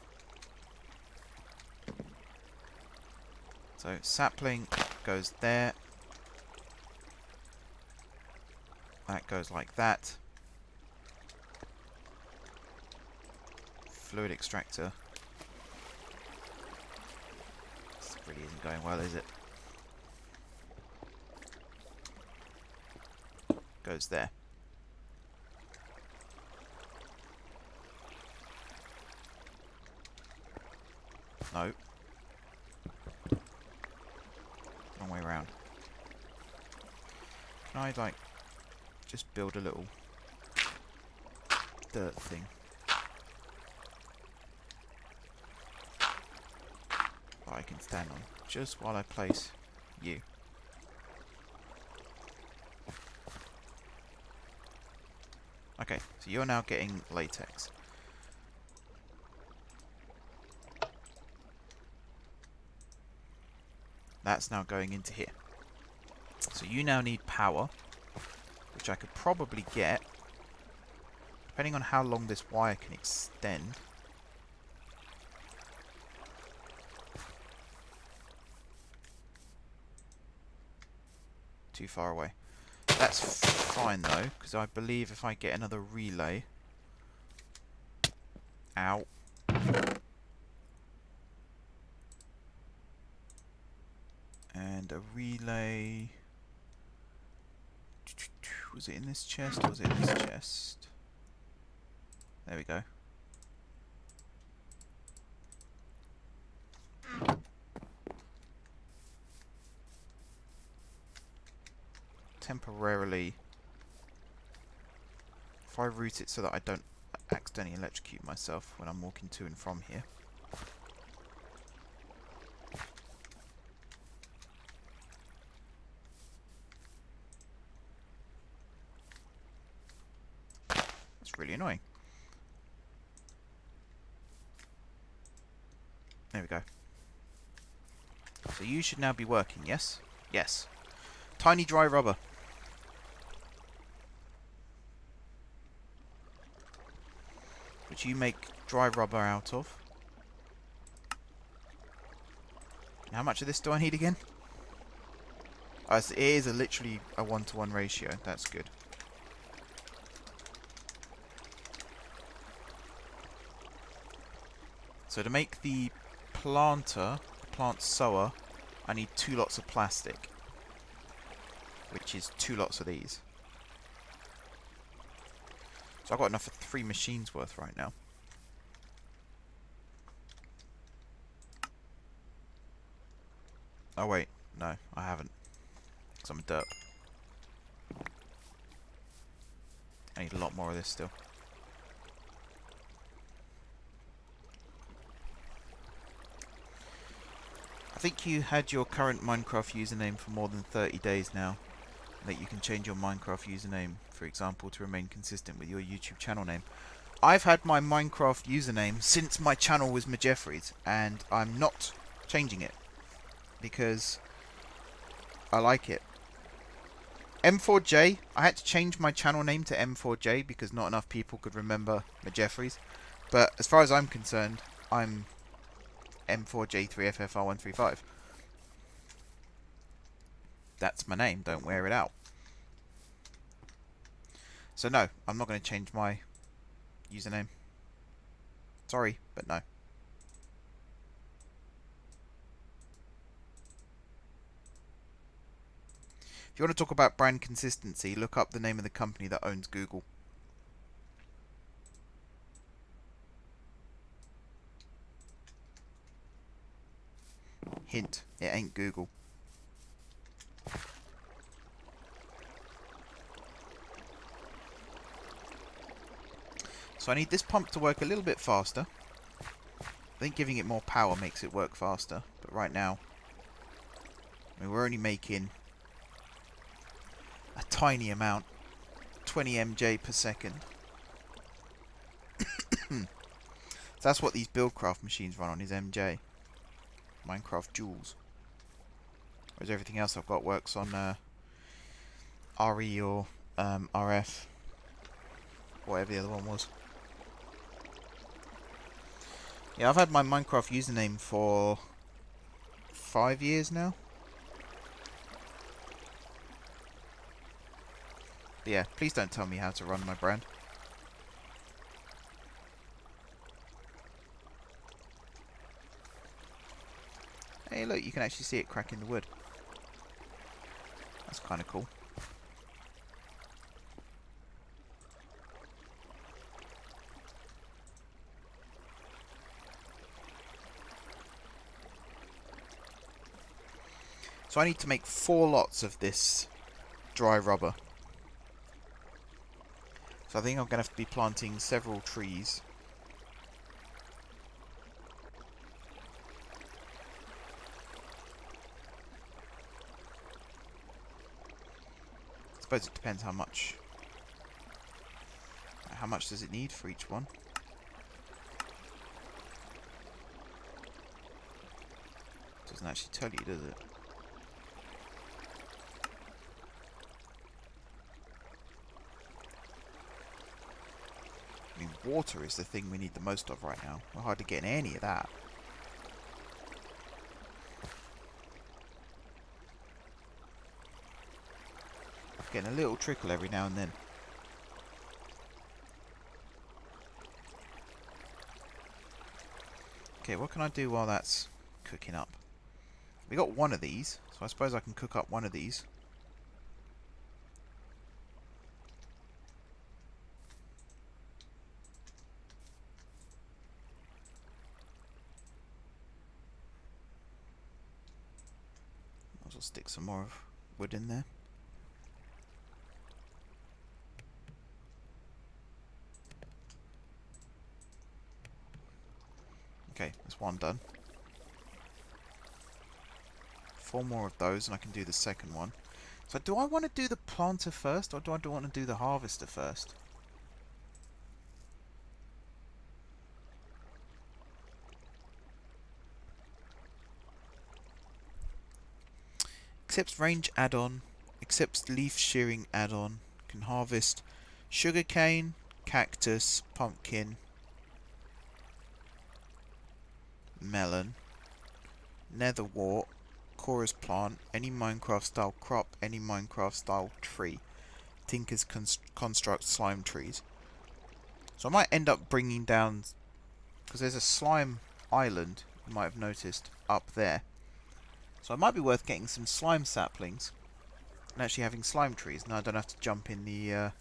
So sapling goes there. That goes like that. Fluid extractor. This really isn't going well, is it? Goes there. No. Wrong way around. Can I, like, just build a little dirt thing? That I can stand on, just while I place you. Okay, so you're now getting latex. That's now going into here. So you now need power, which I could probably get, depending on how long this wire can extend. Too far away. That's fine though, because I believe if I get another relay... Ow. And a relay... Was it in this chest or was it in this chest? There we go. Temporarily, if I route it so that I don't accidentally electrocute myself when I'm walking to and from here. It's really annoying. There we go. So you should now be working, yes? Yes. Tiny dry rubber. Which you make dry rubber out of. How much of this do I need again? Oh, it is literally a 1-to-1 ratio. That's good. So to make the planter, the plant sower, I need 2 lots of plastic. Which is 2 lots of these. So I've got enough for 3 machines worth right now. Oh wait, no, I haven't. Because I'm a derp. I need a lot more of this still. I think you had your current Minecraft username for more than 30 days now. That you can change your Minecraft username, for example, to remain consistent with your YouTube channel name. I've had my Minecraft username since my channel was Majeffries, and I'm not changing it. Because I like it. M4J, I had to change my channel name to M4J because not enough people could remember Majeffries. But as far as I'm concerned, I'm M4J3FFR135. That's my name, don't wear it out. So no, I'm not going to change my username. Sorry, but no. If you want to talk about brand consistency, look up the name of the company that owns Google. Hint, it ain't Google. So I need this pump to work a little bit faster. I think giving it more power makes it work faster. But right now, I mean, we're only making a tiny amount, 20 MJ per second. So that's what these Buildcraft machines run on, is MJ. Minecraft Joules. Whereas everything else I've got works on RE or RF. Whatever the other one was. Yeah, I've had my Minecraft username for 5 years now. But yeah, please don't tell me how to run my brand. Hey look, you can actually see it cracking the wood. That's kind of cool. So I need to make 4 lots of this dry rubber. So I think I'm going to have to be planting several trees. I suppose it depends how much does it need for each one. Doesn't actually tell you, does it? I mean, water is the thing we need the most of right now. We're hardly getting any of that. Getting a little trickle every now and then. Okay, what can I do while that's cooking up? We got one of these, so I suppose I can cook up one of these. Might as well stick some more of wood in there. Okay, that's one done. 4 more of those and I can do the second one. So do I want to do the planter first or do I want to do the harvester first? Accepts range add-on, accepts leaf shearing add-on, can harvest sugarcane, cactus, pumpkin, melon, netherwort, chorus plant, any Minecraft style crop, any Minecraft style tree. Tinker's construct slime trees. So I might end up bringing down, because there's a slime island, you might have noticed, up there. So it might be worth getting some slime saplings and actually having slime trees. Now I don't have to jump in the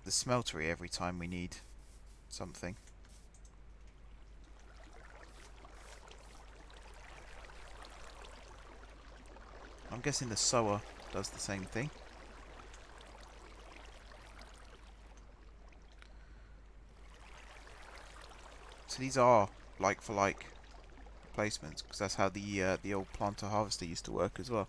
smeltery every time we need something. I'm guessing the sower does the same thing. So these are like for like replacements, because that's how the old planter harvester used to work as well.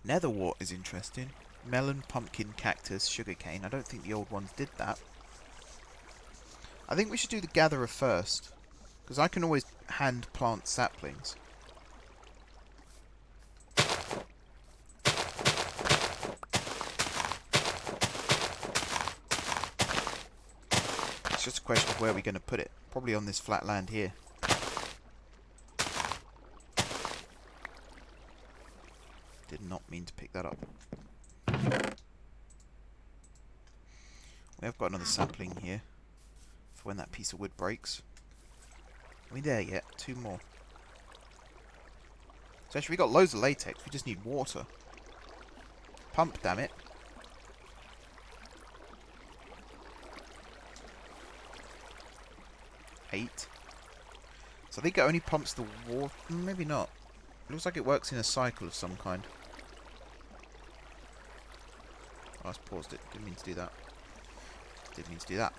Netherwort is interesting. Melon, pumpkin, cactus, sugarcane. I don't think the old ones did that. I think we should do the gatherer first, because I can always hand plant saplings. It's just a question of where we're going to put it. Probably on this flat land here. Did not mean to pick that up. We have got another sapling here for when that piece of wood breaks. Are we there yet? 2 more. So actually we got loads of latex, we just need water. Pump, damn it. Eight. So I think it only pumps the water. Maybe not. It looks like it works in a cycle of some kind. Oh, I just paused it. Didn't mean to do that. Didn't mean to do that.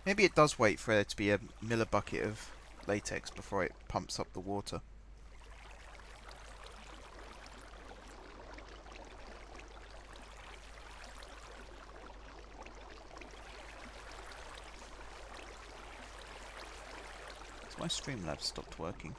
Maybe it does wait for there to be a miller bucket of latex before it pumps up the water. My Streamlabs stopped working.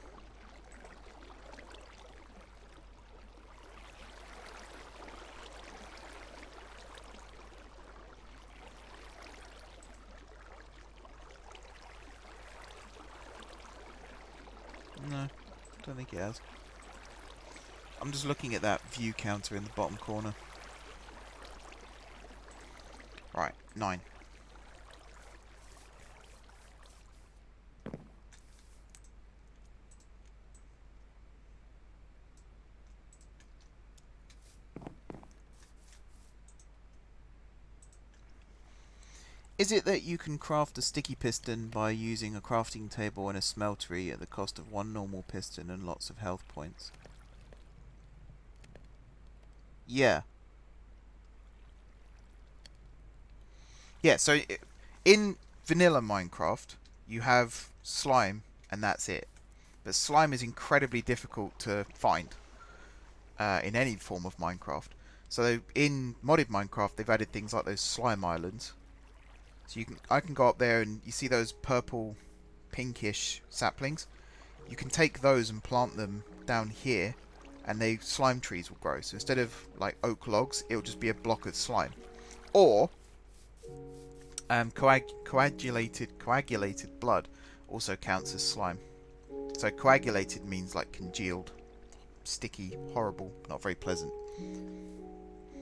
No, don't think it has. I'm just looking at that view counter in the bottom corner. Right, 9. Is it that you can craft a sticky piston by using a crafting table and a smeltery at the cost of 1 normal piston and lots of health points? Yeah. Yeah, so in vanilla Minecraft, you have slime and that's it. But slime is incredibly difficult to find in any form of Minecraft. So in modded Minecraft, they've added things like those slime islands. So I can go up there and you see those purple, pinkish saplings. You can take those and plant them down here, and slime trees will grow. So instead of like oak logs, it will just be a block of slime. Or coagulated blood also counts as slime. So coagulated means like congealed, sticky, horrible, not very pleasant.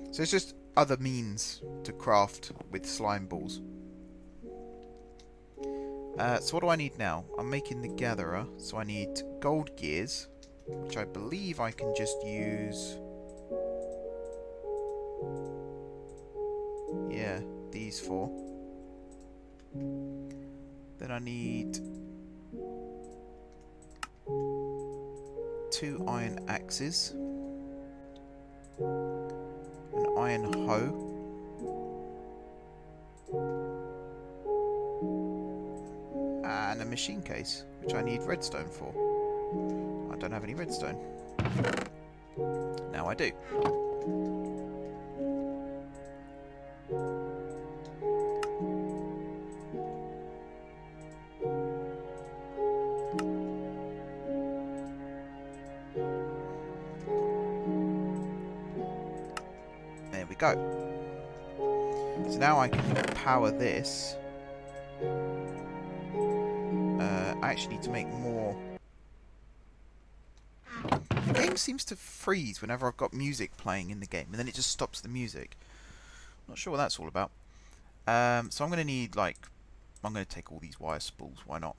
So it's just other means to craft with slime balls. So what do I need now? I'm making the gatherer, so I need gold gears, which I believe I can just use. Yeah, these 4. Then I need 2 iron axes, an iron hoe, and a machine case, which I need redstone for. I don't have any redstone. Now I do. There we go. So now I can power this. I actually need to make more. The game seems to freeze whenever I've got music playing in the game, and then it just stops the music. Not sure what that's all about. So I'm going to need, like, I'm going to take all these wire spools, why not?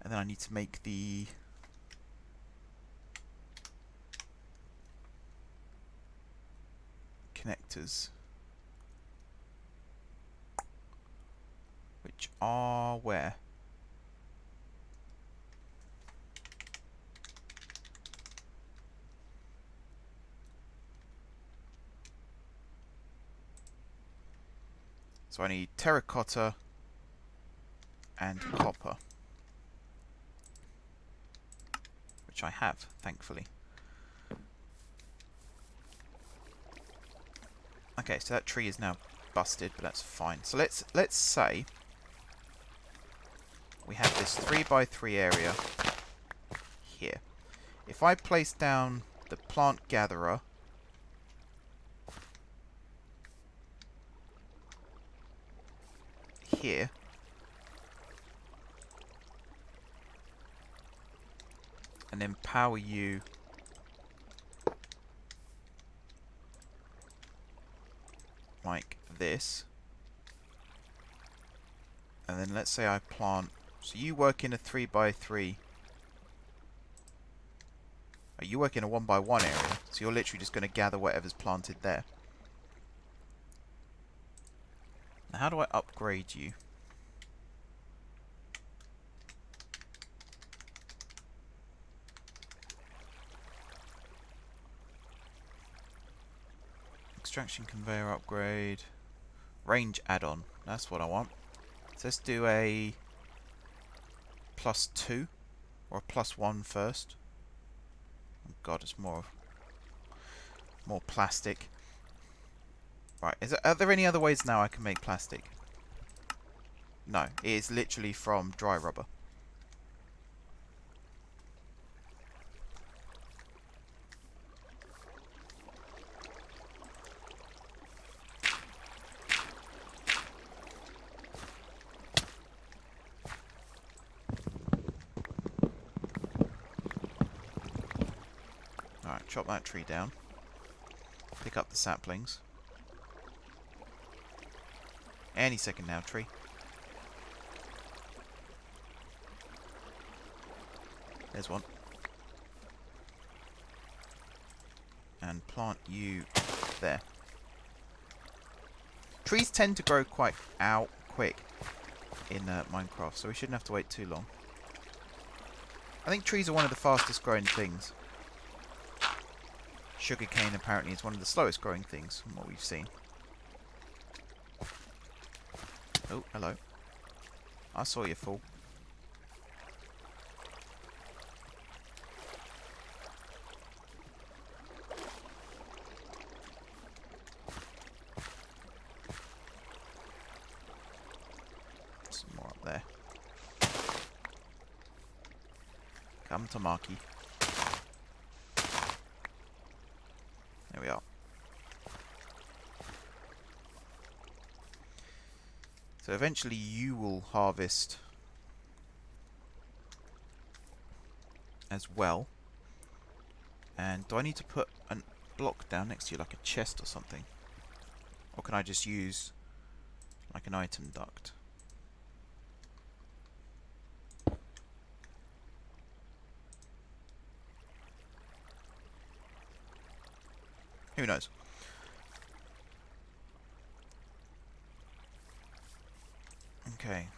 And then I need to make the connectors, which are where? So I need terracotta and copper, which I have, thankfully. Okay, so that tree is now busted, but that's fine. So let's say we have this 3x3 area here. If I place down the plant gatherer here, and then power you like this, and then let's say I plant, so you work in a 3x3, you work in a 1x1 area, so you're literally just going to gather whatever's planted there. Now how do I upgrade you? Extraction conveyor upgrade. Range add-on. That's what I want. So let's do a +2 or a +1 first. Oh god, it's more plastic. Right, are there any other ways now I can make plastic? No, it is literally from dry rubber. Right, chop that tree down. Pick up the saplings. Any second now, tree. There's one. And plant you there. Trees tend to grow quite quick in Minecraft, so we shouldn't have to wait too long. I think trees are one of the fastest growing things. Sugarcane apparently is one of the slowest growing things from what we've seen. Oh, hello. I saw you, fool. Some more up there. Come to Marky. There we are. So eventually you will harvest as well. And do I need to put a block down next to you, like a chest or something? Or can I just use like an item duct? Who knows? Okay.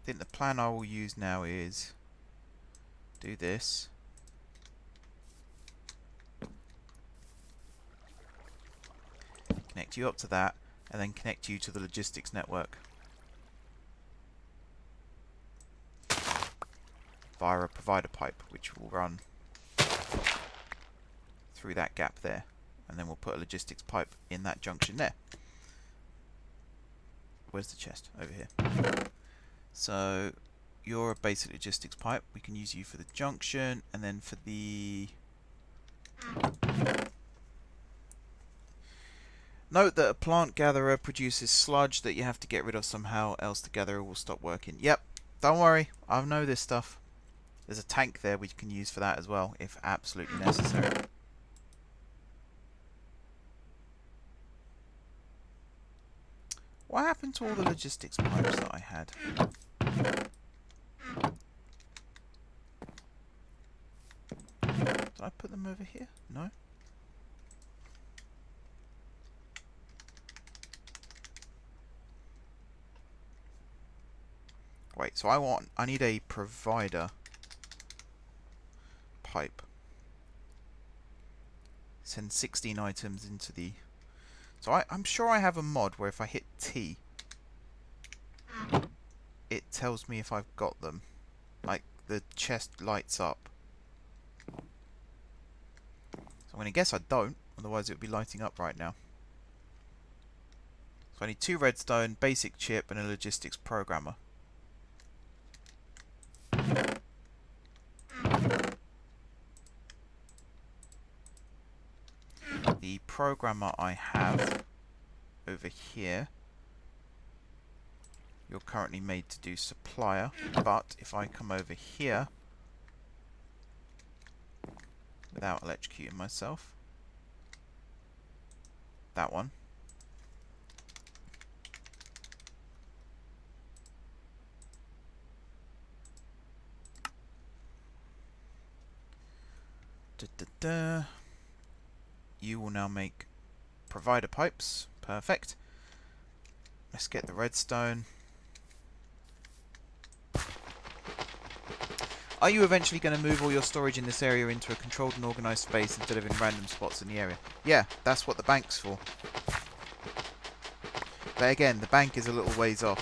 I think the plan I will use now is do this. Connect you up to that, and then connect you to the logistics network via a provider pipe, which will run through that gap there, and then we'll put a logistics pipe in that junction there. Where's the chest? Over here. So you're a basic logistics pipe. We can use you for the junction, and then for the... Note that a plant gatherer produces sludge that you have to get rid of somehow, else the gatherer will stop working. Yep, don't worry, I know this stuff. There's a tank there we can use for that as well, if absolutely necessary. What happened to all the logistics pipes that I had? Did I put them over here? No? Wait, so I need a provider pipe. Send 16 items into the... So I'm sure I have a mod where if I hit T, it tells me if I've got them. Like, the chest lights up. So I'm going to guess I don't, otherwise it would be lighting up right now. So I need 2 redstone, basic chip, and a logistics programmer. The programmer I have over here, you're currently made to do supplier, but if I come over here without electrocuting myself, that one, you will now make provider pipes. Perfect. Let's get the redstone. Are you eventually going to move all your storage in this area into a controlled and organised space instead of in random spots in the area? Yeah, that's what the bank's for. But again, the bank is a little ways off.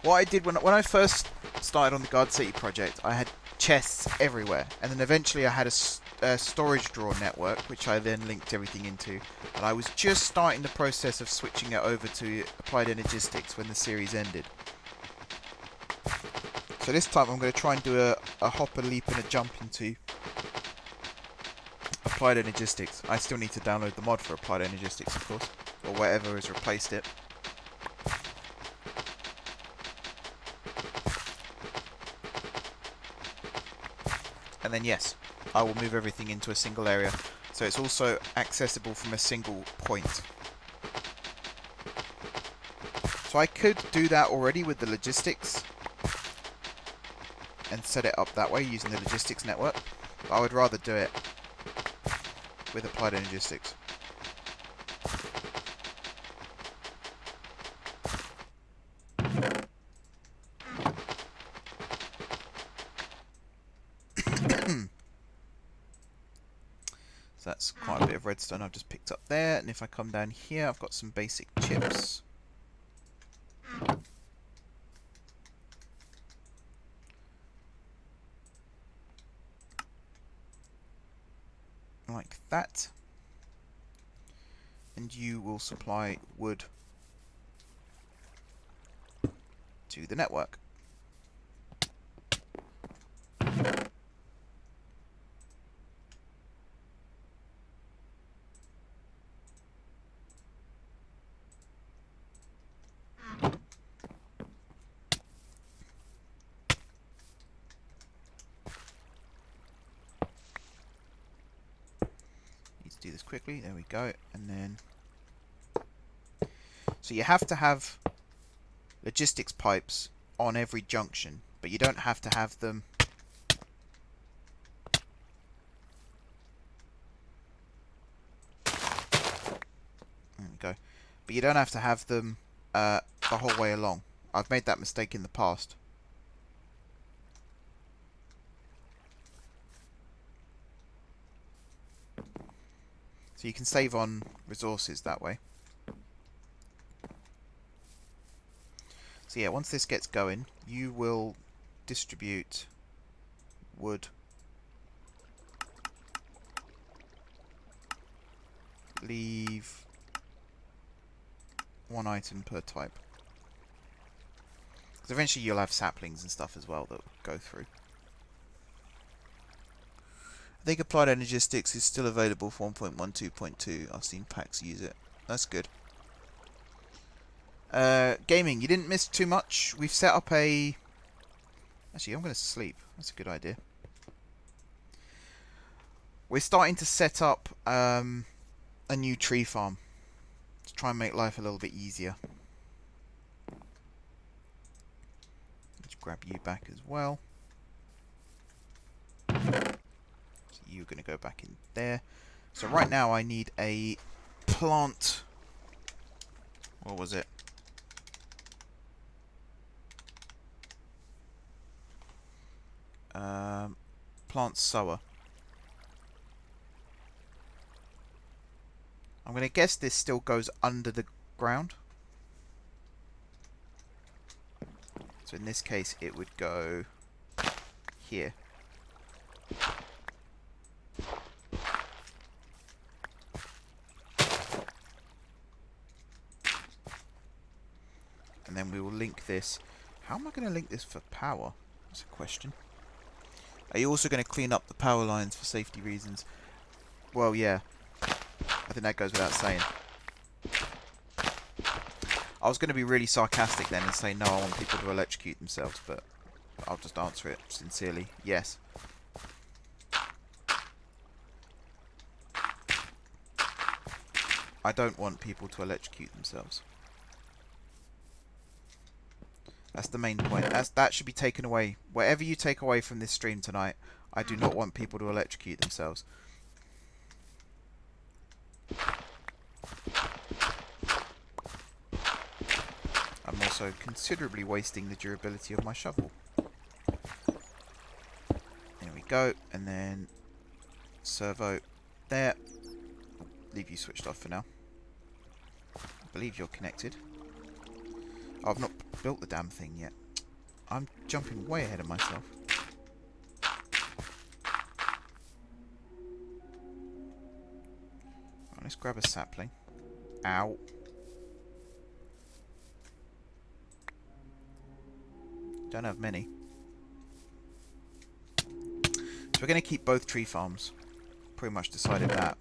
What I did when I first started on the Guard City project, I had chests everywhere, and then eventually I had a storage drawer network, which I then linked everything into, and I was just starting the process of switching it over to Applied Energistics when the series ended. So this time I'm going to try and do a hop, a leap and a jump into Applied Energistics. I still need to download the mod for Applied Energistics, of course, or whatever has replaced it. And then yes, I will move everything into a single area. So it's also accessible from a single point. So I could do that already with the logistics and set it up that way using the logistics network. But I would rather do it with applied logistics. So that's quite a bit of redstone I've just picked up there. And if I come down here, I've got some basic chips. Like that. And you will supply wood to the network. Do this quickly. There we go. And then so you have to have logistics pipes on every junction, but you don't have to have them there we go. But you don't have to have them the whole way along. I've made that mistake in the past. So you can save on resources that way. So yeah, once this gets going, you will distribute wood. Leave one item per type. Because eventually you'll have saplings and stuff as well that go through. I think applied logistics is still available for 1.12.2. I've seen packs use it. That's good. Gaming, you didn't miss too much. We've set up a... Actually, I'm going to sleep. That's a good idea. We're starting to set up a new tree farm to try and make life a little bit easier. Let's grab you back as well. You're going to go back in there. So right now I need a plant... What was it? Plant sower. I'm going to guess this still goes under the ground. So in this case it would go here. And then we will link this. How am I going to link this for power? That's a question. Are you also going to clean up the power lines for safety reasons? Well, yeah. I think that goes without saying. I was going to be really sarcastic then and say no, I want people to electrocute themselves, but I'll just answer it sincerely. Yes. I don't want people to electrocute themselves. That's the main point. That should be taken away. Whatever you take away from this stream tonight, I do not want people to electrocute themselves. I'm also considerably wasting the durability of my shovel. There we go. And then servo there. Leave you switched off for now. I believe you're connected. Oh, I've not built the damn thing yet. I'm jumping way ahead of myself. Right, let's grab a sapling. Ow. Don't have many. So we're going to keep both tree farms. Pretty much decided that.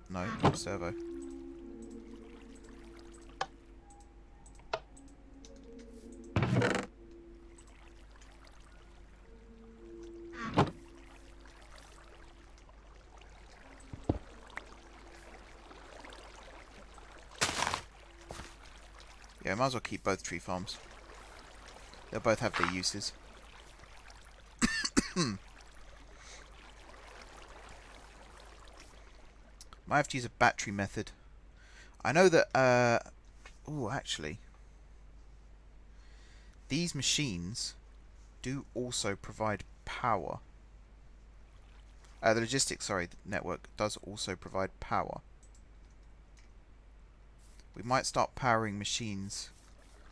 No, not servo. Yeah, I might as well keep both tree farms. They'll both have their uses. Might have to use a battery method. I know that, oh, actually, these machines do also provide power. The logistics, sorry, network does also provide power. We might start powering machines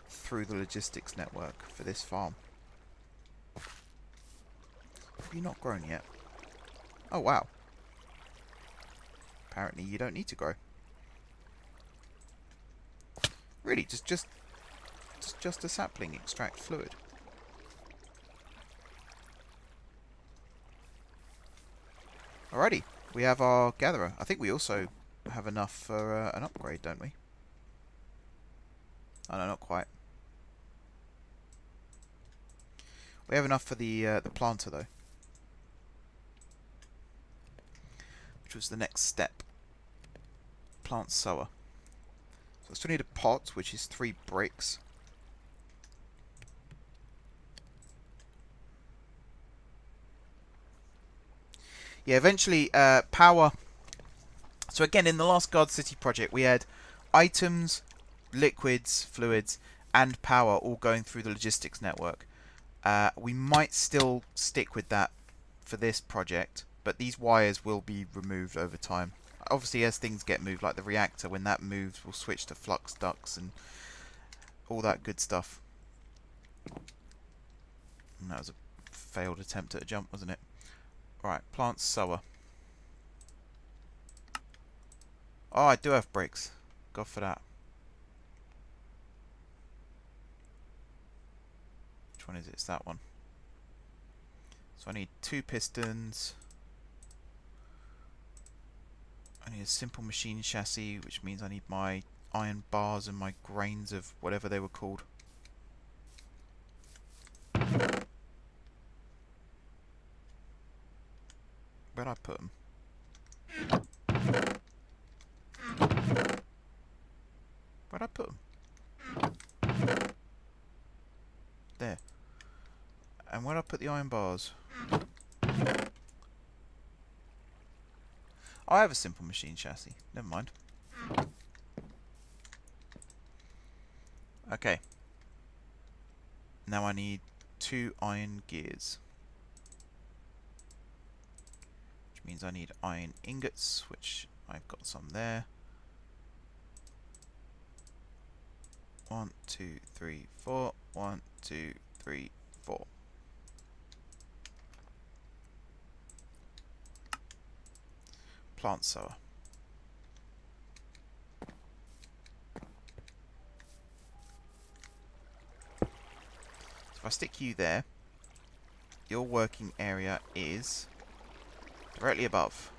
through the logistics network for this farm. Have you not grown yet? Oh, wow. Apparently you don't need to grow. Really, just a sapling extract fluid. Alrighty, we have our gatherer. I think we also have enough for an upgrade, don't we? Oh no, not quite. We have enough for the planter though, which was the next step. Plant sower. So I still need a pot, which is 3 bricks. Yeah, eventually power. So again, in the last Guard City project, we had items, liquids, fluids, and power all going through the logistics network. We might still stick with that for this project, but these wires will be removed over time. Obviously, as things get moved, like the reactor, when that moves, we'll switch to flux ducts and all that good stuff. And that was a failed attempt at a jump, wasn't it? Right, plant sower. Oh, I do have bricks. Go for that. Which one is it? It's that one. So I need 2 pistons. I need a simple machine chassis, which means I need my iron bars and my grains of whatever they were called. Where'd I put them? Where'd I put them? There. And where'd I put the iron bars? Oh, I have a simple machine chassis. Never mind. Okay. Now I need 2 iron gears. Which means I need iron ingots, which I've got some there. 1, 2, 3, 4. 1, 2, 3, 4. Plant sower. So if I stick you there, your working area is directly above.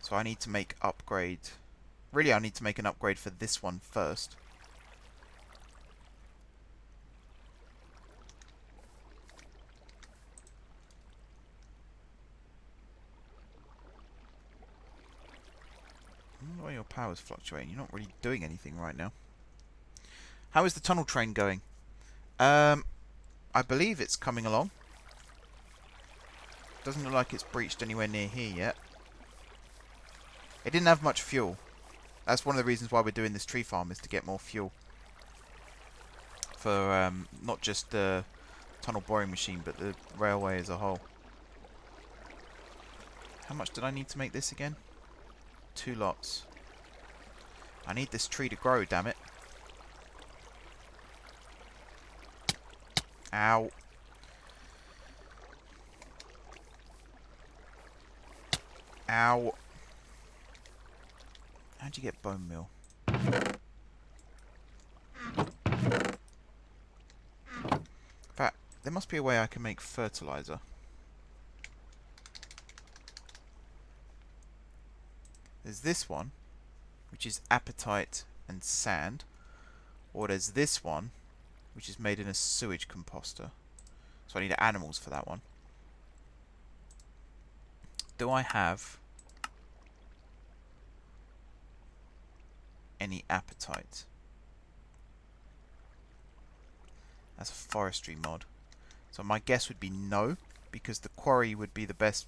So I need to make upgrade. Really, I need to make an upgrade for this one first. I wonder why your power's fluctuating. You're not really doing anything right now. How is the tunnel train going? I believe it's coming along. Doesn't look like it's breached anywhere near here yet. It didn't have much fuel. That's one of the reasons why we're doing this tree farm, is to get more fuel. For not just the tunnel boring machine, but the railway as a whole. How much did I need to make this again? 2 lots. I need this tree to grow, damn it. Ow. Ow. How'd you get bone meal? In fact, there must be a way I can make fertilizer. There's this one, which is apatite and sand. Or there's this one, which is made in a sewage composter. So I need animals for that one. Do I have any appetite. That's a forestry mod. So my guess would be no, because the quarry would be the best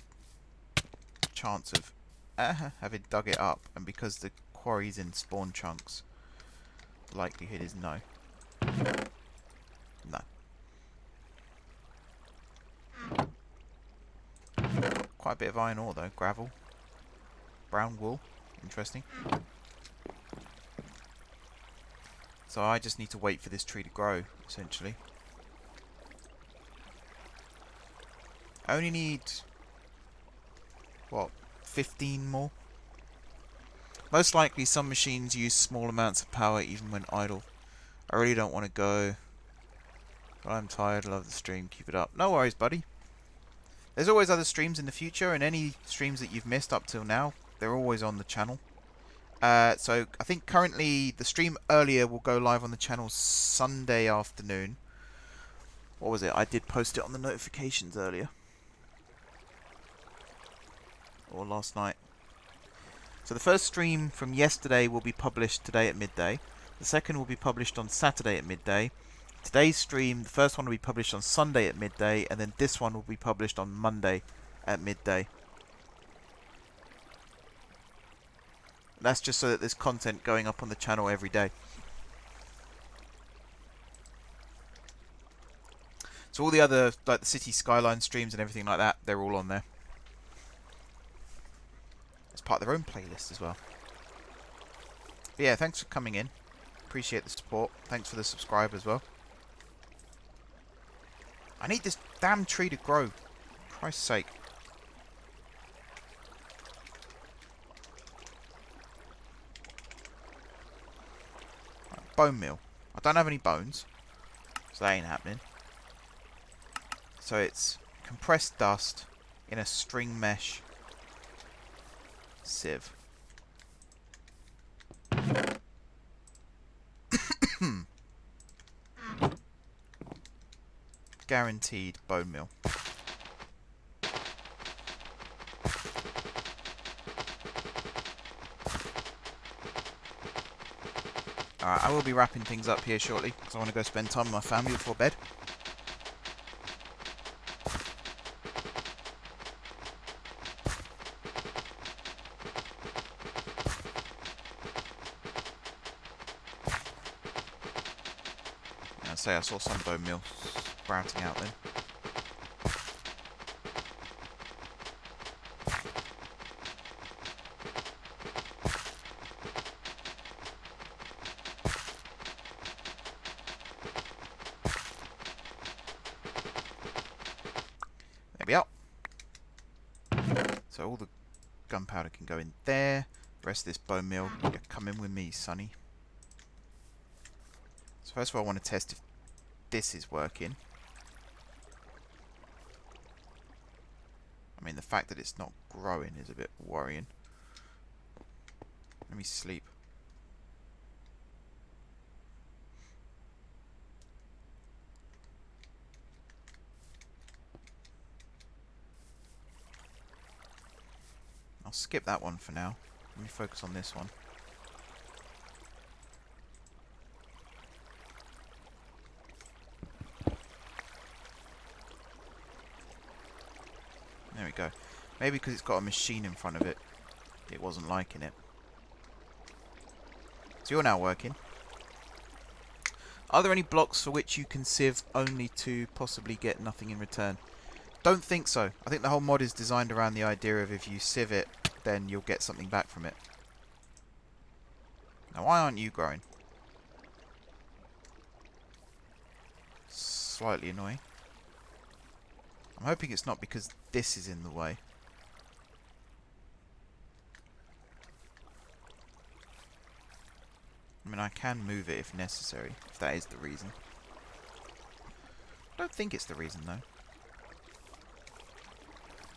chance of having dug it up, and because the quarry's in spawn chunks, the likelihood is no. No. Quite a bit of iron ore though, gravel. Brown wool, interesting. So I just need to wait for this tree to grow, essentially. I only need, what, 15 more? Most likely some machines use small amounts of power even when idle. I really don't want to go. But I'm tired, love the stream, keep it up. No worries, buddy. There's always other streams in the future, and any streams that you've missed up till now, they're always on the channel. So I think currently the stream earlier will go live on the channel Sunday afternoon. What was it? I did post it on the notifications earlier. Or last night. So the first stream from yesterday will be published today at midday. The second will be published on Saturday at midday. Today's stream, the first one will be published on Sunday at midday, and then this one will be published on Monday at midday. That's just so that there's content going up on the channel every day. So all the other, like the City Skyline streams and everything like that, they're all on there. As part of their own playlist as well. But yeah, thanks for coming in. Appreciate the support. Thanks for the subscribe as well. I need this damn tree to grow. For Christ's sake. Right, bone meal. I don't have any bones, so that ain't happening. So it's compressed dust in a string mesh sieve. Guaranteed bone meal. Alright, I will be wrapping things up here shortly, because I want to go spend time with my family before bed. I'd say I saw some bone meal sprouting out then. There we are. So all the gunpowder can go in there. The rest of this bone meal, you come in with me, sonny. So first of all, I want to test if this is working. I mean, the fact that it's not growing is a bit worrying. Let me sleep. I'll skip that one for now. Let me focus on this one. There we go. Maybe because it's got a machine in front of it, it wasn't liking it. So you're now working. Are there any blocks for which you can sieve only to possibly get nothing in return? Don't think so. I think the whole mod is designed around the idea of if you sieve it, then you'll get something back from it. Now, why aren't you growing? Slightly annoying. I'm hoping it's not because this is in the way. I mean, I can move it if necessary, if that is the reason. I don't think it's the reason, though.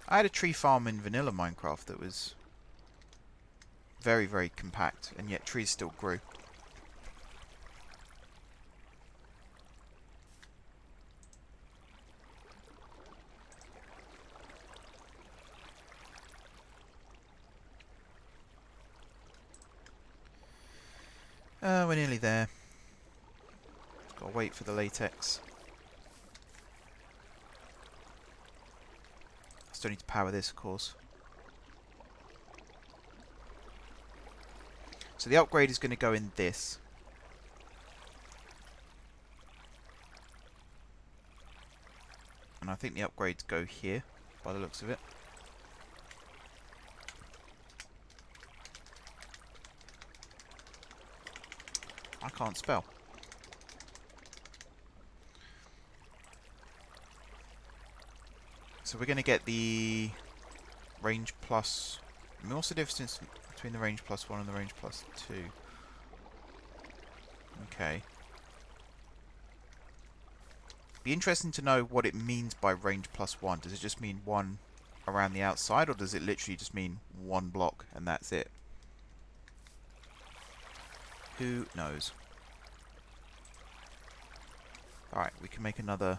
I had a tree farm in vanilla Minecraft that was very, very compact, and yet trees still grew. We're nearly there. Gotta wait for the latex. Still need to power this, of course. So the upgrade is going to go in this. And I think the upgrades go here, by the looks of it. I can't spell. So we're going to get the range plus... I mean, what's the difference between the range plus 1 and the range plus 2? Okay. Be interesting to know what it means by range plus 1. Does it just mean 1 around the outside, or does it literally just mean 1 block and that's it? Who knows? Alright, we can make another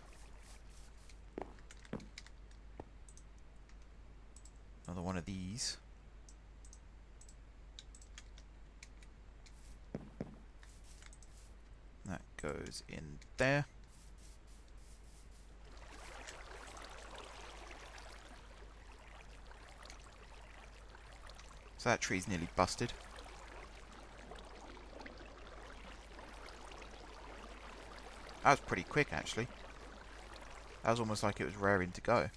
one of these. That goes in there. So that tree's nearly busted. That was pretty quick, actually. That was almost like it was raring to go.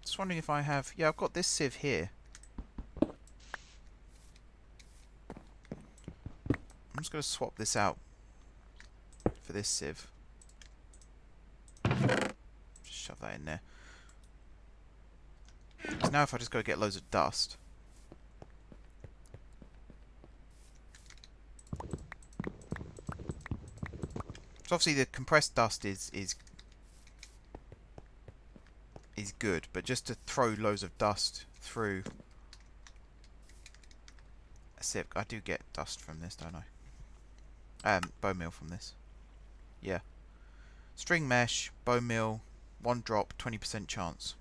Just wondering if I have... Yeah, I've got this sieve here. I'm just going to swap this out for this sieve. Just shove that in there. So now if I just go get loads of dust... So obviously the compressed dust is good, but just to throw loads of dust through a sieve... I do get dust from this, don't I? Bone meal from this. Yeah. String mesh, bone meal, 1 drop, 20% chance.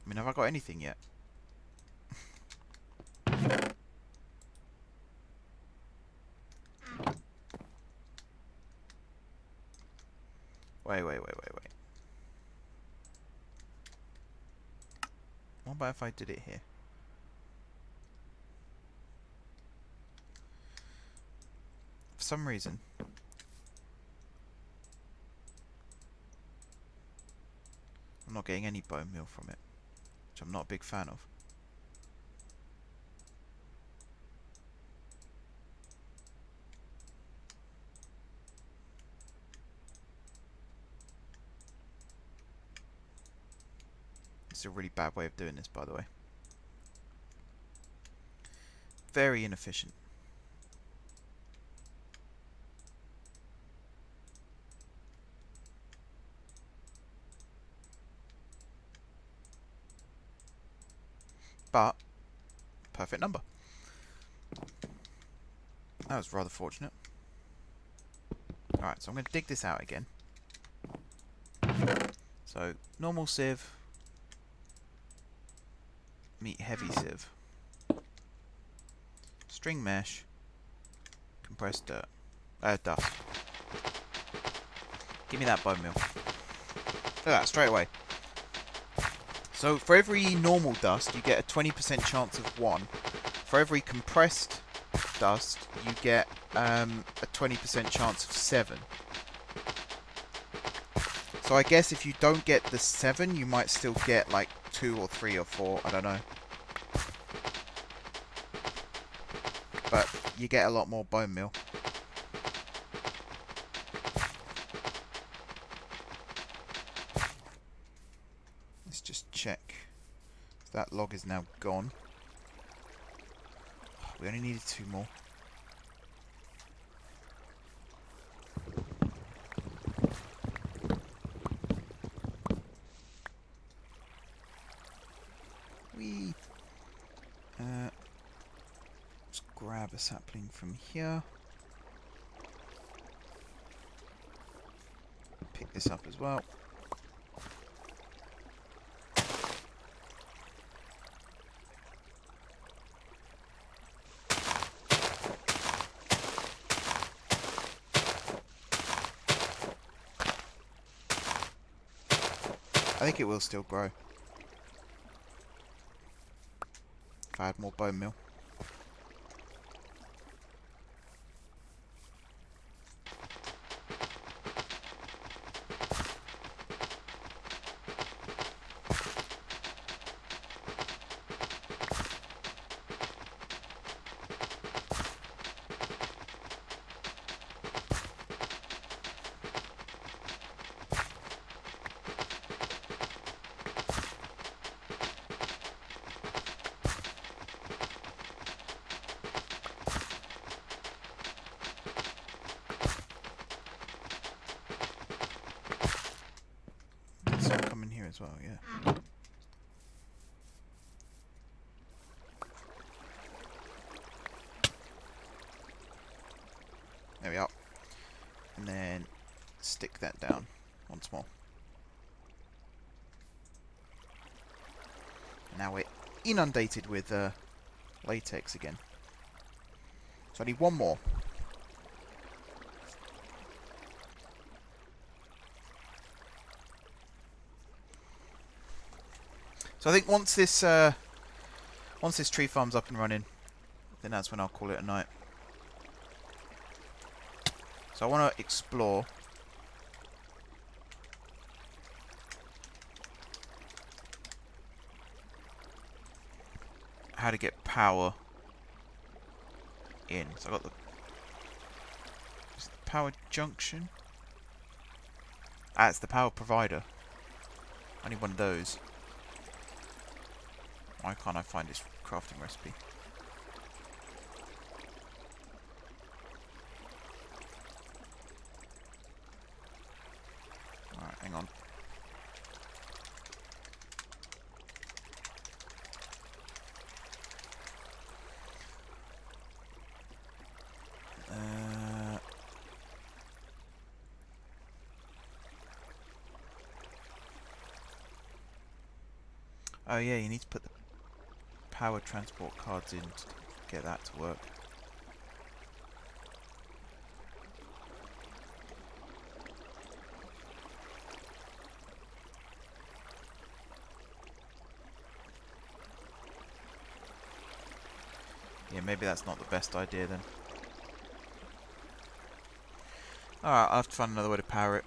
I mean, have I got anything yet? Wait. What about if I did it here? For some reason. I'm not getting any bone meal from it, which I'm not a big fan of. It's a really bad way of doing this, by the way. Very inefficient. But, perfect number. That was rather fortunate. Alright, so I'm going to dig this out again. So, normal sieve. Meet heavy sieve. String mesh. Compressed dirt. Dust. Give me that bone meal. Look at that, straight away. So for every normal dust, you get a 20% chance of 1. For every compressed dust, you get a 20% chance of 7. So I guess if you don't get the 7, you might still get like 2 or 3 or 4, I don't know. But you get a lot more bone meal. Let's just check. That log is now gone. We only needed 2 more. grab a sapling from here. Pick this up as well. I think it will still grow. If I had more bone meal. Come in here as well, yeah. There we are. And then stick that down once more. Now we're inundated with latex again. So I need one more. So I think once this tree farm's up and running, then that's when I'll call it a night. So I want to explore how to get power in. So I got the power junction. Ah, it's the power provider. I need one of those. Why can't I find this crafting recipe? Alright, hang on. Oh yeah, you need to put the power transport cards in to get that to work. Yeah, maybe that's not the best idea then. Alright, I'll have to find another way to power it.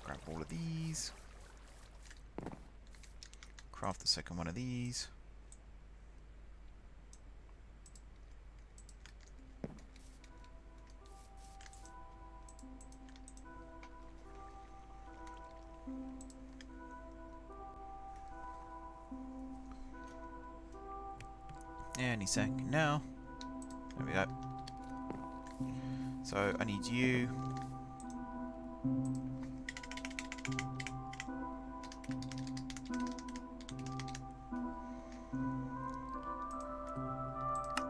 Grab all of these. Craft the second one of these. Any second now. There we go. So I need you.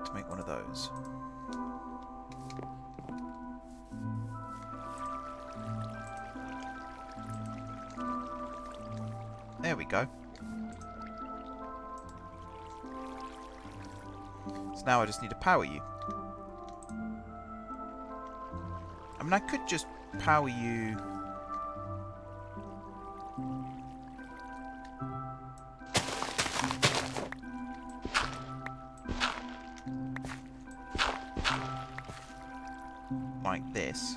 To make one of those. There we go. So now I just need to power you. I mean, I could just power you. Like this.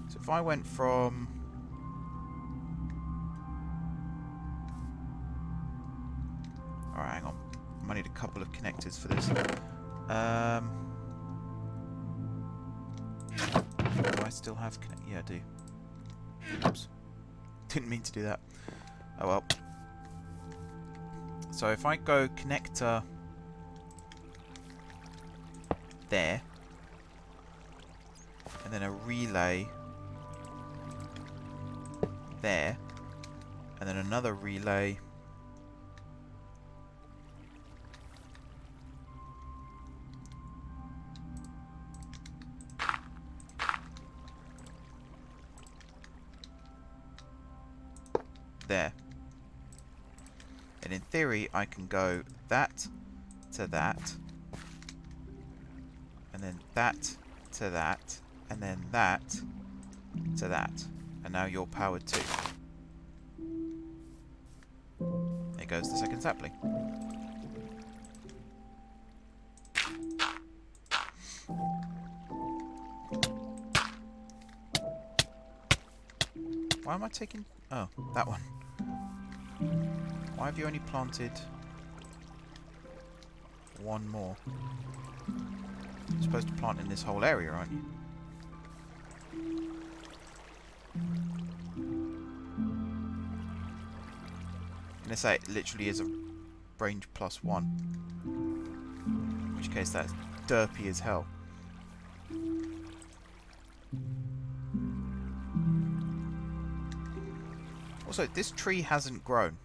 So if I went from... Alright, hang on. I might need a couple of connectors for this. Do I still have connect? Yeah, I do. Oops. Didn't mean to do that. Oh well. So if I go connector there. And then a relay there. And then another relay there. And in theory, I can go that to that, and then that to that, and then that to that. And now you're powered too. There goes the second sapling. Why am I taking... Oh, that one. Why have you only planted one more? You're supposed to plant in this whole area, aren't you? I'm gonna say it literally is a range +1. In which case that's derpy as hell. Also, this tree hasn't grown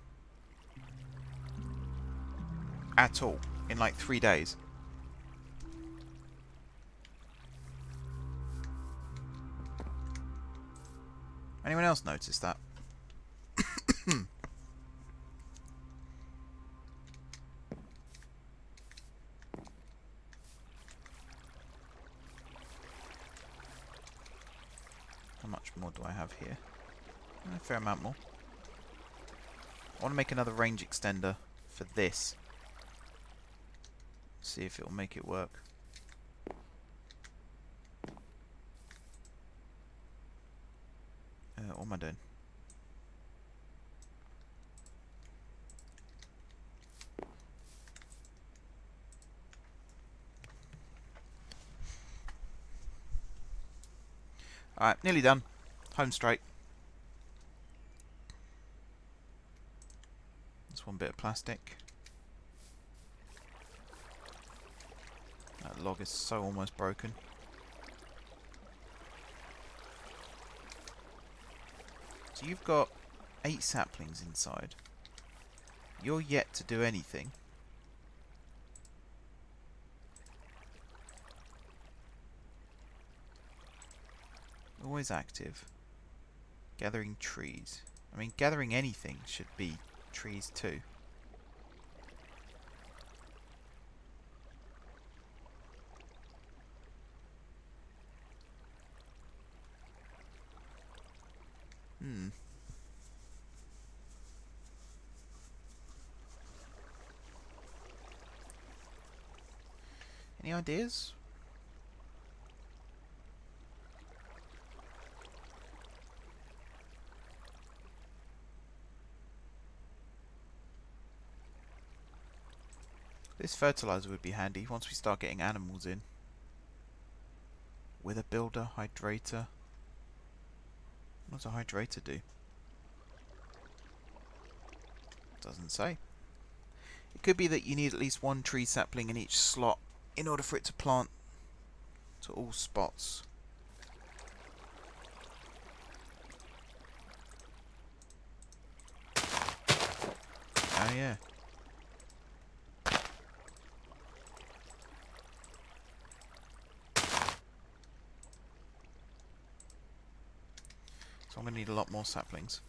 at all in like 3 days. Anyone else notice that? How much more do I have here? A fair amount more. I want to make another range extender for this. See if it'll make it work. What am I doing? Alright, nearly done. Home straight. That's one bit of plastic. That log is so almost broken. So you've got 8 saplings inside. You're yet to do anything. Always active. Gathering trees. I mean, gathering anything should be trees too. Any ideas? This fertilizer would be handy once we start getting animals in. Wither builder, hydrator. What does a hydrator do? Doesn't say. It could be that you need at least 1 tree sapling in each slot in order for it to plant to all spots. Oh yeah. So I'm going to need a lot more saplings.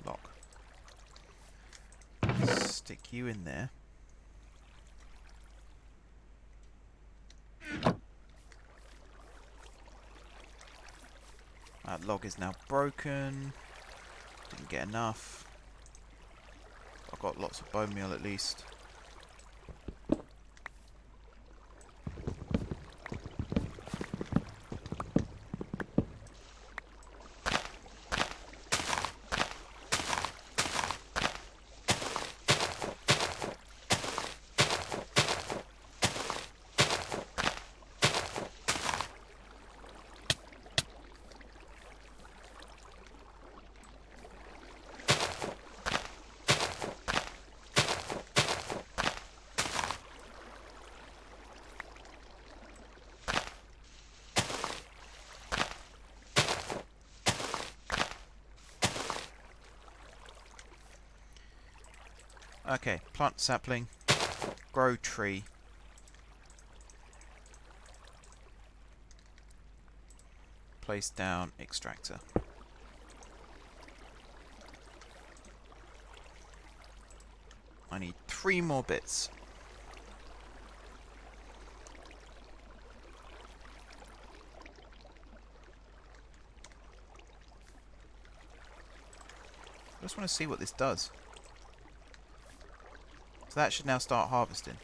Lock. Stick you in there. That log is now broken. Didn't get enough. I've got lots of bone meal at least. Okay, plant sapling, grow tree. Place down extractor. I need 3 more bits. I just want to see what this does. So that should now start harvesting.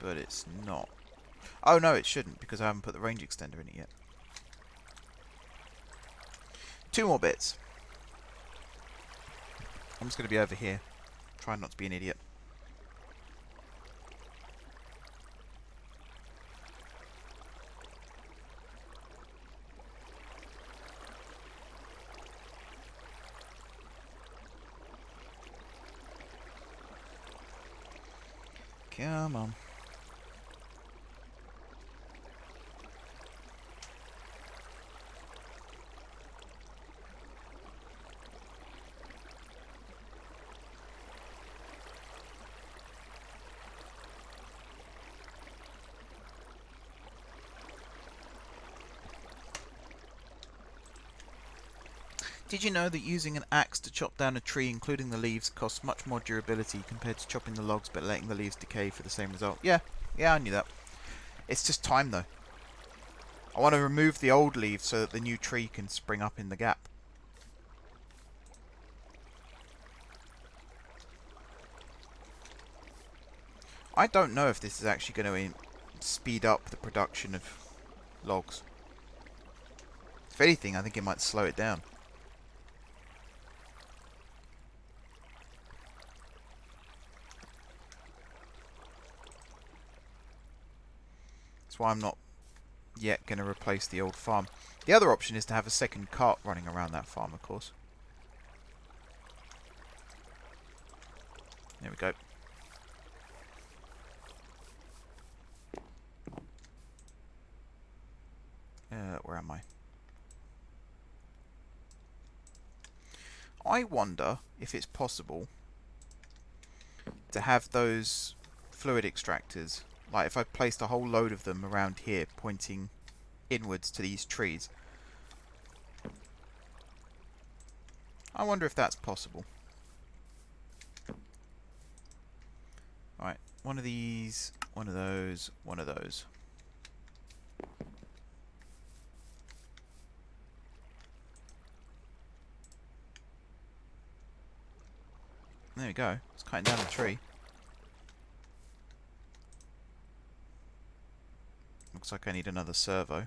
But it's not. Oh no, it shouldn't, because I haven't put the range extender in it yet. 2 more bits. I'm just going to be over here. Trying not to be an idiot. Come on. Did you know that using an axe to chop down a tree, including the leaves, costs much more durability compared to chopping the logs but letting the leaves decay for the same result? Yeah, I knew that. It's just time though. I want to remove the old leaves so that the new tree can spring up in the gap. I don't know if this is actually going to speed up the production of logs. If anything, I think it might slow it down. That's why I'm not yet going to replace the old farm. The other option is to have a second cart running around that farm, of course. There we go. Where am I? I wonder if it's possible to have those fluid extractors, like if I placed a whole load of them around here pointing inwards to these trees. I wonder if that's possible. Right, one of these, one of those, one of those. There we go. It's cutting down the tree. Looks like I need another servo.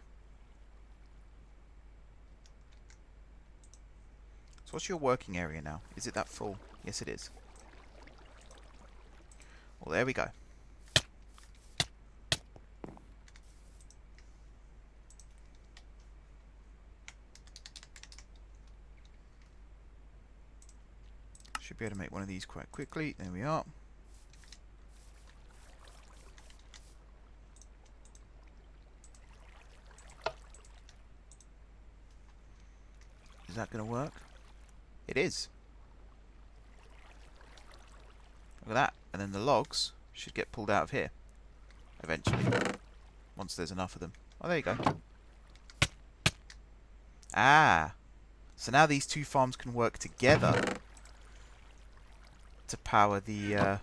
So what's your working area now? Is it that full? Yes, it is. Well, there we go. Should be able to make one of these quite quickly. There we are. Is that going to work? It is. Look at that. And then the logs should get pulled out of here. Eventually. Once there's enough of them. Oh, there you go. Ah! So now these two farms can work together to power the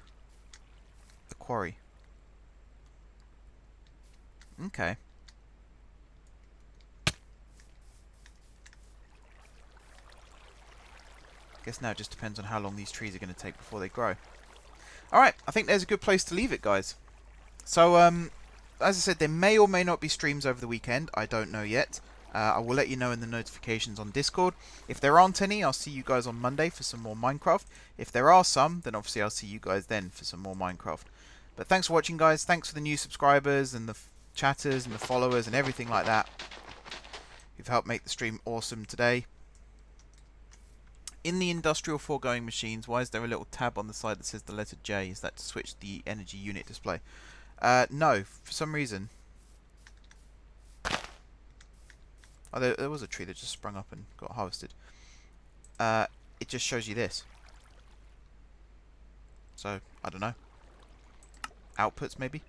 quarry. Okay. Guess now it just depends on how long these trees are going to take before they grow. Alright, I think there's a good place to leave it, guys. So, as I said, there may or may not be streams over the weekend. I don't know yet. I will let you know in the notifications on Discord. If there aren't any, I'll see you guys on Monday for some more Minecraft. If there are some, then obviously I'll see you guys then for some more Minecraft. But thanks for watching, guys. Thanks for the new subscribers and the chatters and the followers and everything like that. You've helped make the stream awesome today. In the industrial foregoing machines, why is there a little tab on the side that says the letter J? Is that to switch the energy unit display? No, for some reason. Oh, there was a tree that just sprung up and got harvested. It just shows you this. So, I don't know. Outputs, maybe?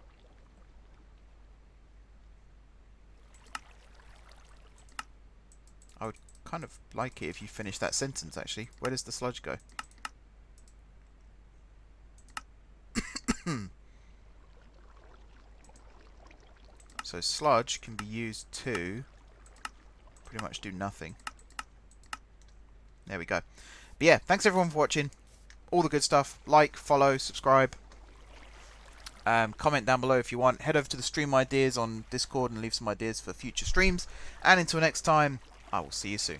I would kind of like it if you finish that sentence, actually. Where does the sludge go? So sludge can be used to pretty much do nothing. There we go. But yeah, thanks everyone for watching. All the good stuff. Like, follow, subscribe. Comment down below if you want. Head over to the stream ideas on Discord and leave some ideas for future streams. And until next time, I will see you soon.